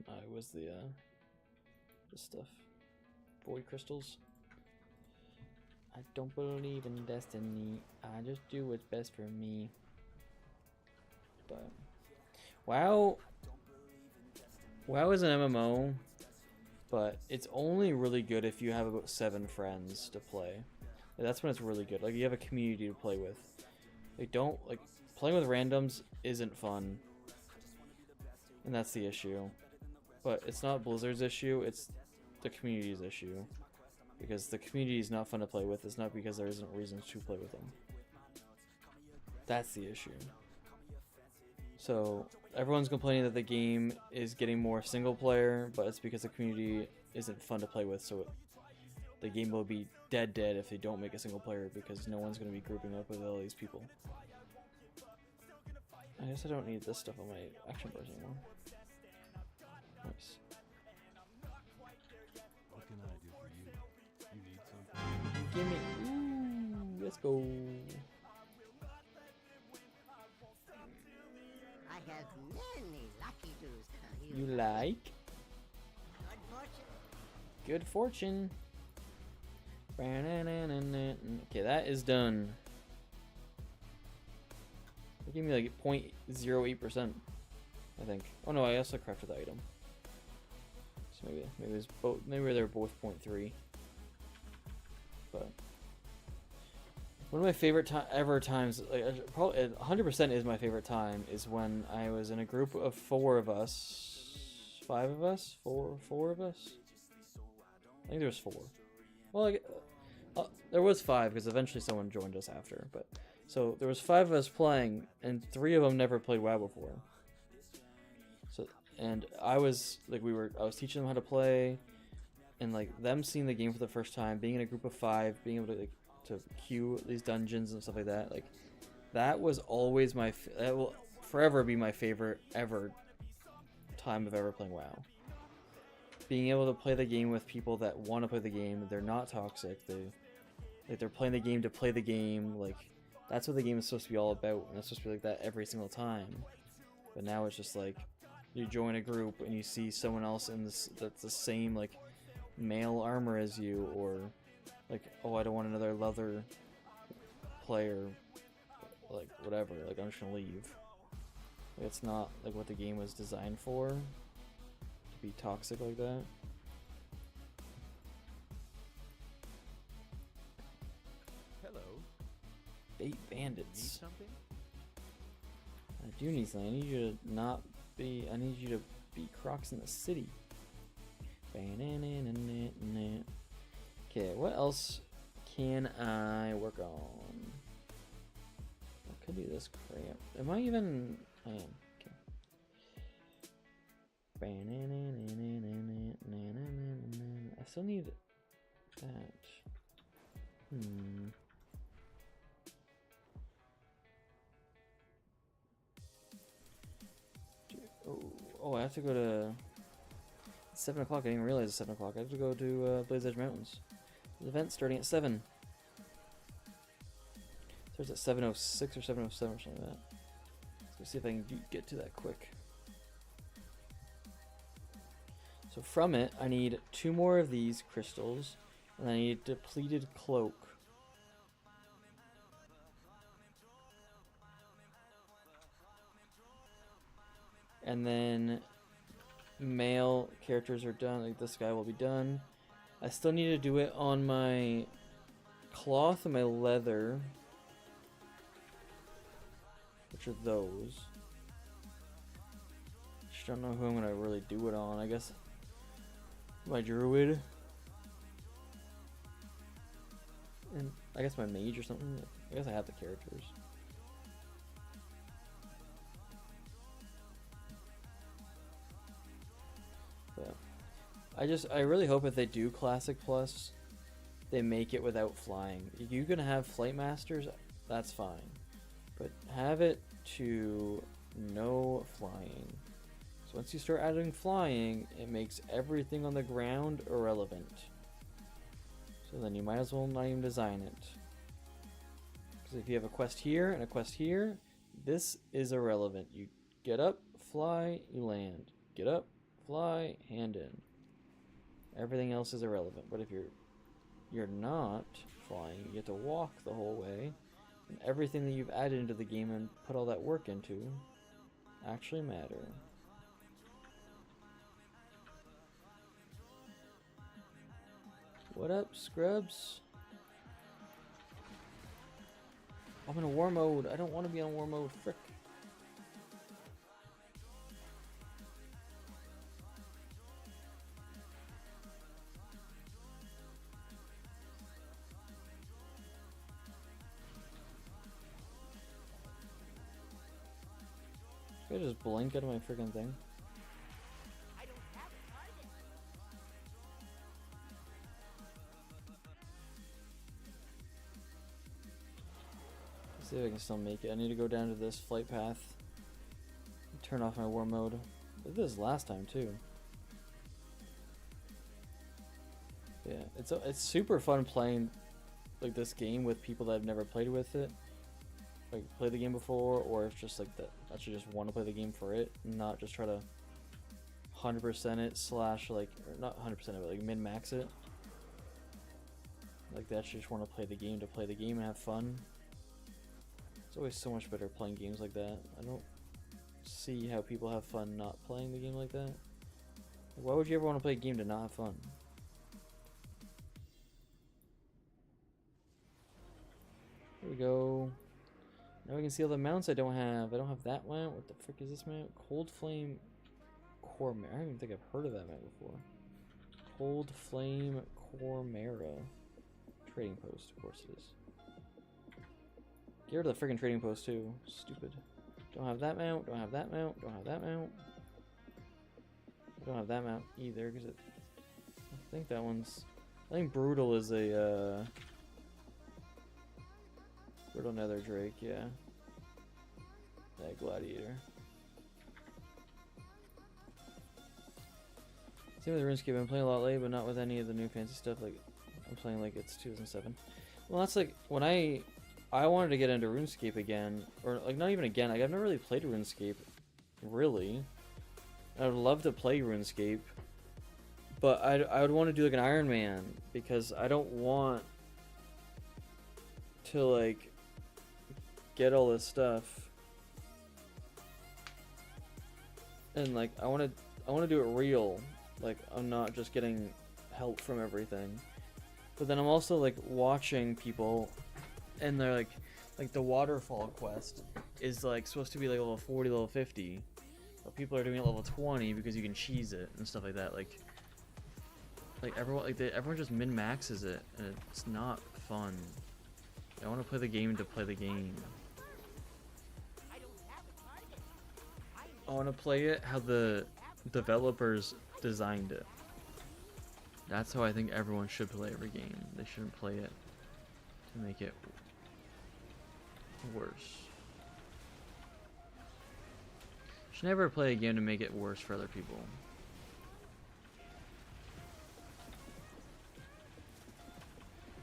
Speaker 1: No, it was the stuff. Void crystals. I don't believe in destiny. I just do what's best for me. But WoW is an MMO, but it's only really good if you have about 7 friends to play. That's when it's really good. Like you have a community to play with. They don't like playing with randoms isn't fun, and that's the issue. But it's not Blizzard's issue. It's the community's issue. Because the community is not fun to play with. It's not because there isn't reasons to play with them. That's the issue. So everyone's complaining that the game is getting more single player, but it's because the community isn't fun to play with. So the game will be dead if they don't make a single player because no one's going to be grouping up with all these people. I guess I don't need this stuff on my action bars anymore. Nice. Gimme. Ooh, let's go.
Speaker 2: I have many lucky news to tell
Speaker 1: You like?
Speaker 2: Good fortune.
Speaker 1: Good fortune. Okay, that is done. It gave me like 0.08%, I think. Oh no, I also crafted the item. So maybe it's both. Maybe they're both 0.3. But one of my favorite times, like, probably 100% is my favorite time, is when I was in a group of 4 of us, 5 of us, four of us. I think there was 4. Well, there was 5 because eventually someone joined us after. But so there was 5 of us playing, and 3 of them never played WoW before. So and I was teaching them how to play, and like them seeing the game for the first time, being in a group of 5, being able to queue these dungeons and stuff like that. Like that was always that will forever be my favorite ever time of ever playing WoW. Being able to play the game with people that want to play the game, they're not toxic. They're playing the game to play the game. Like that's what the game is supposed to be all about, and it's supposed to be like that every single time. But now it's just like you join a group and you see someone else in that's the same like male armor as you, or like, oh, I don't want another leather player, like whatever. Like I'm just gonna leave. Like, it's not like what the game was designed for. To be toxic like that.
Speaker 4: Hello.
Speaker 1: Bait
Speaker 4: Need
Speaker 1: bandits.
Speaker 4: something?
Speaker 1: I do need something. I need you to not be. I need you to be Crocs in the city. Okay, what else can I work on? I could do this crap. Am I even? I am. Okay. I still need that. Oh, I have to go to 7 o'clock. I didn't even realize it's 7 o'clock. I have to go to Blaze Edge Mountains. The event's starting at 7. Starts at 7:06 or 7:07 or something like that. Let's see if I can get to that quick. So from it, I need 2 more of these crystals, and I need a depleted cloak. And then male characters are done. Like this guy will be done. I still need to do it on my cloth and my leather, which are those. Just don't know who I'm gonna really do it on. I guess my druid, and I guess my mage or something. I guess I have the characters. But I really hope if they do Classic Plus, they make it without flying. If you're gonna have Flight Masters, that's fine, but have it to no flying. So once you start adding flying, it makes everything on the ground irrelevant. So then you might as well not even design it. Because if you have a quest here and a quest here, this is irrelevant. You get up, fly, you land. Get up, fly, hand in. Everything else is irrelevant. But if you're not flying, you get to walk the whole way, and everything that you've added into the game and put all that work into actually matter. What up, scrubs? I'm in a war mode. I don't want to be on war mode. Frick. Should I just blink out of my freaking thing?
Speaker 6: I don't have a target.
Speaker 1: Let's see if I can still make it. I need to go down to this flight path. Turn off my war mode. I did this last time too. Yeah, it's super fun playing like this game with people that have never played with it. Like played the game before, or if just like that actually just want to play the game for it, not just try to 100% it slash like, or not 100% it, but like min max it. Like they actually just want to play the game and have fun. It's always so much better playing games like that. I don't see how people have fun not playing the game like that. Why would you ever want to play a game to not have fun? Here we go. Now we can see all the mounts I don't have. I don't have that mount. What the frick is this mount? Cormera. I don't even think I've heard of that map before. Cold Flame Cormera. Trading post, of course it is. Get rid of the friggin' trading post too. Stupid. Don't have that mount, don't have that mount, don't have that mount. Don't have that mount either, because I think that one's... I think Brutal is a, Brutal Nether Drake, yeah. That Gladiator. Same with RuneScape, I'm playing a lot late, but not with any of the new fancy stuff, like, I'm playing like it's 2007. Well, that's like, when I wanted to get into RuneScape again, or like not even again, like I've never really played RuneScape, really. I would love to play RuneScape, but I would want to do like an Iron Man, because I don't want to like get all this stuff, and like I want to do it real, like I'm not just getting help from everything. But then I'm also like watching people, and they're like the waterfall quest is like supposed to be like level 40, level 50, but people are doing it level 20 because you can cheese it and stuff like that. Like everyone just min maxes it, and it's not fun. I want to play the game to play the game. I want to play it how the developers designed it. That's how I think everyone should play every game. They shouldn't play it to make it worse. You should never play a game to make it worse for other people.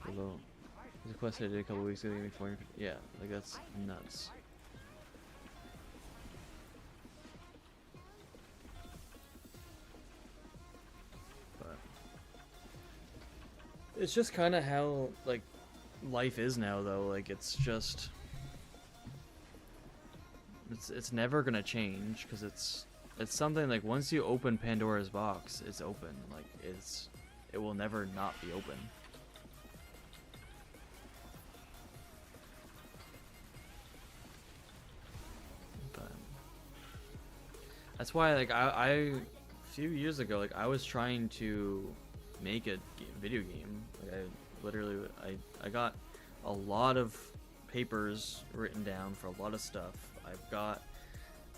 Speaker 1: Although, there's a quest I did a couple weeks ago, gave me 400. Yeah, like that's nuts. It's just kind of how like life is now, though. Like it's just it's never gonna change, because it's something like once you open Pandora's box, it's open. Like it will never not be open. But that's why like I a few years ago, like I was trying to make a video game. Like I literally I got a lot of papers written down for a lot of stuff. I've got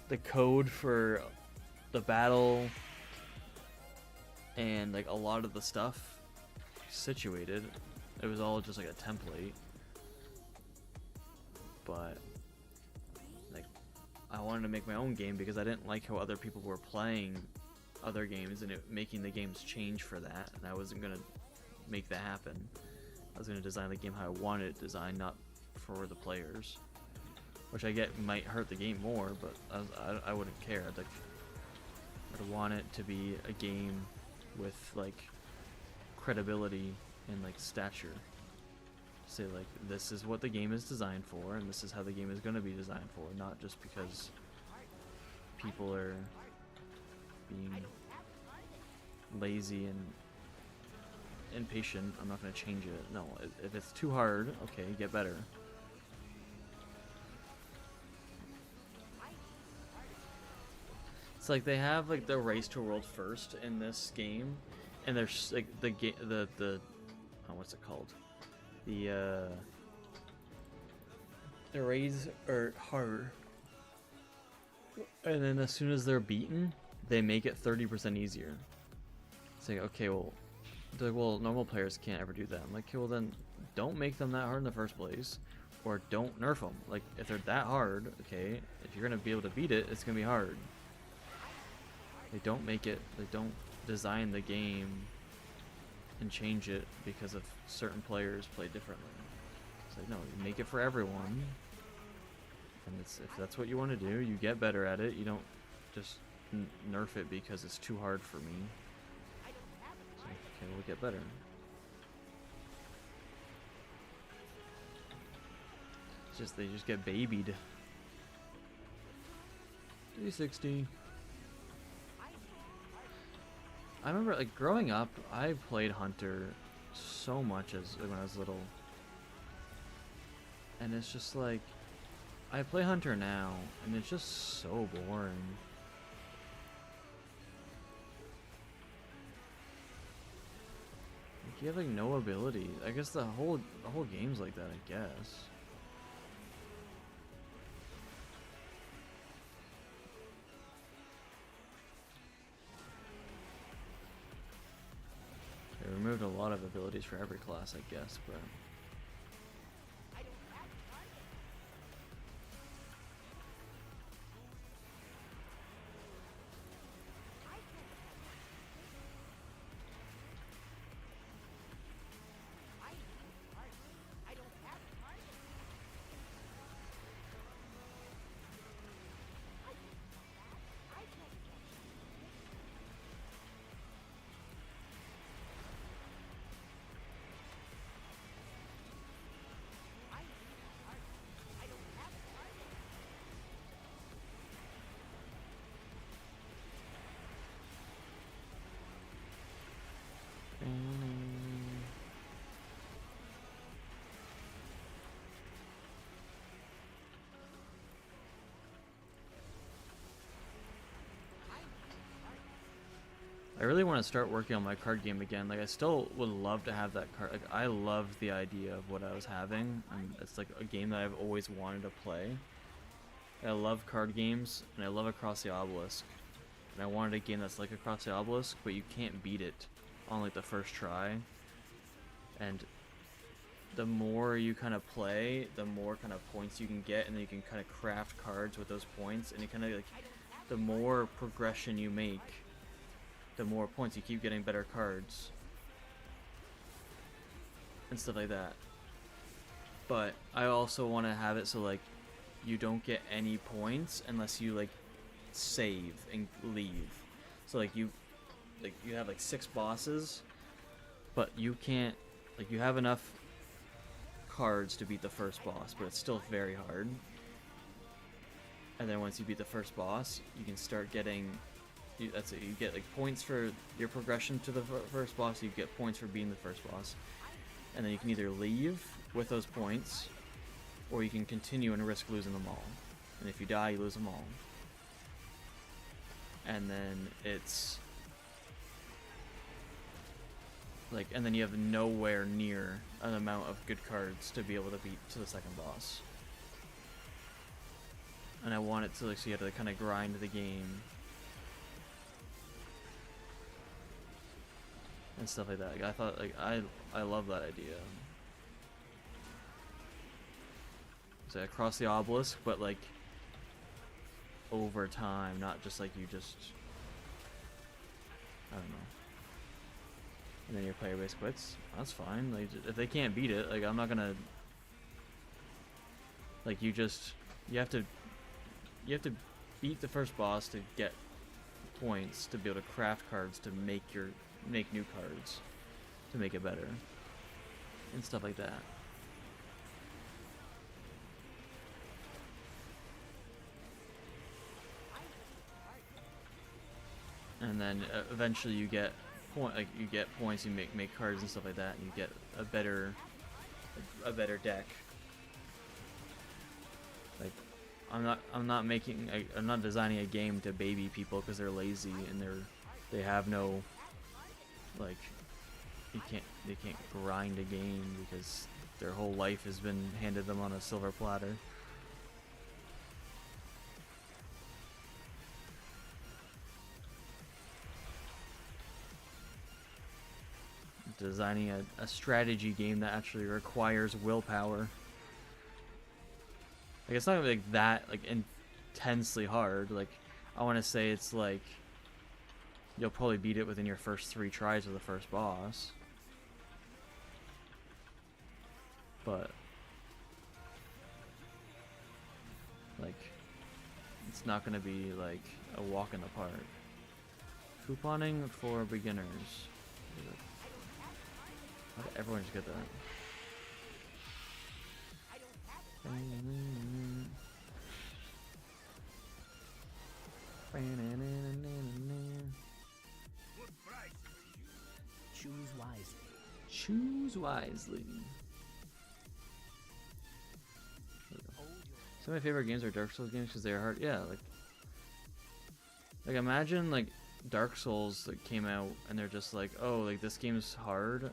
Speaker 1: the code for the battle and like a lot of the stuff situated. It was all just like a template, but like I wanted to make my own game because I didn't like how other people were playing other games and making the games change for that, and I wasn't gonna make that happen. I was gonna design the game how I wanted it designed, not for the players, which I get might hurt the game more, but I wouldn't care. I'd want it to be a game with like credibility and like stature. Say like this is what the game is designed for, and this is how the game is gonna be designed for, not just because people are being lazy and impatient. I'm not going to change it. No, if it's too hard, okay, get better. It's like they have like the race to world first in this game, and there's like the oh, what's it called? The race are hard, and then as soon as they're beaten, they make it 30% easier. It's like, okay, well, they're like, well, normal players can't ever do that. I'm like, okay, well then, don't make them that hard in the first place, or don't nerf them. Like, if they're that hard, okay, if you're gonna be able to beat it, it's gonna be hard. They don't make it, they don't design the game and change it because of certain players play differently. It's like, no, you make it for everyone, and if that's what you want to do, you get better at it. You don't just nerf it because it's too hard for me. So, okay, we'll get better. It's just they just get babied. 360. I remember like growing up, I played Hunter so much as when I was little, and it's just like I play Hunter now, and it's just so boring. You have like no ability. I guess the whole game's like that, I guess. They removed a lot of abilities for every class, I guess, but
Speaker 6: I don't have a target. I can't I need a target. I don't have a target. I didn't know that. I can't catch it. I need a target. I don't have a target.
Speaker 1: I really want to start working on my card game again. Like, I still would love to have that card. Like, I love the idea of what I was having, and it's like a game that I've always wanted to play. I love card games, and I love Across the Obelisk. And I wanted a game that's like Across the Obelisk, but you can't beat it on like the first try. And the more you kind of play, the more kind of points you can get, and then you can kind of craft cards with those points, and you kind of like, the more progression you make, the more points you keep getting better cards and stuff like that. But I also want to have it so like you don't get any points unless you like save and leave. So like you have like 6 bosses, but you can't, like, you have enough cards to beat the first boss, but it's still very hard. And then once you beat the first boss, you can start getting, that's it, you get like points for your progression to the first boss, you get points for beating the first boss. And then you can either leave with those points, or you can continue and risk losing them all. And if you die, you lose them all. And then it's like, and then you have nowhere near an amount of good cards to be able to beat to the second boss. And I want it to, like, so you have to kind of grind the game and stuff like that. Like, I thought, like, I love that idea. So Across the Obelisk, but like over time, not just like you just, I don't know. And then your player base quits. That's fine. Like, if they can't beat it, like, I'm not gonna, like, you have to beat the first boss to get points to be able to craft cards to make new cards to make it better and stuff like that. And then eventually you get points, you make cards and stuff like that, and you get a better deck. Like, I'm not designing a game to baby people because they're lazy and they have no, like, they can't grind a game because their whole life has been handed them on a silver platter. Designing a strategy game that actually requires willpower. Like, it's not gonna be like that, like, intensely hard. Like, I want to say it's like you'll probably beat it within your first 3 tries of the first boss. But like, it's not gonna be like a walk in the park. Couponing for beginners. Why did everyone just get that?
Speaker 4: Choose wisely.
Speaker 1: Choose wisely. Some of my favorite games are Dark Souls games because they're hard. Yeah, like imagine like Dark Souls that came out and they're just like, oh, like, this game's hard,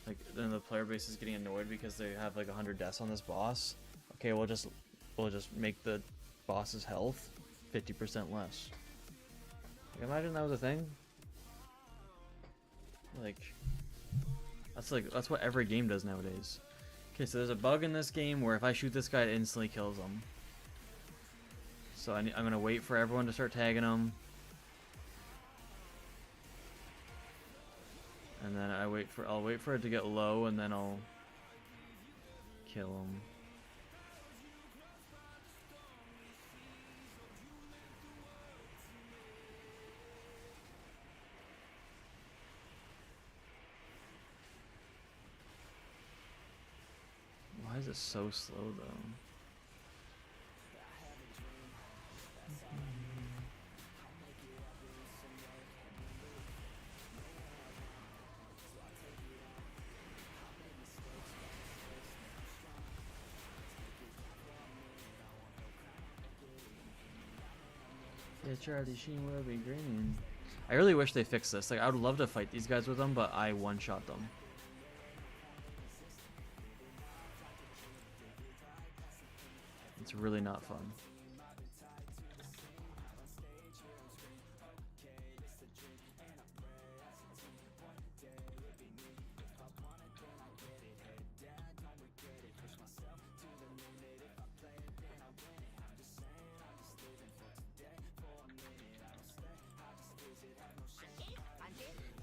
Speaker 1: like then the player base is getting annoyed because they have like 100 deaths on this boss. Okay, we'll just make the boss's health 50% less. Like, imagine that was a thing. Like that's what every game does nowadays. Okay, so there's a bug in this game where if I shoot this guy, it instantly kills him. So I'm gonna wait for everyone to start tagging him, and then I'll wait for it to get low, and then I'll kill him. Why is it so slow though? Yeah, Charlie Sheen will be grinning. I really wish they fixed this. Like, I would love to fight these guys with them, but I one-shot them. It's really not fun.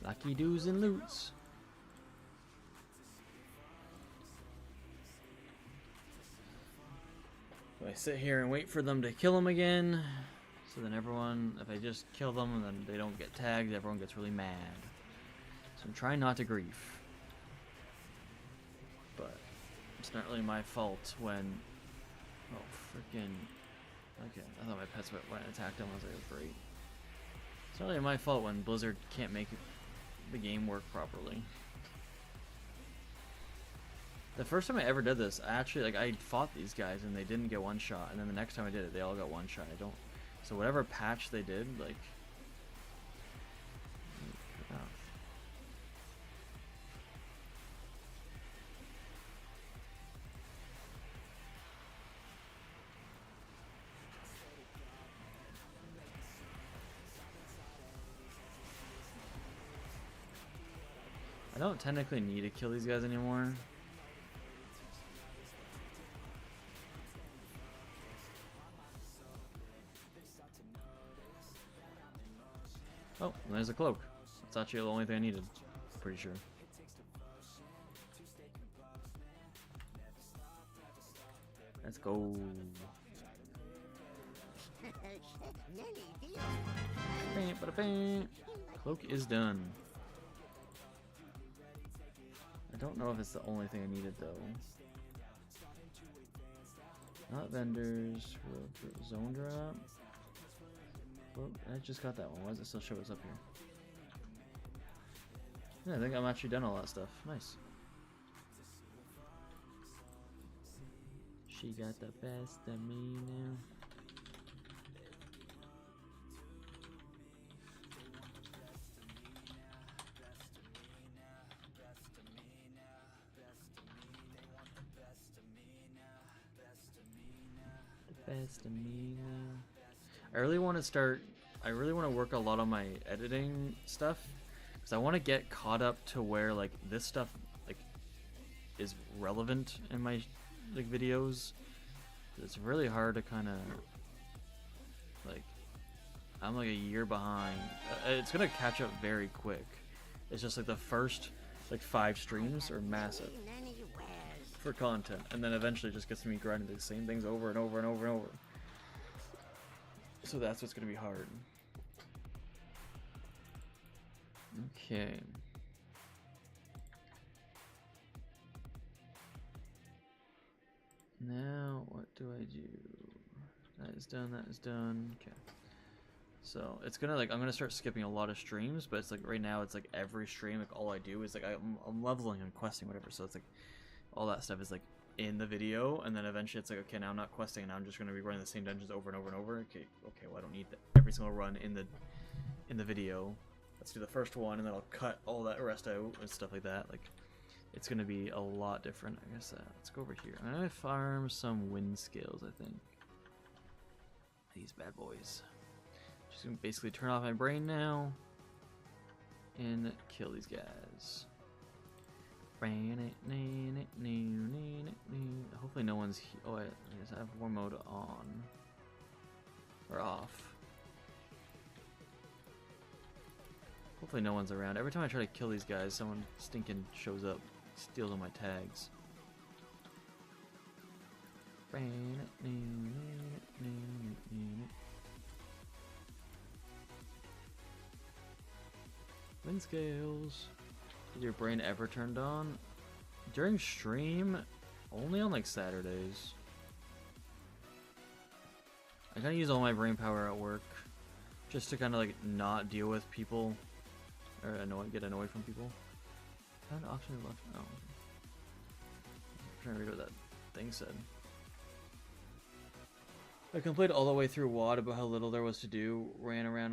Speaker 1: Lucky doos and loots. So I sit here and wait for them to kill them again. So then everyone, if I just kill them and then they don't get tagged, everyone gets really mad. So I'm trying not to grief. But it's not really my fault when... Oh, freaking... Okay, I thought my pets went and attacked them. I was like, great. It's not really my fault when Blizzard can't make the game work properly. The first time I ever did this, I fought these guys and they didn't get one shot, and then the next time I did it, they all got one shot. So whatever patch they did, like... I don't technically need to kill these guys anymore. Oh, and there's a cloak. That's actually the only thing I needed. I'm pretty sure. Let's go. Cloak is done. I don't know if it's the only thing I needed though. Not vendors. Zone drop. Well, I just got that one. Why does it still show us up here? Yeah, I think I'm actually done all that stuff. Nice. She got the best of me now. The best of me now. I really want to work a lot on my editing stuff because I want to get caught up to where like this stuff like is relevant in my like videos. It's really hard to kind of like I'm like a year behind. It's gonna catch up very quick. It's just like the first like 5 streams are massive for content, and then eventually it just gets me grinding the same things over and over and over and over. So that's what's going to be hard. Okay. Now, what do I do? That is done, that is done. Okay. So, it's going to like, I'm going to start skipping a lot of streams, but it's like right now it's like every stream, like all I do is like I'm leveling and questing, whatever. So it's like all that stuff is like in the video, and then eventually it's like, okay, now I'm not questing, and now I'm just going to be running the same dungeons over and over and over. Okay, well I don't need every single run in the video. Let's do the first one, and then I'll cut all that rest out and stuff like that. Like, it's gonna be a lot different. I guess let's go over here. I'm gonna farm some wind scales, I think. These bad boys. Just gonna basically turn off my brain now and kill these guys. Hopefully no one's oh wait, I guess I have war mode on or off. Hopefully no one's around. Every time I try to kill these guys, someone stinking shows up, steals all my tags. Wind scales. Is your brain ever turned on? During stream, only on like Saturdays. I kind of use all my brain power at work, just to kind of like not deal with people, or get annoyed from people. Found option left. Oh, I'm trying to read what that thing said. I completed all the way through WAD about how little there was to do. Ran around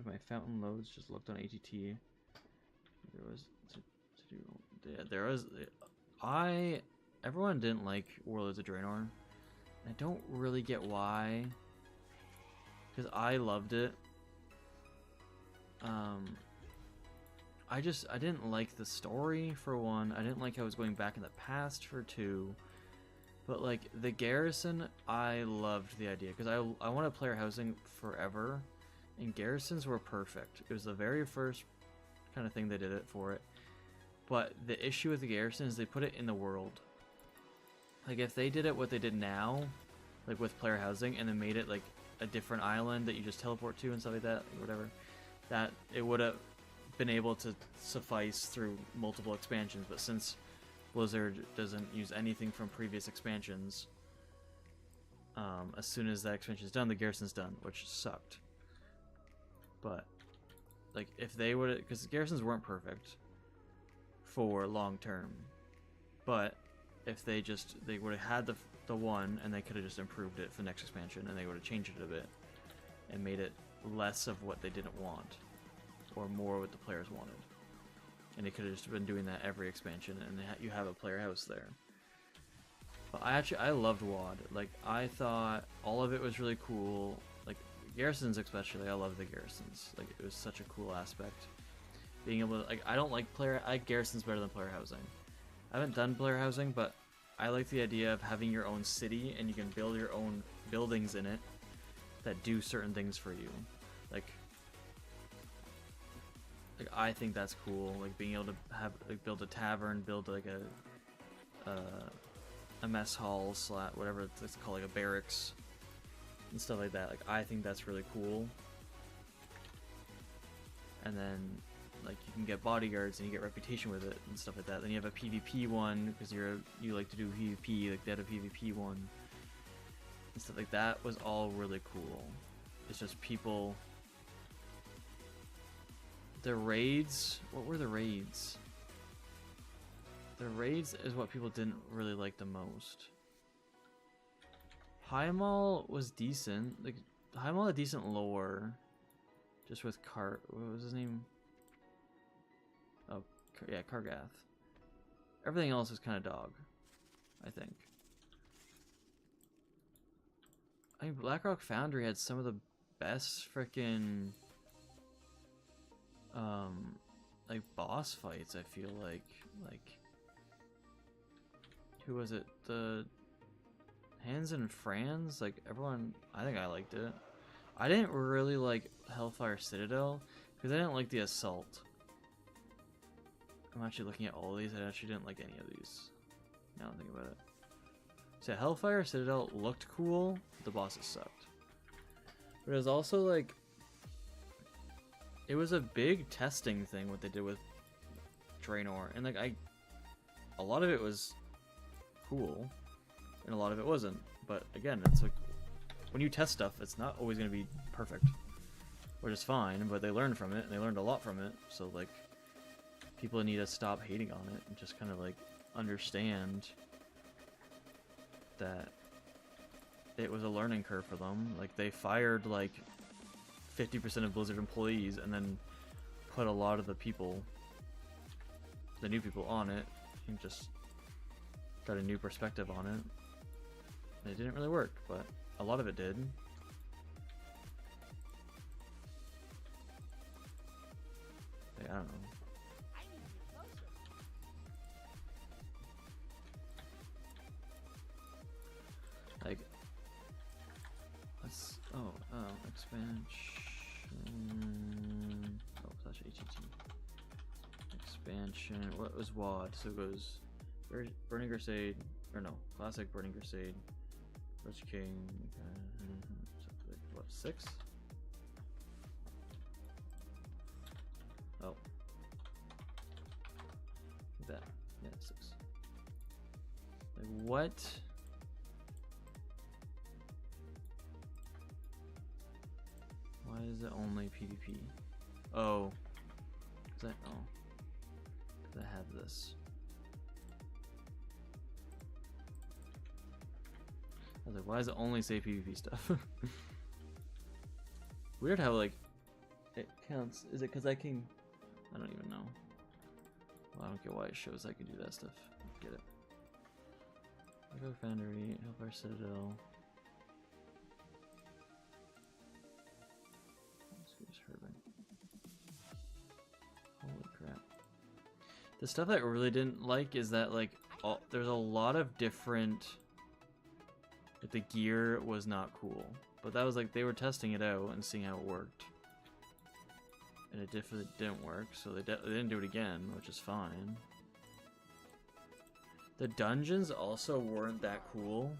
Speaker 1: my fountain loads. Just looked on ATT. There was to do. Yeah, there was. Everyone didn't like Warlords of Draenor. I don't really get why. Because I loved it. I didn't like the story for one. I didn't like how it was going back in the past for two. But like the garrison, I loved the idea because I wanted player housing forever, and garrisons were perfect. It was the very first kind of thing they did it for it. But the issue with the garrison is they put it in the world. Like if they did it what they did now, like with player housing, and then made it like a different island that you just teleport to and stuff like that, or whatever, that it would have been able to suffice through multiple expansions. But since Blizzard doesn't use anything from previous expansions, as soon as that expansion is done, the garrison's done, which sucked. But like if they would, because garrisons weren't perfect for long term, but if they would have had the one, and they could have just improved it for the next expansion, and they would have changed it a bit and made it less of what they didn't want or more what the players wanted. And they could have just been doing that every expansion, and you have a player house there. But I loved WoD. Like, I thought all of it was really cool. Like, garrisons especially, I love the garrisons. Like, it was such a cool aspect. Being able to, like, I like garrisons better than player housing. I haven't done player housing, but I like the idea of having your own city, and you can build your own buildings in it that do certain things for you. Like I think that's cool. Like being able to have build a tavern, build like a mess hall / whatever it's called, like a barracks and stuff like that. Like I think that's really cool. And then like you can get bodyguards and you get reputation with it and stuff like that. Then you have a PvP one because you like to do PvP. Like they had a PvP one and stuff like that. Was all really cool. It's just people. The raids, what were the raids? The raids is what people didn't really like the most. Heimal was decent. Like Heimal had decent lore, just with what was his name? Oh, yeah, Kargath. Everything else is kind of dog, I think. I think Blackrock Foundry had some of the best frickin' like boss fights. I feel like who was it? The Hans and Franz. Like everyone, I think I liked it. I didn't really like Hellfire Citadel because I didn't like the assault. I'm actually looking at all these. I actually didn't like any of these. Now I think about it. So Hellfire Citadel looked cool. The bosses sucked. But it was also like, it was a big testing thing what they did with Draenor, and like a lot of it was cool, and a lot of it wasn't. But again, it's like when you test stuff, it's not always going to be perfect, which is fine. But they learned from it, and they learned a lot from it. So like, people need to stop hating on it and just kind of like understand that it was a learning curve for them. Like they fired like 50% of Blizzard employees and then put a lot of the people the new people on it and just got a new perspective on it. And it didn't really work, but a lot of it did. Hey, I don't know.
Speaker 6: I need to get closer.
Speaker 1: Like, let's, expansion, slash HTT. Expansion, what was WAD? So it goes Burning Crusade, or no, Classic Burning Crusade, Witch King, so like, what, 6? Oh. That, yeah, 6. Like, what? Why is it only PvP? Oh. Is that, oh. Cause I have this. I was like, why does it only say PvP stuff? Weird how, like, it counts. Is it because I can... I don't even know. Well, I don't get why it shows I can do that stuff. Get it. Echo Foundry, Hellfire Citadel. Let's Herbing. Holy crap. The stuff that I really didn't like is that, like, there's a lot of different... Like, the gear was not cool. But that was like, they were testing it out and seeing how it worked. And it definitely didn't work, so they didn't do it again, which is fine. The dungeons also weren't that cool.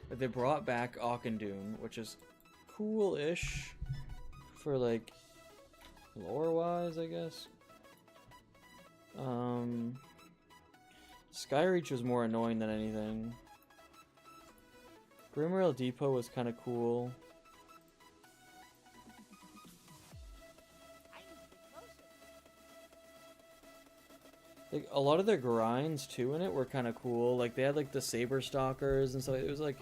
Speaker 1: Like, they brought back Auchendoon, which is cool-ish for, like, lore-wise, I guess. Skyreach was more annoying than anything. Grimrail Depot was kind of cool.
Speaker 6: I need to get closer.
Speaker 1: Like, a lot of their grinds too in it were kind of cool. Like, they had like the Saber Stalkers and stuff. It was like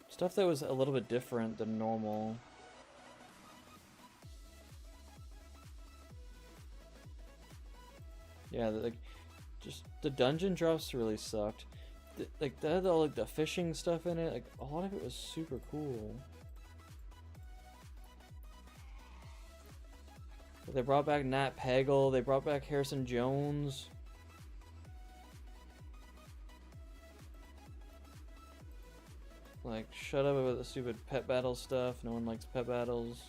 Speaker 1: stuff that was a little bit different than normal. Yeah, like, just the dungeon drops really sucked. Like, they had all like the fishing stuff in it. Like, a lot of it was super cool. They brought back Nat Pagel. They brought back Harrison Jones. Like, shut up about the stupid pet battle stuff. No one likes pet battles.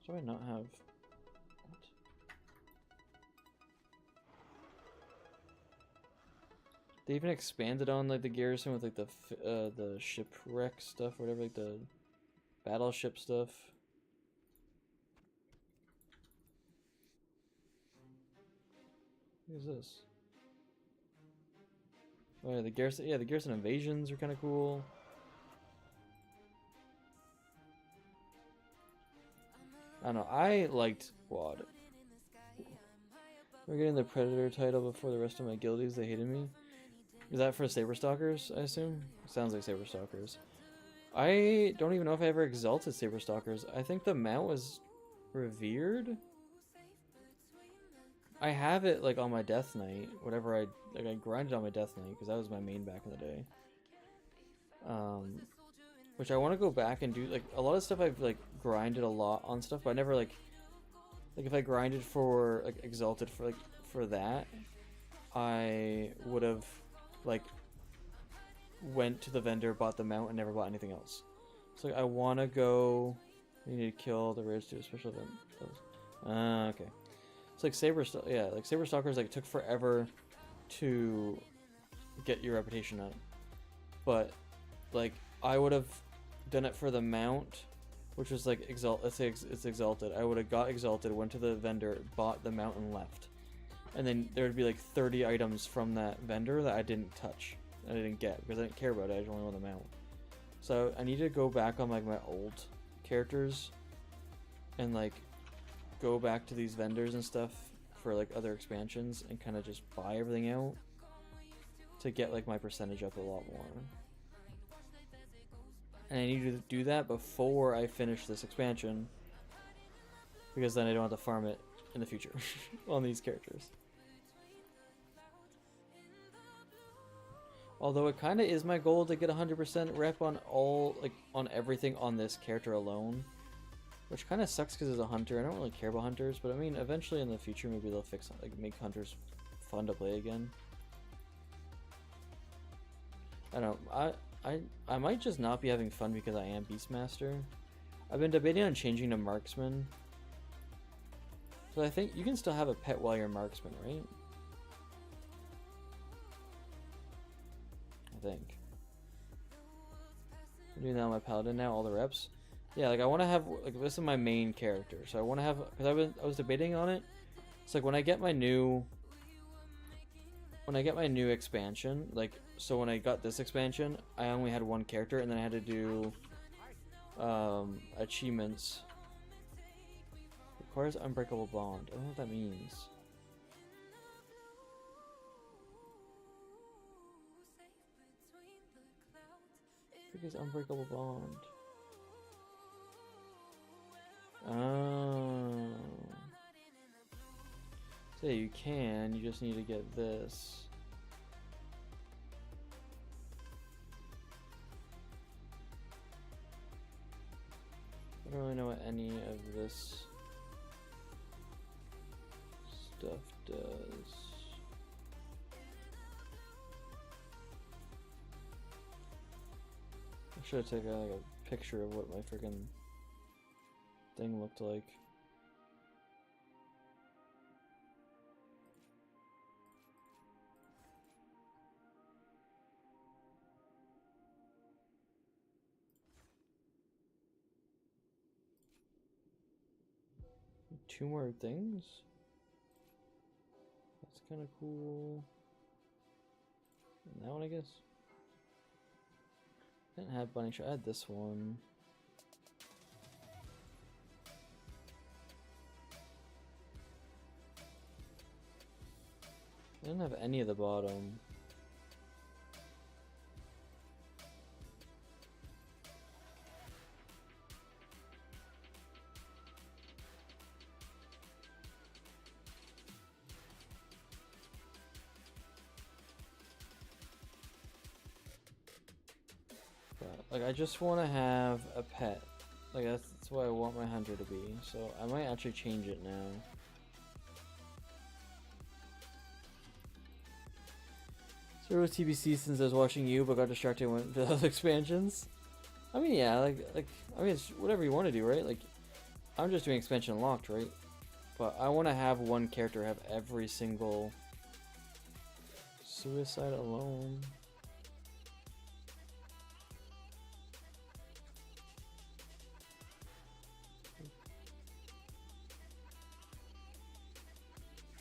Speaker 1: Do I not have... What? They even expanded on, like, the garrison with, like, the shipwreck stuff, or whatever, like, the battleship stuff. What is this? Oh yeah, the garrison invasions are kind of cool. I don't know, I liked WoD. We're getting the Predator title before the rest of my guildies, they hated me. Is that for Saber Stalkers, I assume? Sounds like Saber Stalkers. I don't even know if I ever exalted Saber Stalkers. I think the mount was revered. I have it like on my Death Knight, whatever I grinded on my Death Knight because that was my main back in the day. Which I want to go back and do. Like, a lot of stuff I've like grinded a lot on stuff, but I never like if I grinded for like exalted for that, I would have like went to the vendor, bought the mount, and never bought anything else. So like, I want to go. You need to kill the rares to a special event. Okay. It's like Saber Stalkers like took forever to get your reputation up, but like I would have done it for the mount, which was like let's say it's exalted. I would have got exalted, went to the vendor, bought the mount, and left, and then there would be like 30 items from that vendor that I didn't touch, I didn't get because I didn't care about it. I just only wanted the mount. So I need to go back on like my old characters and like go back to these vendors and stuff for like other expansions and kind of just buy everything out to get like my percentage up a lot more. And I need to do that before I finish this expansion, because then I don't have to farm it in the future on these characters. Although it kind of is my goal to get 100% rep on all, like, on everything on this character alone. Which kind of sucks because as a hunter, I don't really care about hunters, but I mean, eventually in the future, maybe they'll fix, like, make hunters fun to play again. I don't know, I might just not be having fun because I am Beastmaster. I've been debating on changing to Marksman. So I think you can still have a pet while you're Marksman, right? I think. I'm doing that on my Paladin now, all the reps. Yeah, like I want to have, like, this is my main character, so I want to have, because I was debating on it. It's like when I get my new expansion, like, so when I got this expansion, I only had one character, and then I had to do achievements. Requires unbreakable bond. I don't know what that means. Because unbreakable bond. Oh. So yeah, you can, you just need to get this. I don't really know what any of this stuff does. I should have taken like a picture of what my freaking thing looked like. Two more things? That's kind of cool. And that one, I guess. Didn't have bunny shot. I had this one. I didn't have any of the bottom. Like, I just want to have a pet. Like, that's what I want my hunter to be. So, I might actually change it now. So, it was TBC since I was watching you, but got distracted and went to those expansions. I mean, yeah, I mean, it's whatever you want to do, right? Like, I'm just doing expansion locked, right? But I want to have one character have every single suicide alone.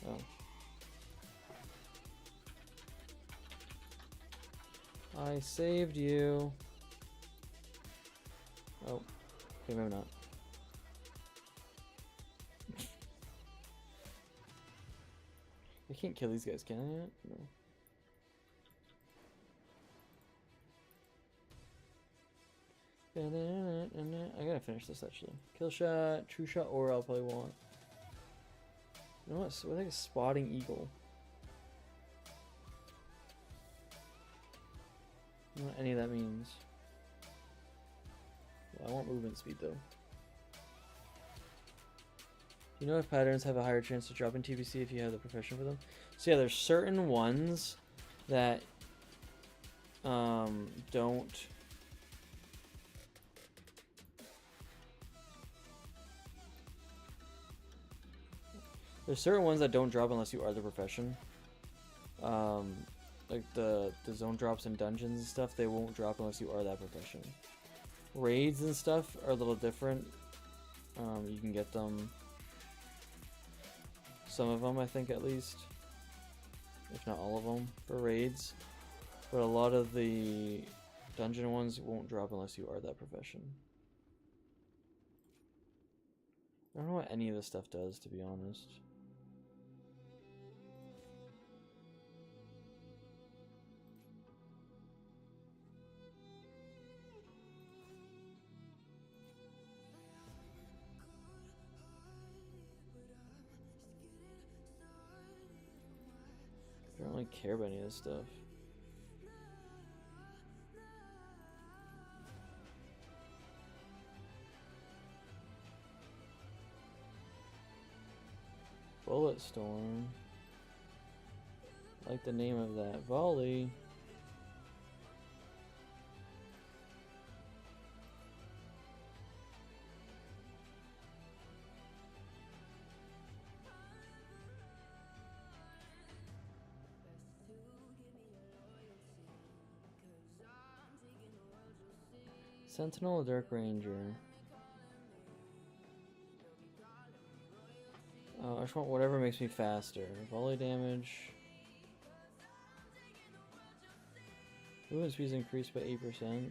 Speaker 1: Oh. I saved you. Oh. Okay, maybe not. I can't kill these guys, can I yet? No. I gotta finish this actually. Kill shot, true shot, or I'll probably want. You know what? Like a spotting eagle. I don't know what any of that means. Well, I want movement speed though. You know if patterns have a higher chance to drop in TBC if you have the profession for them? So yeah, there's certain ones that don't. There's certain ones that don't drop unless you are the profession. Like the zone drops in dungeons and stuff, they won't drop unless you are that profession. Raids and stuff are a little different. You can get them. Some of them, I think, at least. If not all of them, for raids. But a lot of the dungeon ones won't drop unless you are that profession. I don't know what any of this stuff does, to be honest. don't care about any of this stuff. Bullet Storm. Like the name of that. Volley. Sentinel, Dark Ranger. I just want whatever makes me faster. Volley damage. Movement speed is increased by 8%.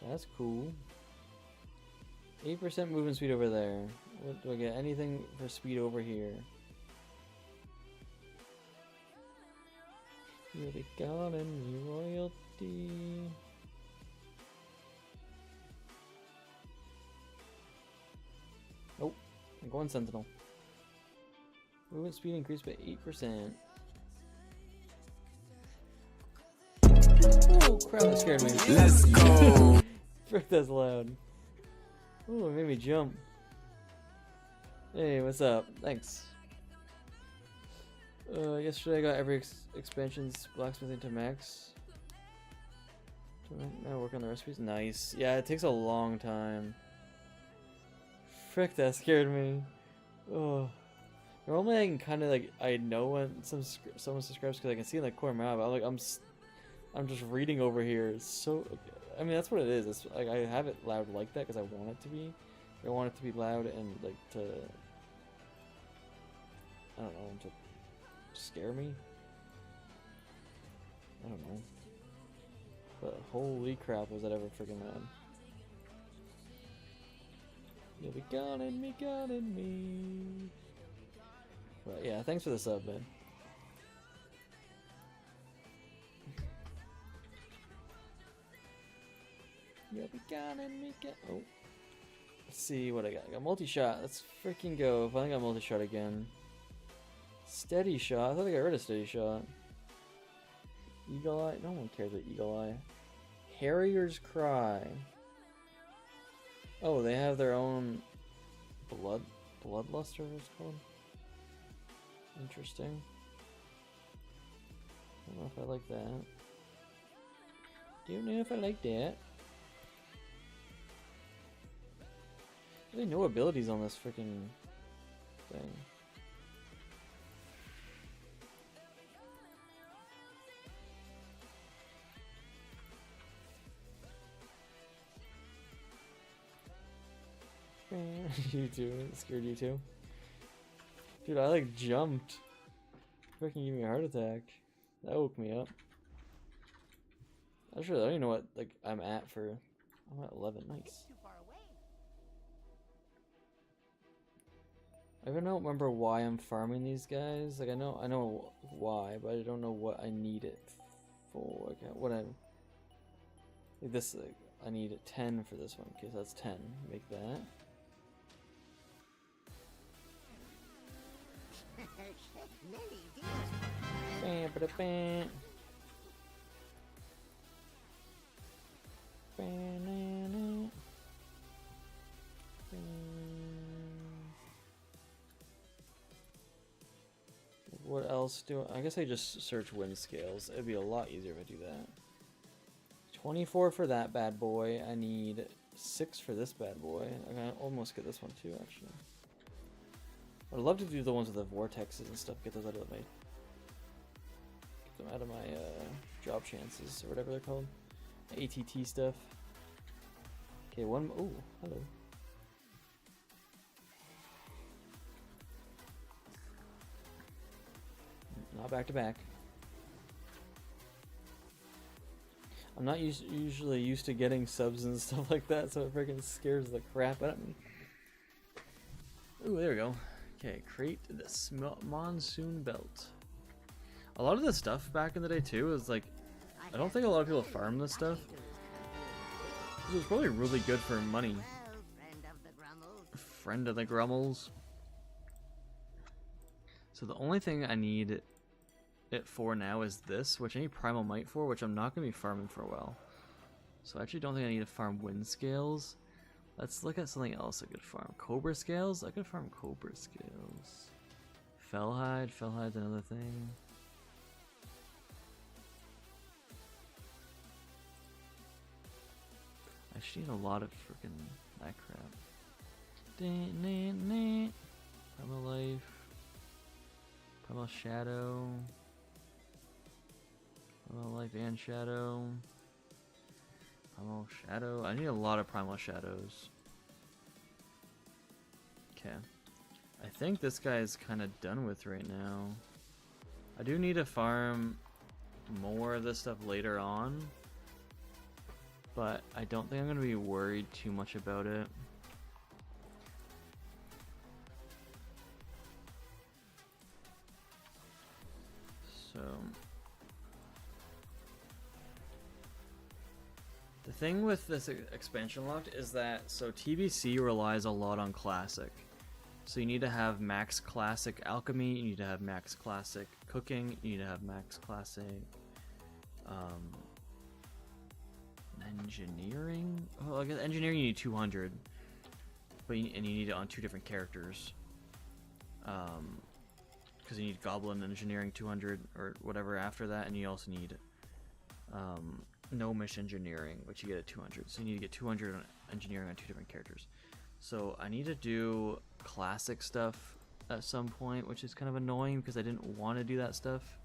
Speaker 1: That's cool. 8% movement speed over there. What do I get? Anything for speed over here? You'll be gone in me royalty. Nope. I'm going Sentinel. Movement speed increased by 8%. Oh crap, that scared me.
Speaker 5: Let's go.
Speaker 1: Frick, that's loud. Oh, it made me jump. Hey, what's up? Thanks. Yesterday I got every expansion's blacksmithing to max. Now work on the recipes. Nice. Yeah, it takes a long time. Frick, that scared me. Oh. Normally I can kind of like, I know when someone subscribes because I can see in the corner of my eye. I'm just reading over here. It's so, I mean that's what it is. It's like I have it loud like that because I want it to be. I want it to be loud and like to, I don't know, to scare me. I don't know. But holy crap, was that ever freaking loud. You'll be gone in me. But yeah, thanks for the sub, man. You'll be gone in me. Oh. Let's see what I got. I got multi-shot. Let's freaking go. Finally got multi-shot again. Steady shot. I thought I got rid of steady shot. Eagle eye. No one cares about eagle eye. Harrier's cry. Oh, they have their own bloodluster. It's called. Interesting. I don't know if I like that. Don't know if I like that. Really no abilities on this freaking thing. You too. It scared you too. Dude, I like jumped. Freaking give me a heart attack. That woke me up. I don't even know what like I'm at for. I'm at 11. Nice.
Speaker 6: Too far away.
Speaker 1: I don't remember why I'm farming these guys. Like I know why, but I don't know what I need it for. Like what I like this. Like, I need 10 for this one. Okay, so that's 10. Make that.
Speaker 2: Many deals.
Speaker 1: Bam, what else do I guess I just search wind scales. It'd be a lot easier if I do that. 24 for that bad boy. I need 6 for this bad boy. I can almost get this one too, actually. I'd love to do the ones with the vortexes and stuff. Get those out of my job chances or whatever they're called. ATT stuff. Okay, one. Oh, hello. Not back to back. I'm not usually used to getting subs and stuff like that, so it freaking scares the crap out of me. Ooh, there we go. Okay, create this monsoon belt. A lot of this stuff back in the day too is like, I don't think a lot of people farm this stuff. This was probably really good for money.
Speaker 2: Well, friend of the Grummles.
Speaker 1: Friend of the Grummels. So the only thing I need it for now is this, which I need Primal Might for, which I'm not going to be farming for a while. So I actually don't think I need to farm Wind Scales. Let's look at something else I could farm. Cobra Scales? I could farm Cobra Scales. Fellhide? Fellhide's another thing. I actually need a lot of freaking that crap. Primal Life. Primal Shadow. Primal Life and Shadow. Primal Shadow. I need a lot of Primal Shadows. Okay. I think this guy is kind of done with right now. I do need to farm more of this stuff later on, but I don't think I'm going to be worried too much about it. So the thing with this expansion locked is that TBC relies a lot on classic. So you need to have max classic alchemy, you need to have max classic cooking, you need to have max classic engineering. Oh, I guess engineering you need 200, and you need it on 2 different characters. Because you need Goblin Engineering 200 or whatever after that, and you also need Gnomish Engineering, which you get at 200. So you need to get 200 on engineering on 2 different characters. So I need to do classic stuff at some point, which is kind of annoying because I didn't want to do that stuff.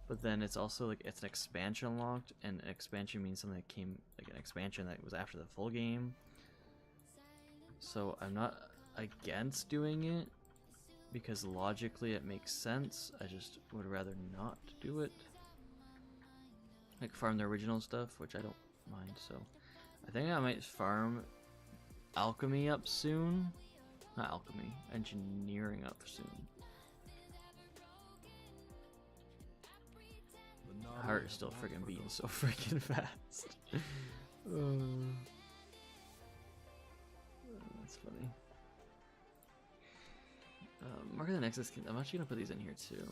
Speaker 1: But then it's also like it's an expansion locked, and an expansion means something that came like an expansion that was after the full game. So I'm not against doing it because logically it makes sense. I just would rather not do it. Like farm the original stuff, which I don't mind. So I think I might farm alchemy up soon. Not alchemy, engineering up soon. My heart is still freaking beating so freaking fast. That's funny. Mark of the Nexus. I'm actually gonna put these in here too.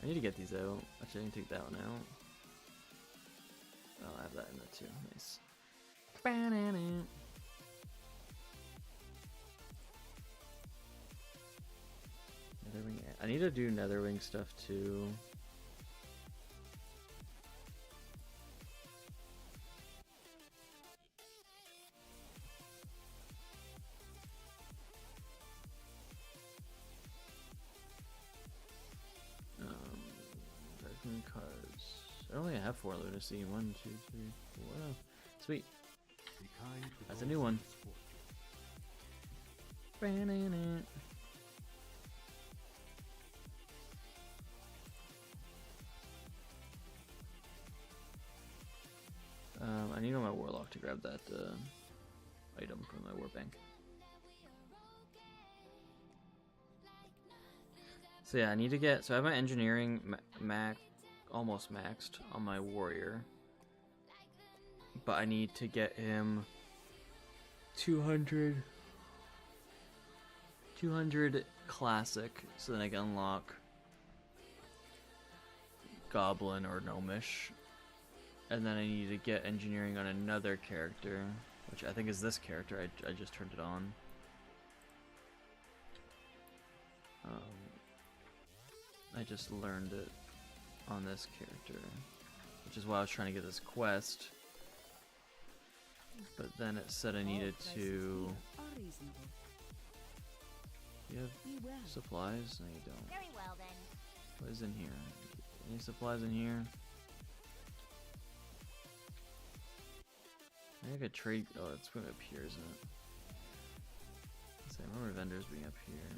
Speaker 1: I need to get these out. Actually, I need to take that one out. Oh, I have that in there too. Nice. Netherwing. I need to do Netherwing stuff too. Cards. I only have 4 lunacy. 1, 2, 3, 4. Oh, sweet. That's a new one. I need on my warlock to grab that item from my warbank. So yeah, I need to get. So I have my engineering almost maxed on my warrior, but I need to get him 200 classic, so then I can unlock Goblin or Gnomish, and then I need to get engineering on another character, which I think is this character. I just turned it on. I just learned it on this character, which is why I was trying to get this quest. But then it said I needed to. You have supplies? No, you don't.
Speaker 2: Very well then.
Speaker 1: What is in here? Any supplies in here? I think I could trade. Oh, it's going up here, isn't it? I remember vendors being up here.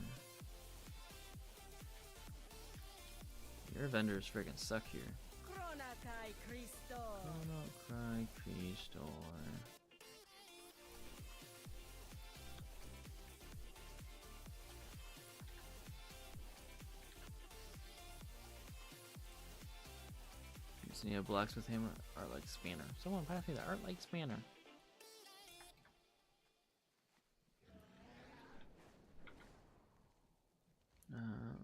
Speaker 1: Your vendors freaking suck here.
Speaker 6: Chronakai Christo.
Speaker 1: Chronakai Christo. You see a blacksmith hammer? Art like spanner. Someone pass me the art like spanner.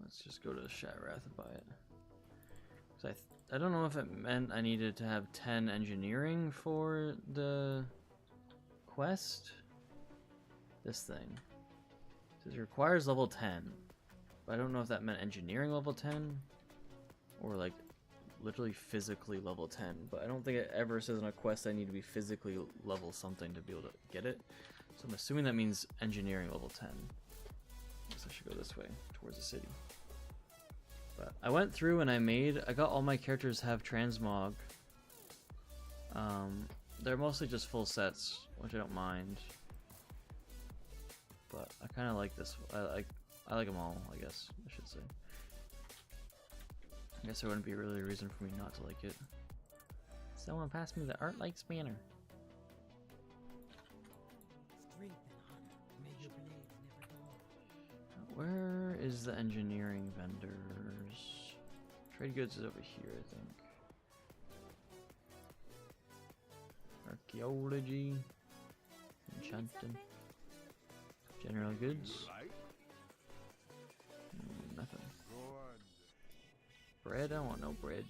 Speaker 1: Let's Let's just go to Shatrath and buy it. 'Cause I don't know if it meant I needed to have 10 engineering for the quest. This thing. It requires level 10. But I don't know if that meant engineering level 10 or like literally physically level 10. But I don't think it ever says in a quest I need to be physically level something to be able to get it. So I'm assuming that means engineering level 10. So I should go this way towards the city. But I went through and I got all my characters have transmog. They're mostly just full sets, which I don't mind. But I kind of like this. I like them all, I guess I should say. I guess there wouldn't be really a reason for me not to like it. Someone passed me the art like spanner. Where is the engineering vendors? Trade goods is over here, I think. Archaeology, enchanting, general goods. Nothing. Bread? I don't want no bread.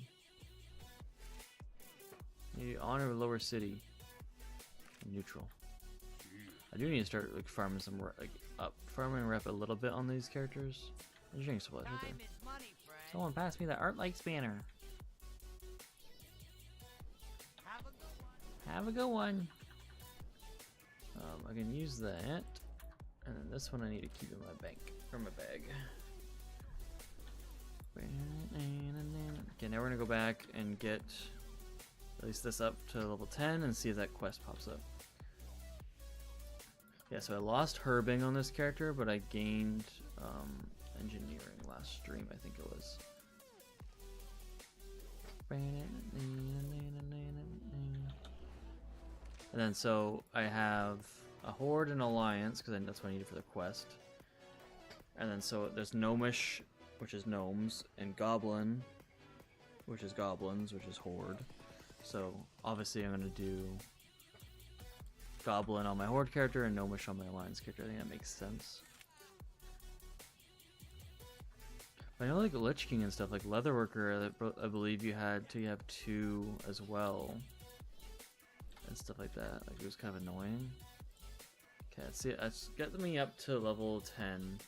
Speaker 1: Need honor lower city. Neutral. I do need to start like farming some farming rep a little bit on these characters. Engineering supplies right there. Someone passed me the art like spanner. Have a good one. I can use that, and then this one I need to keep in my bank or my bag. Okay, now we're gonna go back and get at least this up to level 10 and see if that quest pops up. Yeah, so I lost herbing on this character, but I gained engineering last stream, I think it was. And then so I have a horde and alliance, because that's what I needed for the quest. And then so there's gnomish, which is gnomes, and goblin, which is goblins, which is horde. So obviously I'm gonna do goblin on my horde character and gnomish on my alliance character. I think that makes sense. But I know like Lich King and stuff, like Leatherworker, I believe you had to have 2 as well. And stuff like that. Like it was kind of annoying. Okay, let's see. Let's get me up to level 10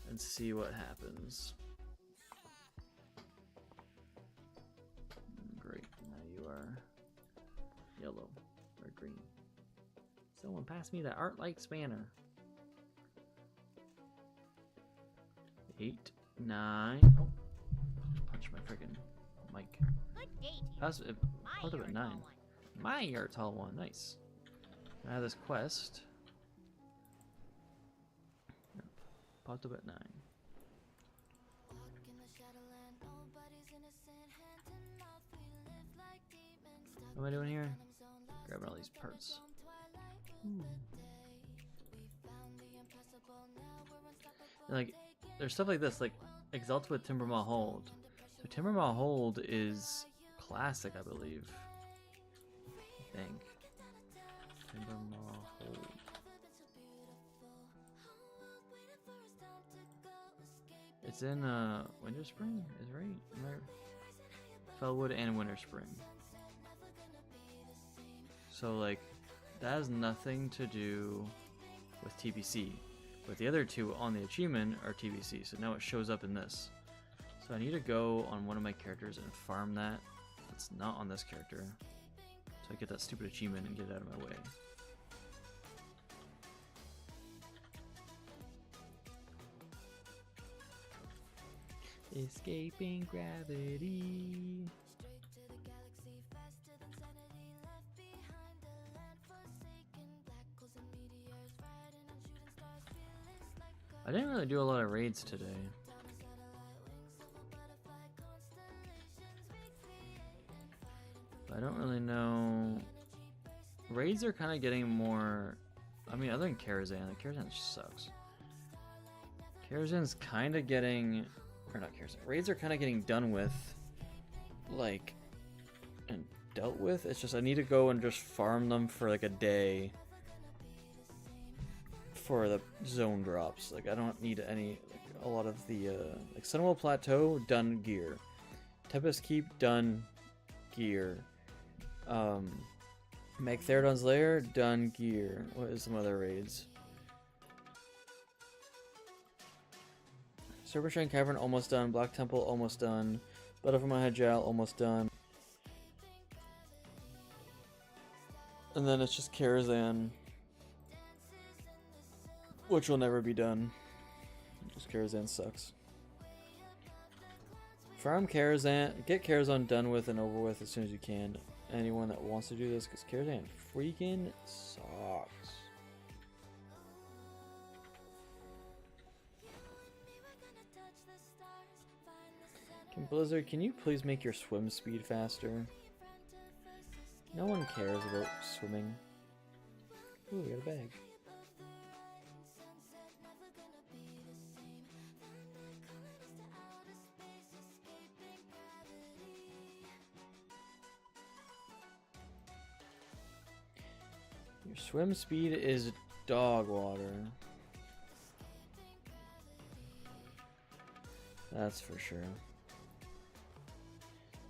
Speaker 1: and see what happens. Great. Now you are yellow or green. Someone pass me the art like spanner. 8, 9. Oh, just punched my friggin' mic.
Speaker 6: Good day to you.
Speaker 1: Pass it. Part of it 9. My yard tall one, nice. I have this quest. Popped up at 9. What am I doing here? Grabbing all these parts. And, like, there's stuff like this, like Exalted with Timbermaw Hold. So Timbermaw Hold is classic, I believe. I think. Timbermaw Hold. It's in Winter Spring, is right? Fellwood and Winter Spring. So like that has nothing to do with TBC. But the other 2 on the achievement are TBC, so now it shows up in this. So I need to go on one of my characters and farm that. It's not on this character. So I get that stupid achievement and get it out of my way. Escaping gravity. I didn't really do a lot of raids today. I don't really know. Raids are kind of getting more. I mean, other than Karazhan, like Karazhan sucks. Karazhan's kind of getting, or not Karazhan. Raids are kind of getting done with, like, and dealt with. It's just I need to go and just farm them for like a day for the zone drops. Like I don't need any. Like, a lot of the like Sunwell Plateau, done gear. Tempest Keep, done gear. Magtheridon's Lair, done gear. What is some other raids? Serpentine Cavern almost done. Black Temple almost done. Butterfly Hajal almost done. And then it's just Karazhan, which will never be done. Just Karazhan sucks. Farm Karazhan, get Karazhan done with and over with as soon as you can. Anyone that wants to do this, because Karazhan freaking sucks. Blizzard, can you please make your swim speed faster? No one cares about swimming. Ooh, we got a bag. Your swim speed is dog water. That's for sure.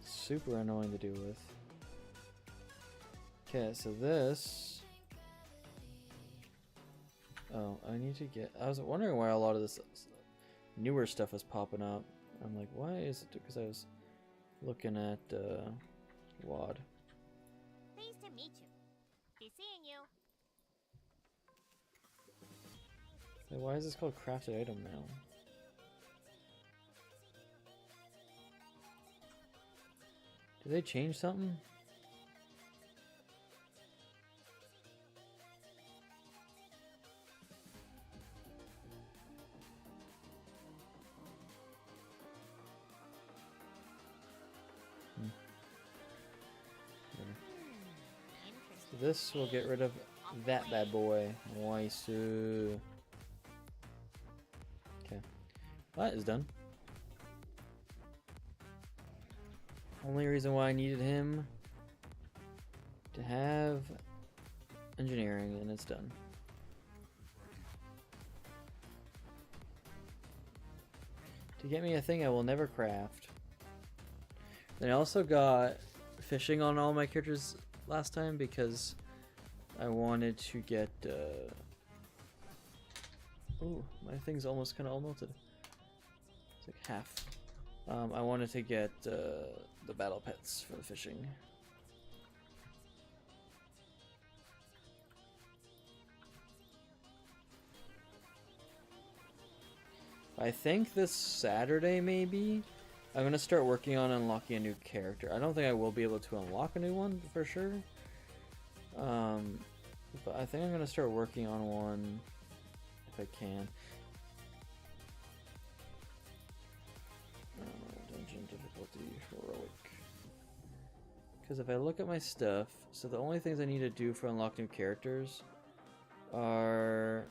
Speaker 1: Super annoying to deal with. Okay, so this... Oh, I need to get... I was wondering why a lot of this newer stuff is popping up. I'm like, why is it? Because I was looking at WAD.
Speaker 7: Pleased to meet you. Be seeing you.
Speaker 1: So why is this called crafted item now? Did they change something? So this will get rid of that bad boy. Nice. Okay. That is done. Only reason why I needed him to have engineering, and it's done. To get me a thing I will never craft. Then I also got fishing on all my characters last time because I wanted to get ooh, my thing's almost kind of all melted. It's like half. I wanted to get the battle pets for the fishing. I think this Saturday maybe I'm gonna start working on unlocking a new character. I don't think I will be able to unlock a new one for sure. But I think I'm gonna start working on one if I can. Dungeon difficulty heroic. Because if I look at my stuff, so the only things I need to do for unlock new characters are...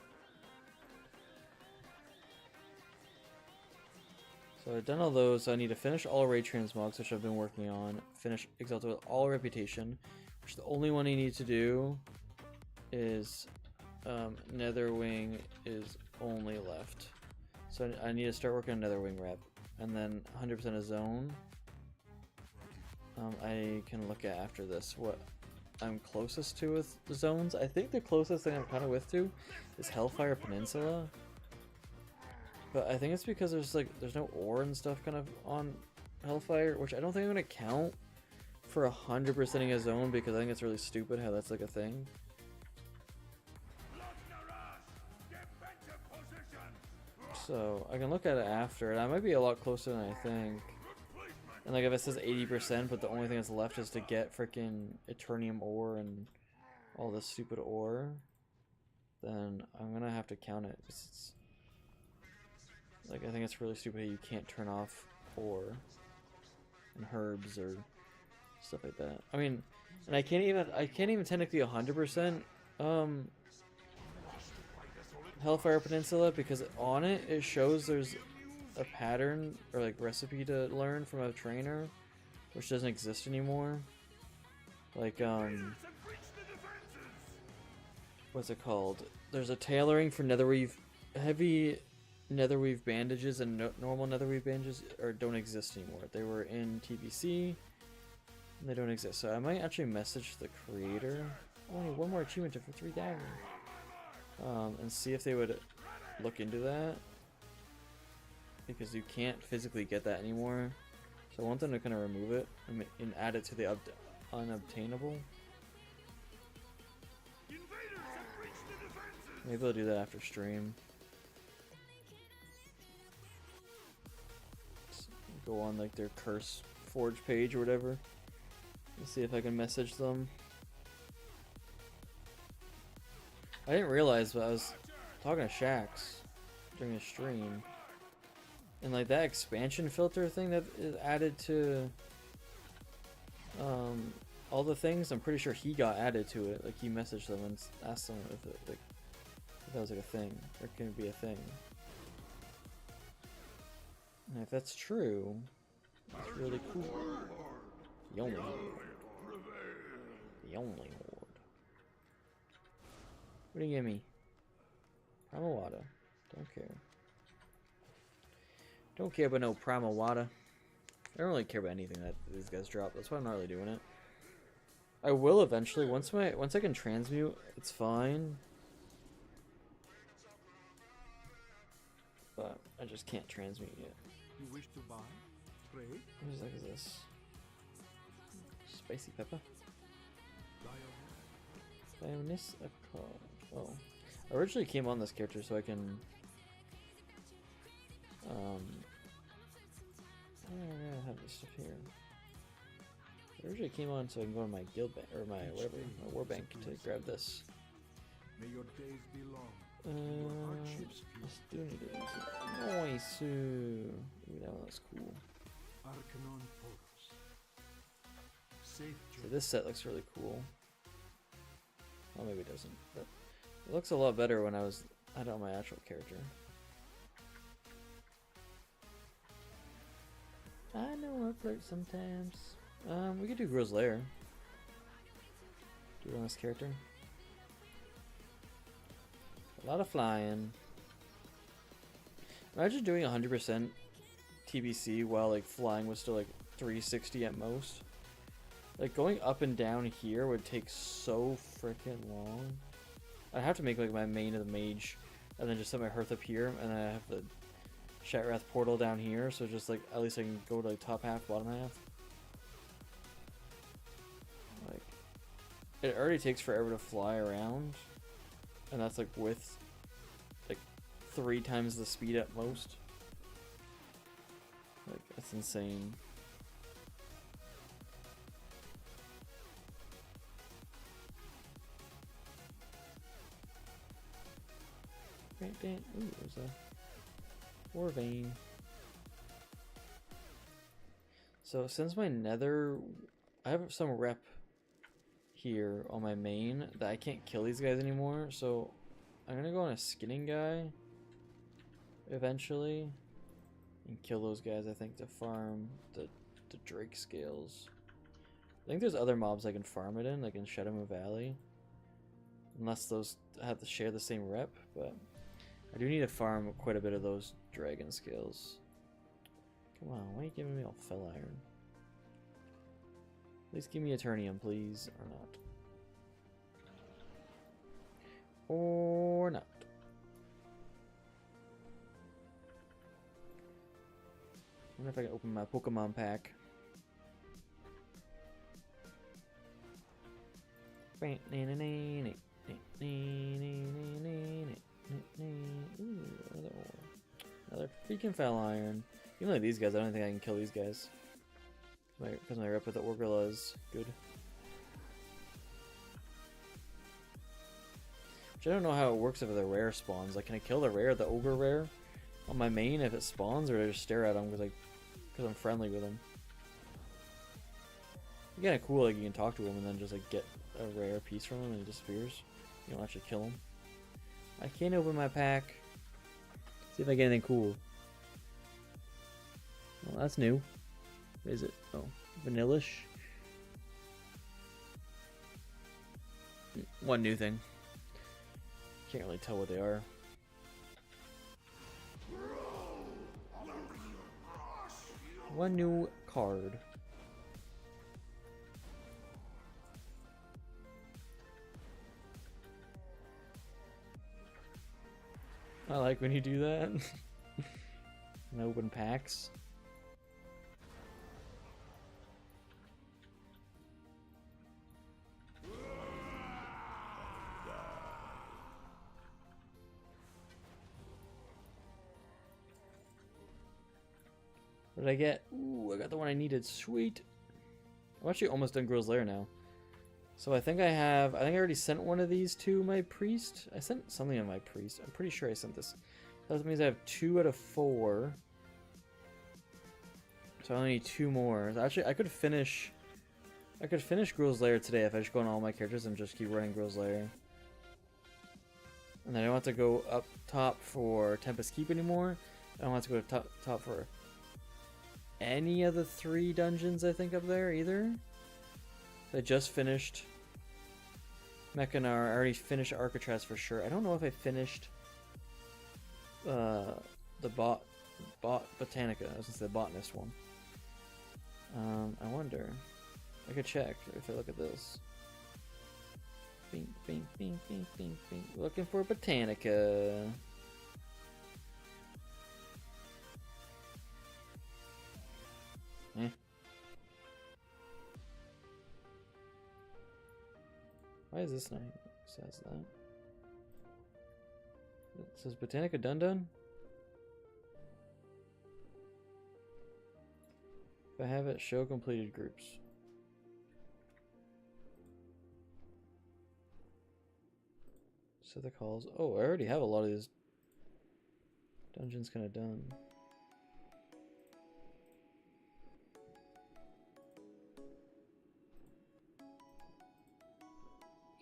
Speaker 1: So I've done all those, so I need to finish all raid transmogs, which I've been working on. Finish Exalted with all reputation, which the only one I need to do is Netherwing is only left. So I need to start working on Netherwing rep. And then 100% a zone. I can look at after this what I'm closest to with the zones. I think the closest thing I'm kind of with to is Hellfire Peninsula. But I think it's because there's no ore and stuff kind of on Hellfire, which I don't think I'm gonna count for 100%ing a zone because I think it's really stupid how that's like a thing. So I can look at it after, and I might be a lot closer than I think. And like if it says 80%, but the only thing that's left is to get freaking Eternium ore and all this stupid ore, then I'm gonna have to count it. It's, like I think it's really stupid you can't turn off ore and herbs or stuff like that. I mean, and I can't even technically 100% Hellfire Peninsula because on it shows there's a pattern or like recipe to learn from a trainer, which doesn't exist anymore. Like what's it called? There's a tailoring for netherweave, heavy netherweave bandages and normal netherweave bandages don't exist anymore. They were in TBC, and they don't exist. So I might actually message the creator. Only one more achievement for 3,000. And see if they would look into that, because you can't physically get that anymore. So I want them to kind of remove it and add it to the unobtainable. Maybe I'll do that after stream. Go on like their curse forge page or whatever and see if I can message them. I didn't realize, but I was talking to Shax during a stream, and like that expansion filter thing that is added to all the things, I'm pretty sure he got added to it. Like he messaged them and asked them if it, like, if that was like a thing, or can it be a thing. And if that's true, it's really cool. The only horde. The only horde. What do you give me? Primal water. Don't care. Don't care about no primal water. I don't really care about anything that these guys drop. That's why I'm not really doing it. I will eventually. Once I can transmute, it's fine. But I just can't transmute yet.
Speaker 4: You wish to buy? Trade?
Speaker 1: What the heck is this? Spicy pepper? Lioness of Oh. I originally came on this character so I can I have this stuff here. I originally came on so I can go to my guild bank or my whatever, my war bank to grab this.
Speaker 4: May your days be long.
Speaker 1: Let's do need it. Nice. Ooh, that one looks cool.
Speaker 4: Arcanon Poros. Safe
Speaker 1: So this set looks really cool. Well, maybe it doesn't, but it looks a lot better when I had it on my actual character. I know I flirt sometimes. We could do Gro's Lair. Do it on this character. A lot of flying. Imagine doing 100% TBC while like flying was still like 360 at most. Like going up and down here would take so freaking long. I'd have to make like my main of the mage, and then just set my hearth up here, and then I have the Shatrath portal down here, so just like at least I can go to like top half, bottom half. Like it already takes forever to fly around, and that's like with like 3 times the speed at most. Like that's insane. Ooh, there's a war vein. So since my nether, I have some rep here on my main that I can't kill these guys anymore, so I'm gonna go on a skinning guy eventually and kill those guys, I think, to farm the Drake scales. I think there's other mobs I can farm it in, like in Shadow Valley, unless those have to share the same rep, but I do need to farm quite a bit of those dragon scales. Come on, why are you giving me all fell iron? Please give me Eternium, please, or not. Or not. I wonder if I can open my Pokemon pack. Ooh, another freaking foul iron. Even like these guys, I don't think I can kill these guys. Because my rep with the Orgrimmar is good. Which I don't know how it works if the rare spawns. Like, can I kill the rare, the ogre rare, on my main if it spawns, or do I just stare at him because I'm friendly with him? It's kind of cool, like you can talk to him and then just like get a rare piece from him and he disappears. You don't actually kill him. I can't open my pack. See if I get anything cool. Well, that's new. What is it? Oh, vanillish. One new thing. Can't really tell what they are. One new card. I like when you do that. And open packs. What did I get? Ooh, I got the one I needed. Sweet. I'm actually almost done Girl's Lair now. So I think I already sent one of these to my priest. I sent something to my priest. I'm pretty sure I sent this. That means I have 2 out of 4. So I only need 2 more. Actually, I could finish Girl's Lair today if I just go on all my characters and just keep running Girl's Lair. And then I don't have to go up top for Tempest Keep anymore. I don't have to go to top for any of the 3 dungeons I think up there either. I just finished Mechanar. I already finished Arcatraz for sure. I don't know if I finished the Botanica. I was gonna say the botanist one. I wonder. I could check if I look at this. Bing, bing, bing, bing, bing, bing. Looking for Botanica. Eh. Why is this not says that? It says Botanica done? If I have it, show completed groups. Set the calls. Oh, I already have a lot of these dungeons kind of done.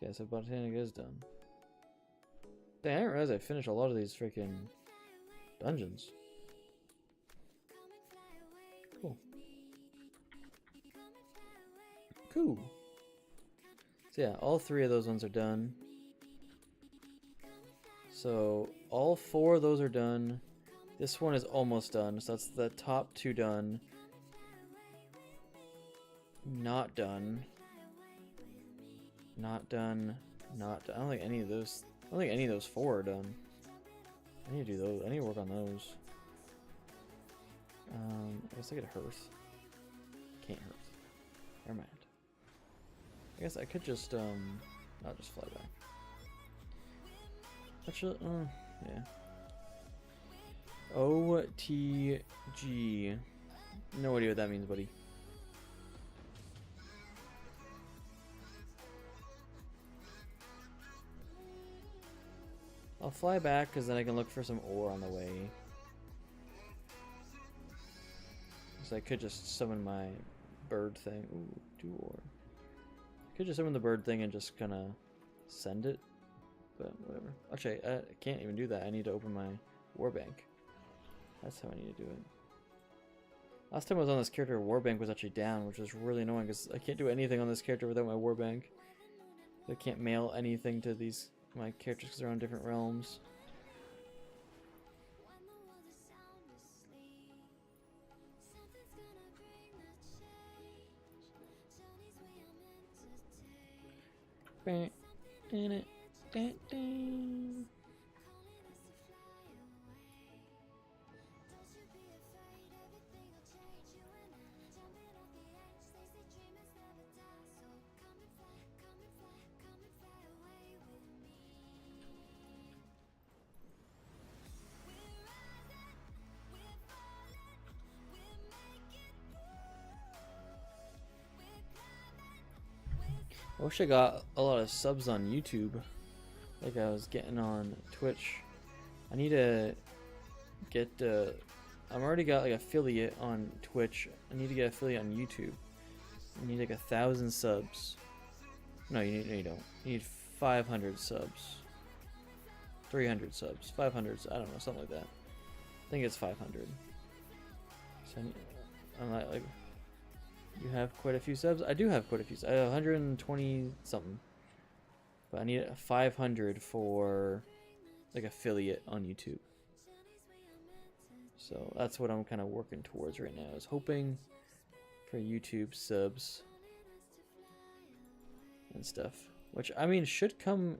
Speaker 1: Okay, so Botanica is done. Dang, I didn't realize I finished a lot of these freaking dungeons. Cool. Cool. So yeah, all 3 of those ones are done. So all 4 of those are done. This one is almost done, so that's the top 2 done. Not done. Not done. Not done. I don't think any of those. I don't think any of those 4 are done. I need to do those. I need to work on those. I guess I could Hearth. Can't Hearth. Never mind. I guess I could just I'll just fly back. Actually, yeah. OTG. No idea what that means, buddy. I'll fly back because then I can look for some ore on the way. So I could just summon my bird thing. Ooh, 2 ore. I could just summon the bird thing and just kind of send it. But whatever. Actually, I can't even do that. I need to open my warbank. That's how I need to do it. Last time I was on this character, warbank was actually down, which is really annoying because I can't do anything on this character without my warbank. I can't mail anything to my characters because they're on different realms. I wish I got a lot of subs on YouTube like I was getting on Twitch. I need to get I've already got like affiliate on Twitch. I need to get affiliate on YouTube. I need like 1,000 subs. No, you don't. You need 500 subs. 300 subs. 500, I don't know, something like that. I think it's 500. So I'm like you have quite a few subs? I do have quite a few. I have 120 something. But I need 500 for like affiliate on YouTube. So that's what I'm kind of working towards right now, is hoping for YouTube subs and stuff. Which, I mean, should come...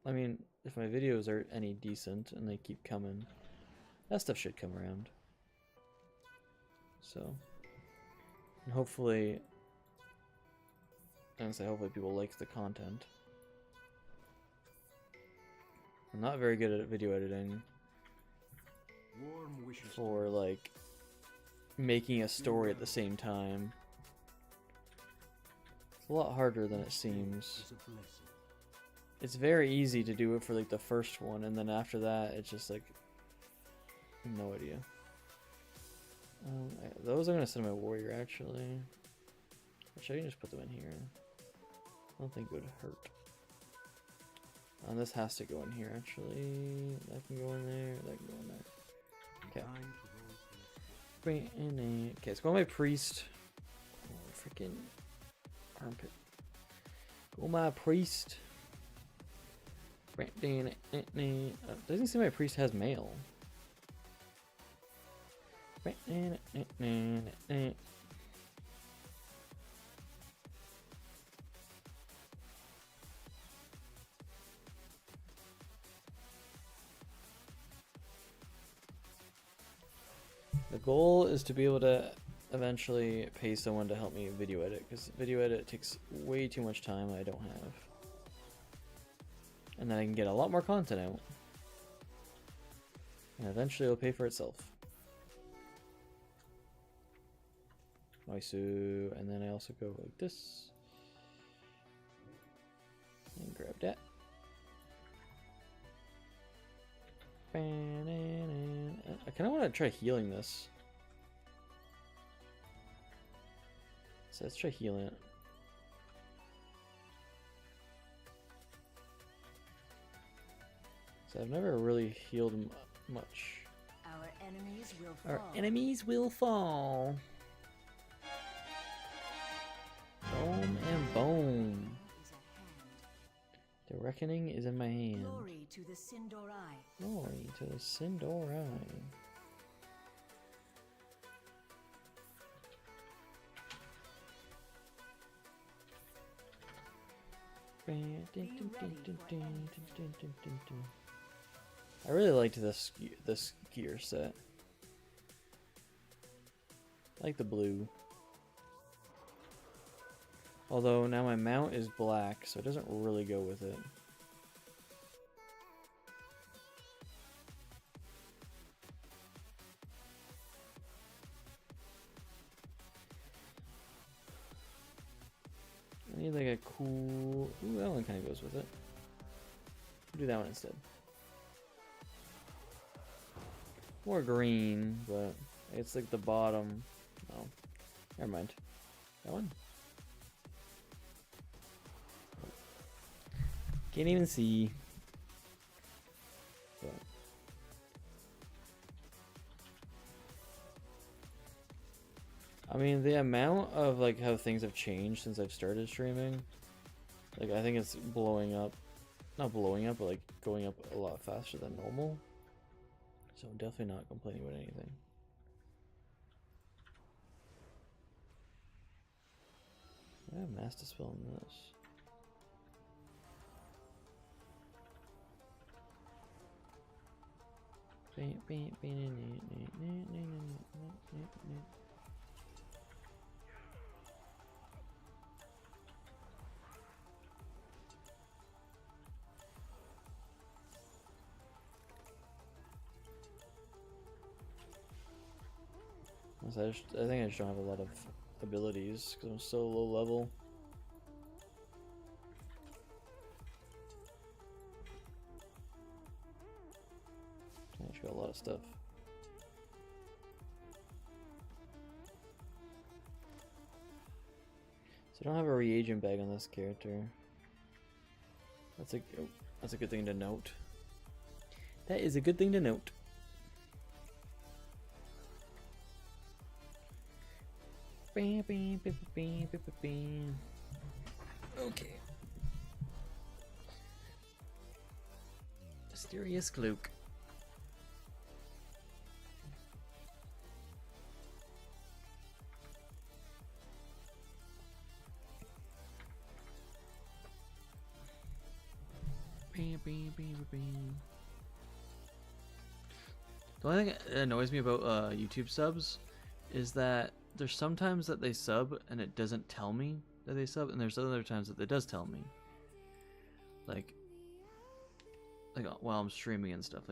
Speaker 1: I mean, if my videos are any decent and they keep coming, that stuff should come around. So, and hopefully... I'm gonna say hopefully people like the content. I'm not very good at video editing
Speaker 4: Warm wishes
Speaker 1: for, like, making a story at the same time. It's a lot harder than it seems.
Speaker 4: is a blessing.
Speaker 1: It's very easy to do it for, like, the first one, and then after that, it's just, like, no idea. Those I'm gonna send my warrior, actually. Actually, I can just put them in here. I don't think it would hurt. And this has to go in here, actually. That can go in there, that can go in there. Okay. Okay, let's go on my priest. Oh, freaking armpit. Go my priest. Doesn't seem my priest has mail. The goal is to be able to eventually pay someone to help me video edit, because video edit takes way too much time I don't have. And then I can get a lot more content out. And eventually it'll pay for itself. Nice. And then I also go like this. And grab that. I kind of want to try healing this. So let's try healing it. So I've never really healed much.
Speaker 8: Our enemies will fall.
Speaker 1: Our enemies will fall. Boom and boom. The reckoning is in my hand.
Speaker 8: Glory to the Sindorai.
Speaker 1: Glory to the Sindorai. I really liked this gear set. I like the blue. Although now my mount is black, so it doesn't really go with it. I need like a cool... Ooh, that one kind of goes with it. We'll do that one instead. More green, but it's like the bottom. Oh, never mind. That one? Can't even see. But I mean, the amount of like how things have changed since I've started streaming, like I think it's blowing up. Not blowing up, but like going up a lot faster than normal. So I'm definitely not complaining about anything. I have mass dispel in this. I think I just don't have a lot of abilities because I'm so low level. I just got a lot of stuff. So I don't have a reagent bag on this character. That's a good thing to note. That is a good thing to note. Okay. Mysterious cloak. The only thing that annoys me about YouTube subs is that there's sometimes that they sub and it doesn't tell me that they sub, and there's other times that it does tell me. Like while I'm streaming and stuff,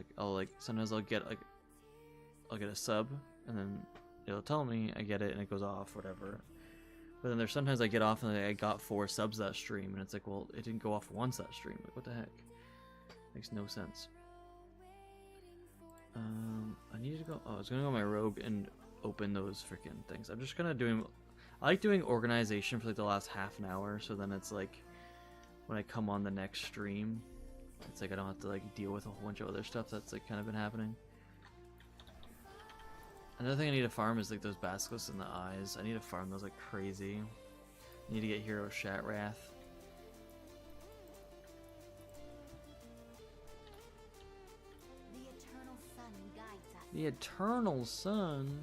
Speaker 1: sometimes I'll get a sub and then it'll tell me I get it and it goes off, whatever. But then there's sometimes I get off and I got 4 subs that stream, and it's like, well, it didn't go off once that stream. Like, what the heck? Makes no sense. I need to go. Oh, I was gonna go on my rogue and open those freaking things. I'm just gonna doing. I like doing organization for like the last half an hour, so then it's like when I come on the next stream, it's like I don't have to like deal with a whole bunch of other stuff that's like kind of been happening. Another thing I need to farm is like those basilisks in the eyes. I need to farm those like crazy. I need to get Hero Shatrath.
Speaker 7: The eternal sun guides us.
Speaker 1: The Eternal Sun.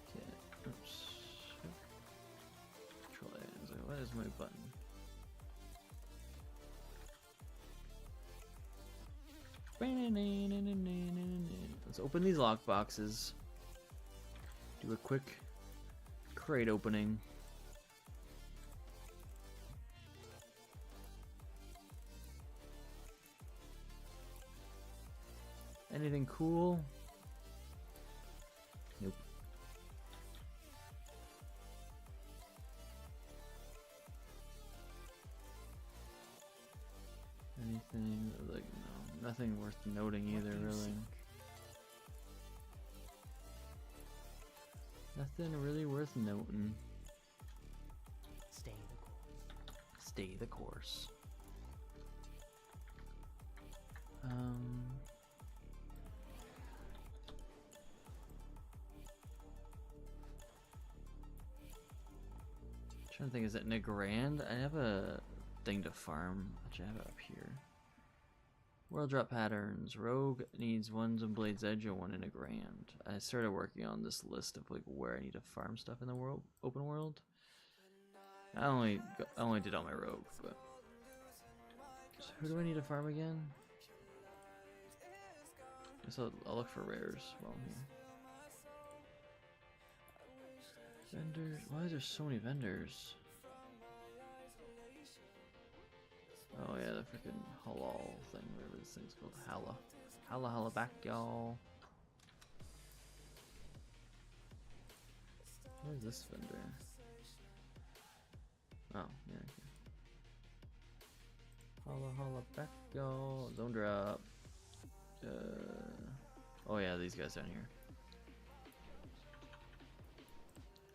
Speaker 1: Okay. Oops. Control A. I was like, what is my button? Let's open these lock boxes. Do a quick crate opening. Anything cool? Nope. Anything like no, nothing worth noting either, really. Nothing really worth noting.
Speaker 6: Stay the course.
Speaker 1: Stay the course. Trying to think, is it in a grand? I have a thing to farm. Actually, I have it up here. World drop patterns. Rogue needs ones in Blade's Edge and one in a grand. I started working on this list of like where I need to farm stuff in the world, open world. I only did all my rogue, but so who do I need to farm again? Guess I'll look for rares while I'm here. Vendors. Why is there so many vendors? Oh yeah, the freaking halal thing, whatever this thing's called. Holla back, y'all. Where's this vendor? Oh, yeah. Okay. Holla back, y'all. Zone drop. Oh yeah, these guys down here.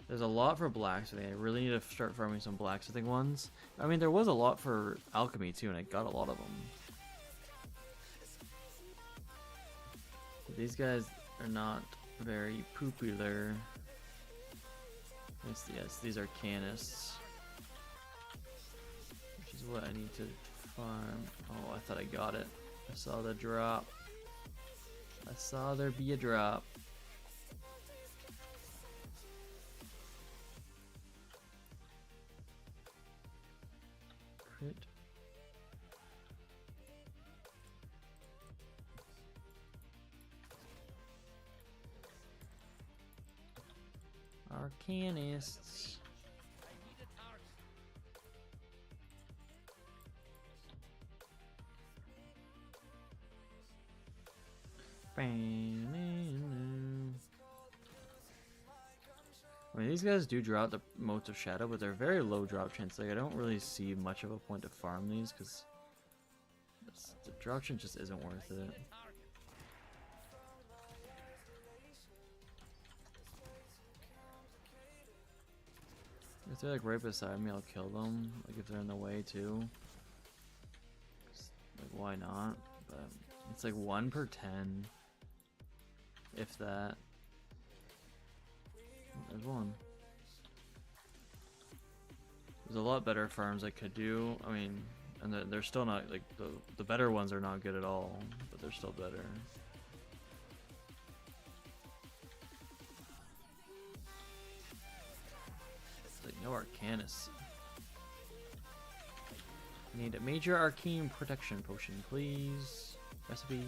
Speaker 1: There's a lot for blacksmithing. I really need to start farming some blacksmithing ones. I mean, there was a lot for alchemy too, and I got a lot of them. But these guys are not very popular. Yes, these are canists, which is what I need to farm. Oh, I thought I got it. I saw the drop. I saw there be a drop. Crit. Arcanists. I mean, these guys do draw out the motes of shadow, but they're very low drop chance. Like, I don't really see much of a point to farm these because the drop chance just isn't worth it. If they're like right beside me, I'll kill them. Like if they're in the way too. Like why not? But it's like 1 per 10, if that. Oh, there's one. There's a lot better farms I could do. I mean, and they're still not like the better ones are not good at all, but they're still better. Like no Arcanus. Need a major arcane protection potion, please. Recipe.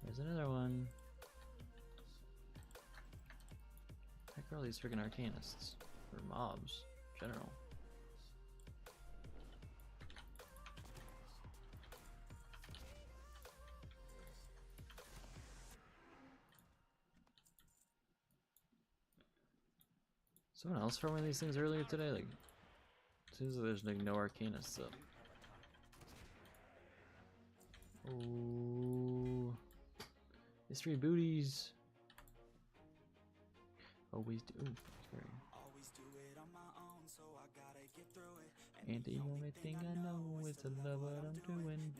Speaker 1: There's another one. Heck are all these freaking arcanists? Or mobs, in general. Someone else farming these things earlier today? Like, seems like there's like no arcanists up. Oh, history booties. Always do. Ooh, sorry. And the only thing I know is to love what I'm doing.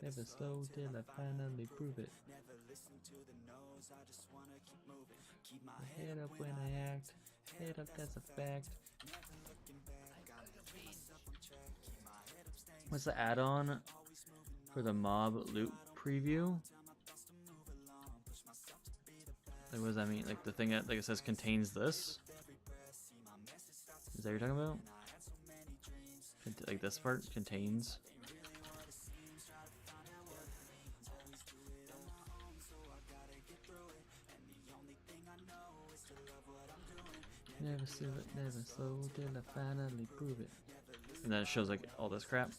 Speaker 1: Never slow till I finally prove it. Head up when I act. Head up, that's a fact. What's the add-on for the mob loot preview? Like, what does that mean? Like the thing that, like, it says contains this? Is that what you're talking about? Like this part contains. Never slow till I finally prove it. And then it shows like all this crap.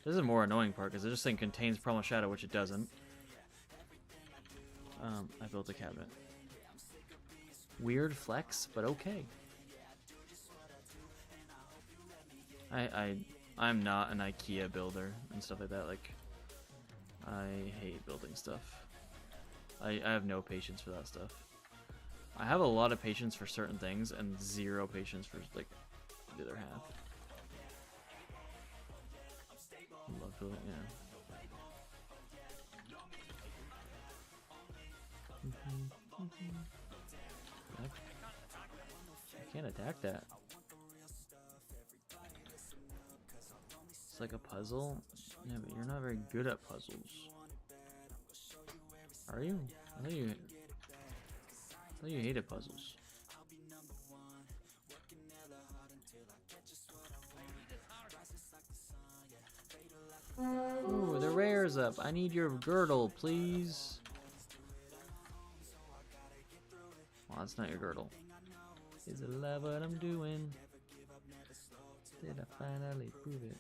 Speaker 1: This is a more annoying part because it's just saying contains Primal Shadow, which it doesn't. I built a cabinet. Weird flex, but okay. I'm not an IKEA builder and stuff like that. Like, I hate building stuff. I have no patience for that stuff. I have a lot of patience for certain things and zero patience for like the other half. I love building, yeah. I can't attack that. It's like a puzzle. Yeah, but you're not very good at puzzles. Are you? I thought you hated puzzles. Ooh, the rare's up. I need your girdle, please. Well, that's not your girdle. Is it love what I'm doing? Did I finally prove it?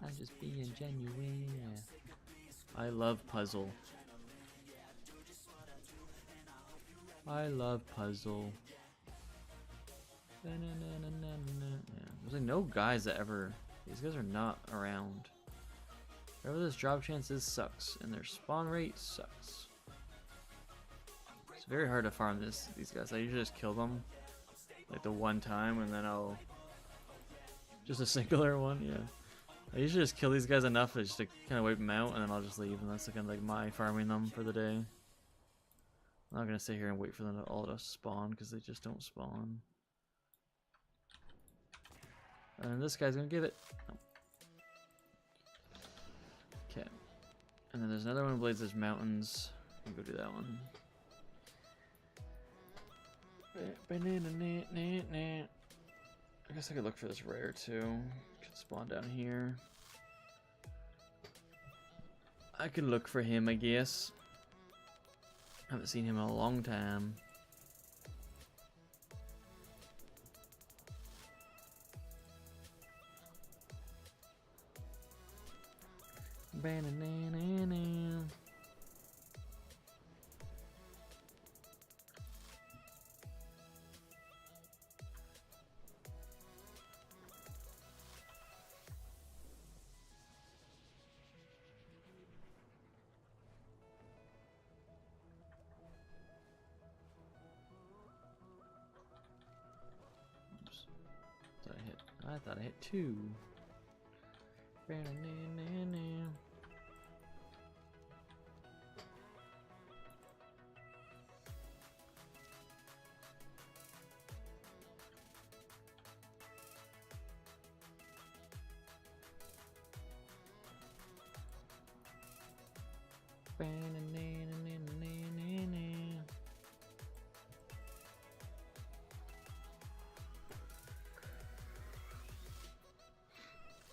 Speaker 1: I'm just being genuine. Yeah. I love puzzle. I love puzzle. Yeah. There's like no guys that ever. These guys are not around. Whatever this job chance is sucks, and their spawn rate sucks. It's very hard to farm these guys. I usually just kill them like the one time, and then I'll just a singular one. Yeah. I usually just kill these guys enough just to kind of wipe them out, and then I'll just leave, and that's kind of like my farming them for the day. I'm not gonna sit here and wait for them to all to spawn because they just don't spawn. And this guy's gonna give it. Oh. Okay. And then there's another one in Blazes Mountains. I'll go do that one. I guess I could look for this rare too. Could spawn down here. I could look for him, I guess. Haven't seen him in a long time. Banana. I thought I hit 2.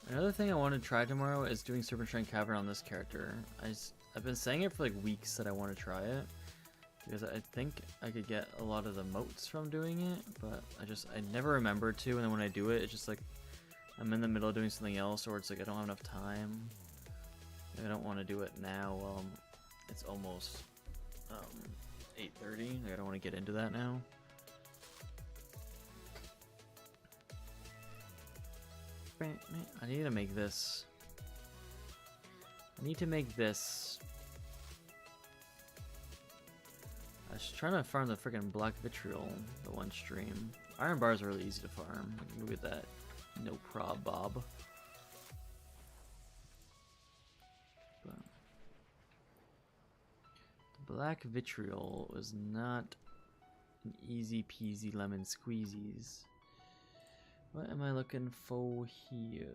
Speaker 1: Another thing I want to try tomorrow is doing Serpentine Cavern on this character. I've been saying it for like weeks that I want to try it because I think I could get a lot of the motes from doing it, but I never remember to, and then when I do it, it's just like I'm in the middle of doing something else, or it's like I don't have enough time. I don't want to do it now. It's almost 8:30. I don't want to get into that now. I need to make this. I need to make this. I was trying to farm the freaking black vitriol the one stream. Iron bars are really easy to farm. I can go get that. No prob, Bob. But the black vitriol was not an easy peasy lemon squeezies. What am I looking for here?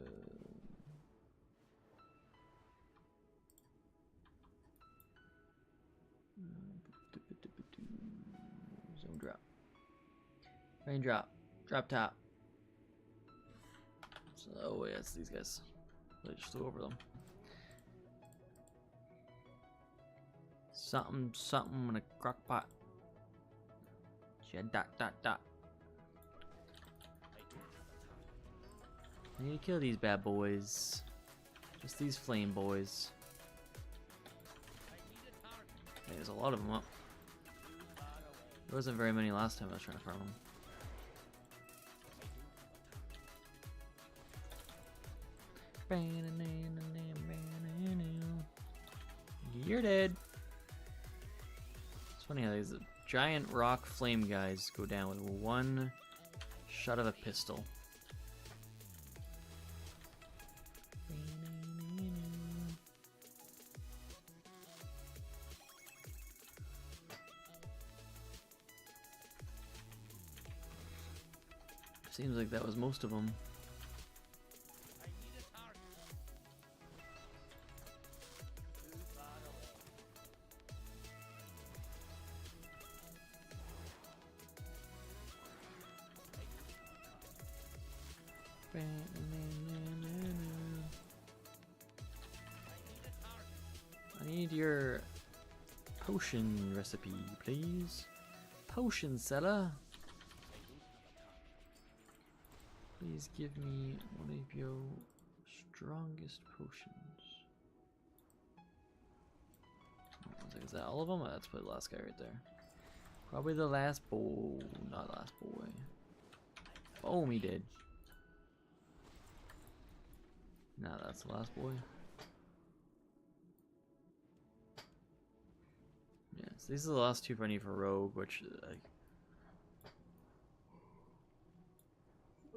Speaker 1: Zone drop. Raindrop. Drop top. So, oh wait, that's these guys. I just flew over them. Something in a crock pot. Dot dot dot. I need to kill these bad boys. Just these flame boys. Okay, there's a lot of them up. There wasn't very many last time I was trying to farm them. You're dead. It's funny how these giant rock flame guys go down with one shot of a pistol. Seems like that was most of them. I need your potion recipe, please. Potion seller. Please give me one of your strongest potions. Is that all of them? Oh, that's probably the last guy right there. Probably the last boy. Not last boy. Oh, he did. Nah, that's the last boy. Yes, these are the last two I need for Rogue, which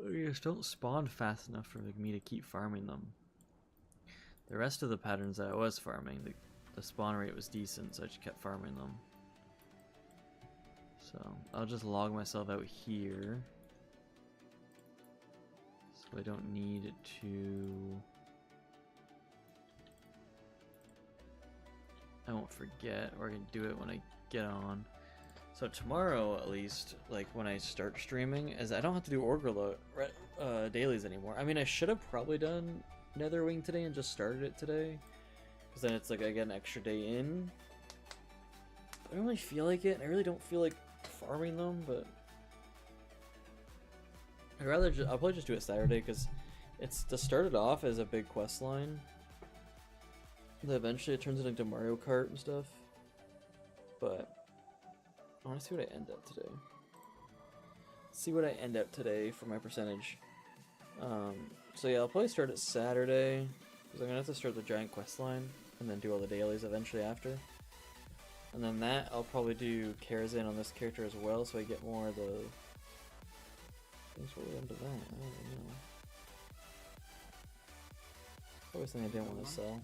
Speaker 1: they just don't spawn fast enough for me to keep farming them. The rest of the patterns that I was farming, the spawn rate was decent, so I just kept farming them. So I'll just log myself out here, so I don't need to. I won't forget, or I can do it when I get on. So tomorrow, at least, like when I start streaming, is I don't have to do Orgrimmar dailies anymore. I mean, I should have probably done Netherwing today and just started it today, because then it's like I get an extra day in. I don't really feel like it. I really don't feel like farming them, but I'd rather I'll probably just do it Saturday, because it's to start it off as a big quest line. Then eventually it turns it into Mario Kart and stuff. But I want to see what I end up today. See what I end up today for my percentage. So yeah, I'll probably start it Saturday, because I'm gonna have to start the giant quest line and then do all the dailies eventually after. And then that I'll probably do Karazhan on this character as well, so I get more of the. Thanks for into that. I don't know. Probably something I didn't want to sell.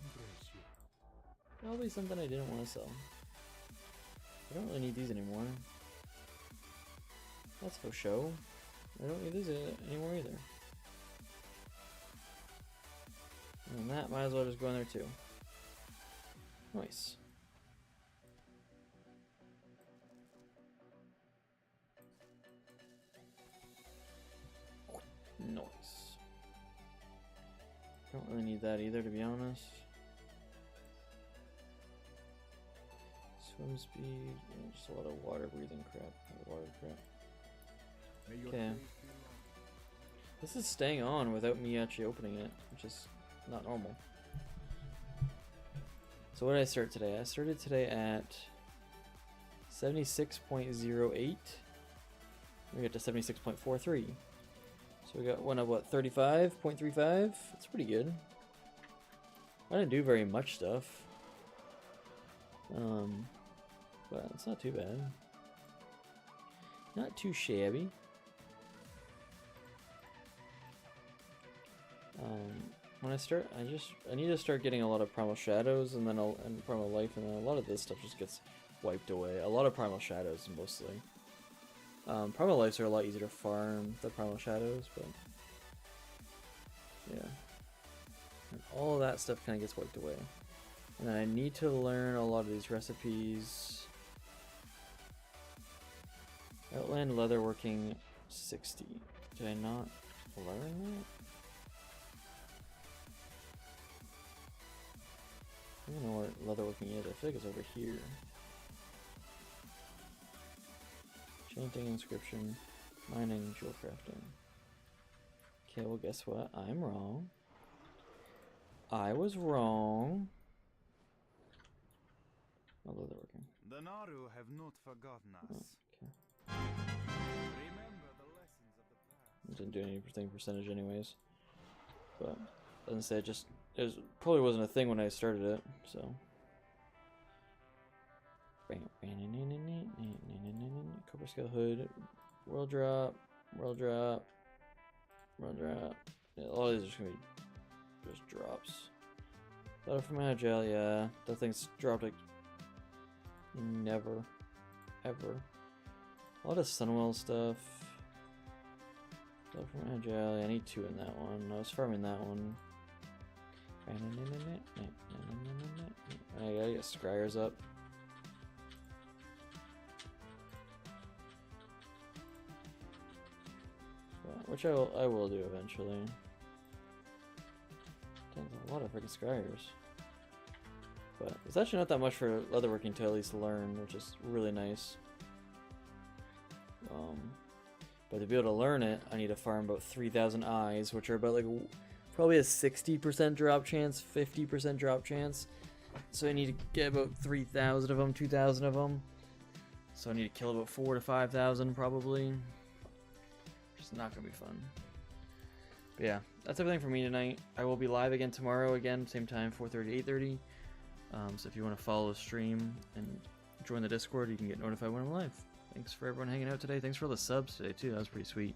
Speaker 1: Probably something I didn't want to sell. I don't really need these anymore. That's for show. I don't need these anymore either. And that might as well just go in there too. Nice. Nice. Don't really need that either, to be honest. Swim speed, yeah, just a lot of water breathing crap. Water crap. Okay. This is staying on without me actually opening it, which is not normal. So what did I start today? I started today at 76.08. We get to 76.43. So we got one of what, 35.35? That's pretty good. I didn't do very much stuff. But it's not too bad. Not too shabby. When I start, I need to start getting a lot of Primal Shadows and then and Primal Life, and then a lot of this stuff just gets wiped away. A lot of Primal Shadows mostly. Primal Lives are a lot easier to farm than Primal Shadows, but yeah. And all of that stuff kind of gets wiped away. And then I need to learn a lot of these recipes. Outland Leatherworking 60. Did I not learn that? I don't know where leatherworking is. I feel like it's over here. Chanting, inscription, mining, jewel crafting. Okay, well guess what? I'm wrong. I was wrong. Oh, leatherworking.
Speaker 5: The Naru have not forgotten us.
Speaker 1: Oh, okay.
Speaker 5: Remember the lessons of the past.
Speaker 1: Didn't do anything percentage anyways. But doesn't say it probably wasn't a thing when I started it, so. Copper Scale Hood, World Drop, World Drop, World Drop. Yeah, a lot of these are just gonna be just drops. Letter from Agile, yeah. That thing's dropped like never, ever. A lot of Sunwell stuff. Letter from Agile, yeah, I need 2 in that one. I was farming that one. I gotta get Scryers up. Which I will do eventually. Dang, a lot of freaking Scryers. But it's actually not that much for leatherworking to at least learn, which is really nice. But to be able to learn it, I need to farm about 3,000 eyes, which are about like probably a 60% drop chance, 50% drop chance. So I need to get about 3,000 of them, 2,000 of them. So I need to kill about 4,000 to 5,000 probably. It's not gonna be fun. But yeah, that's everything for me tonight. I will be live again tomorrow, same time, 4:30 to 8:30. So if you want to follow the stream and join the Discord, you can get notified when I'm live. Thanks for everyone hanging out today. Thanks for all the subs today too. That was pretty sweet.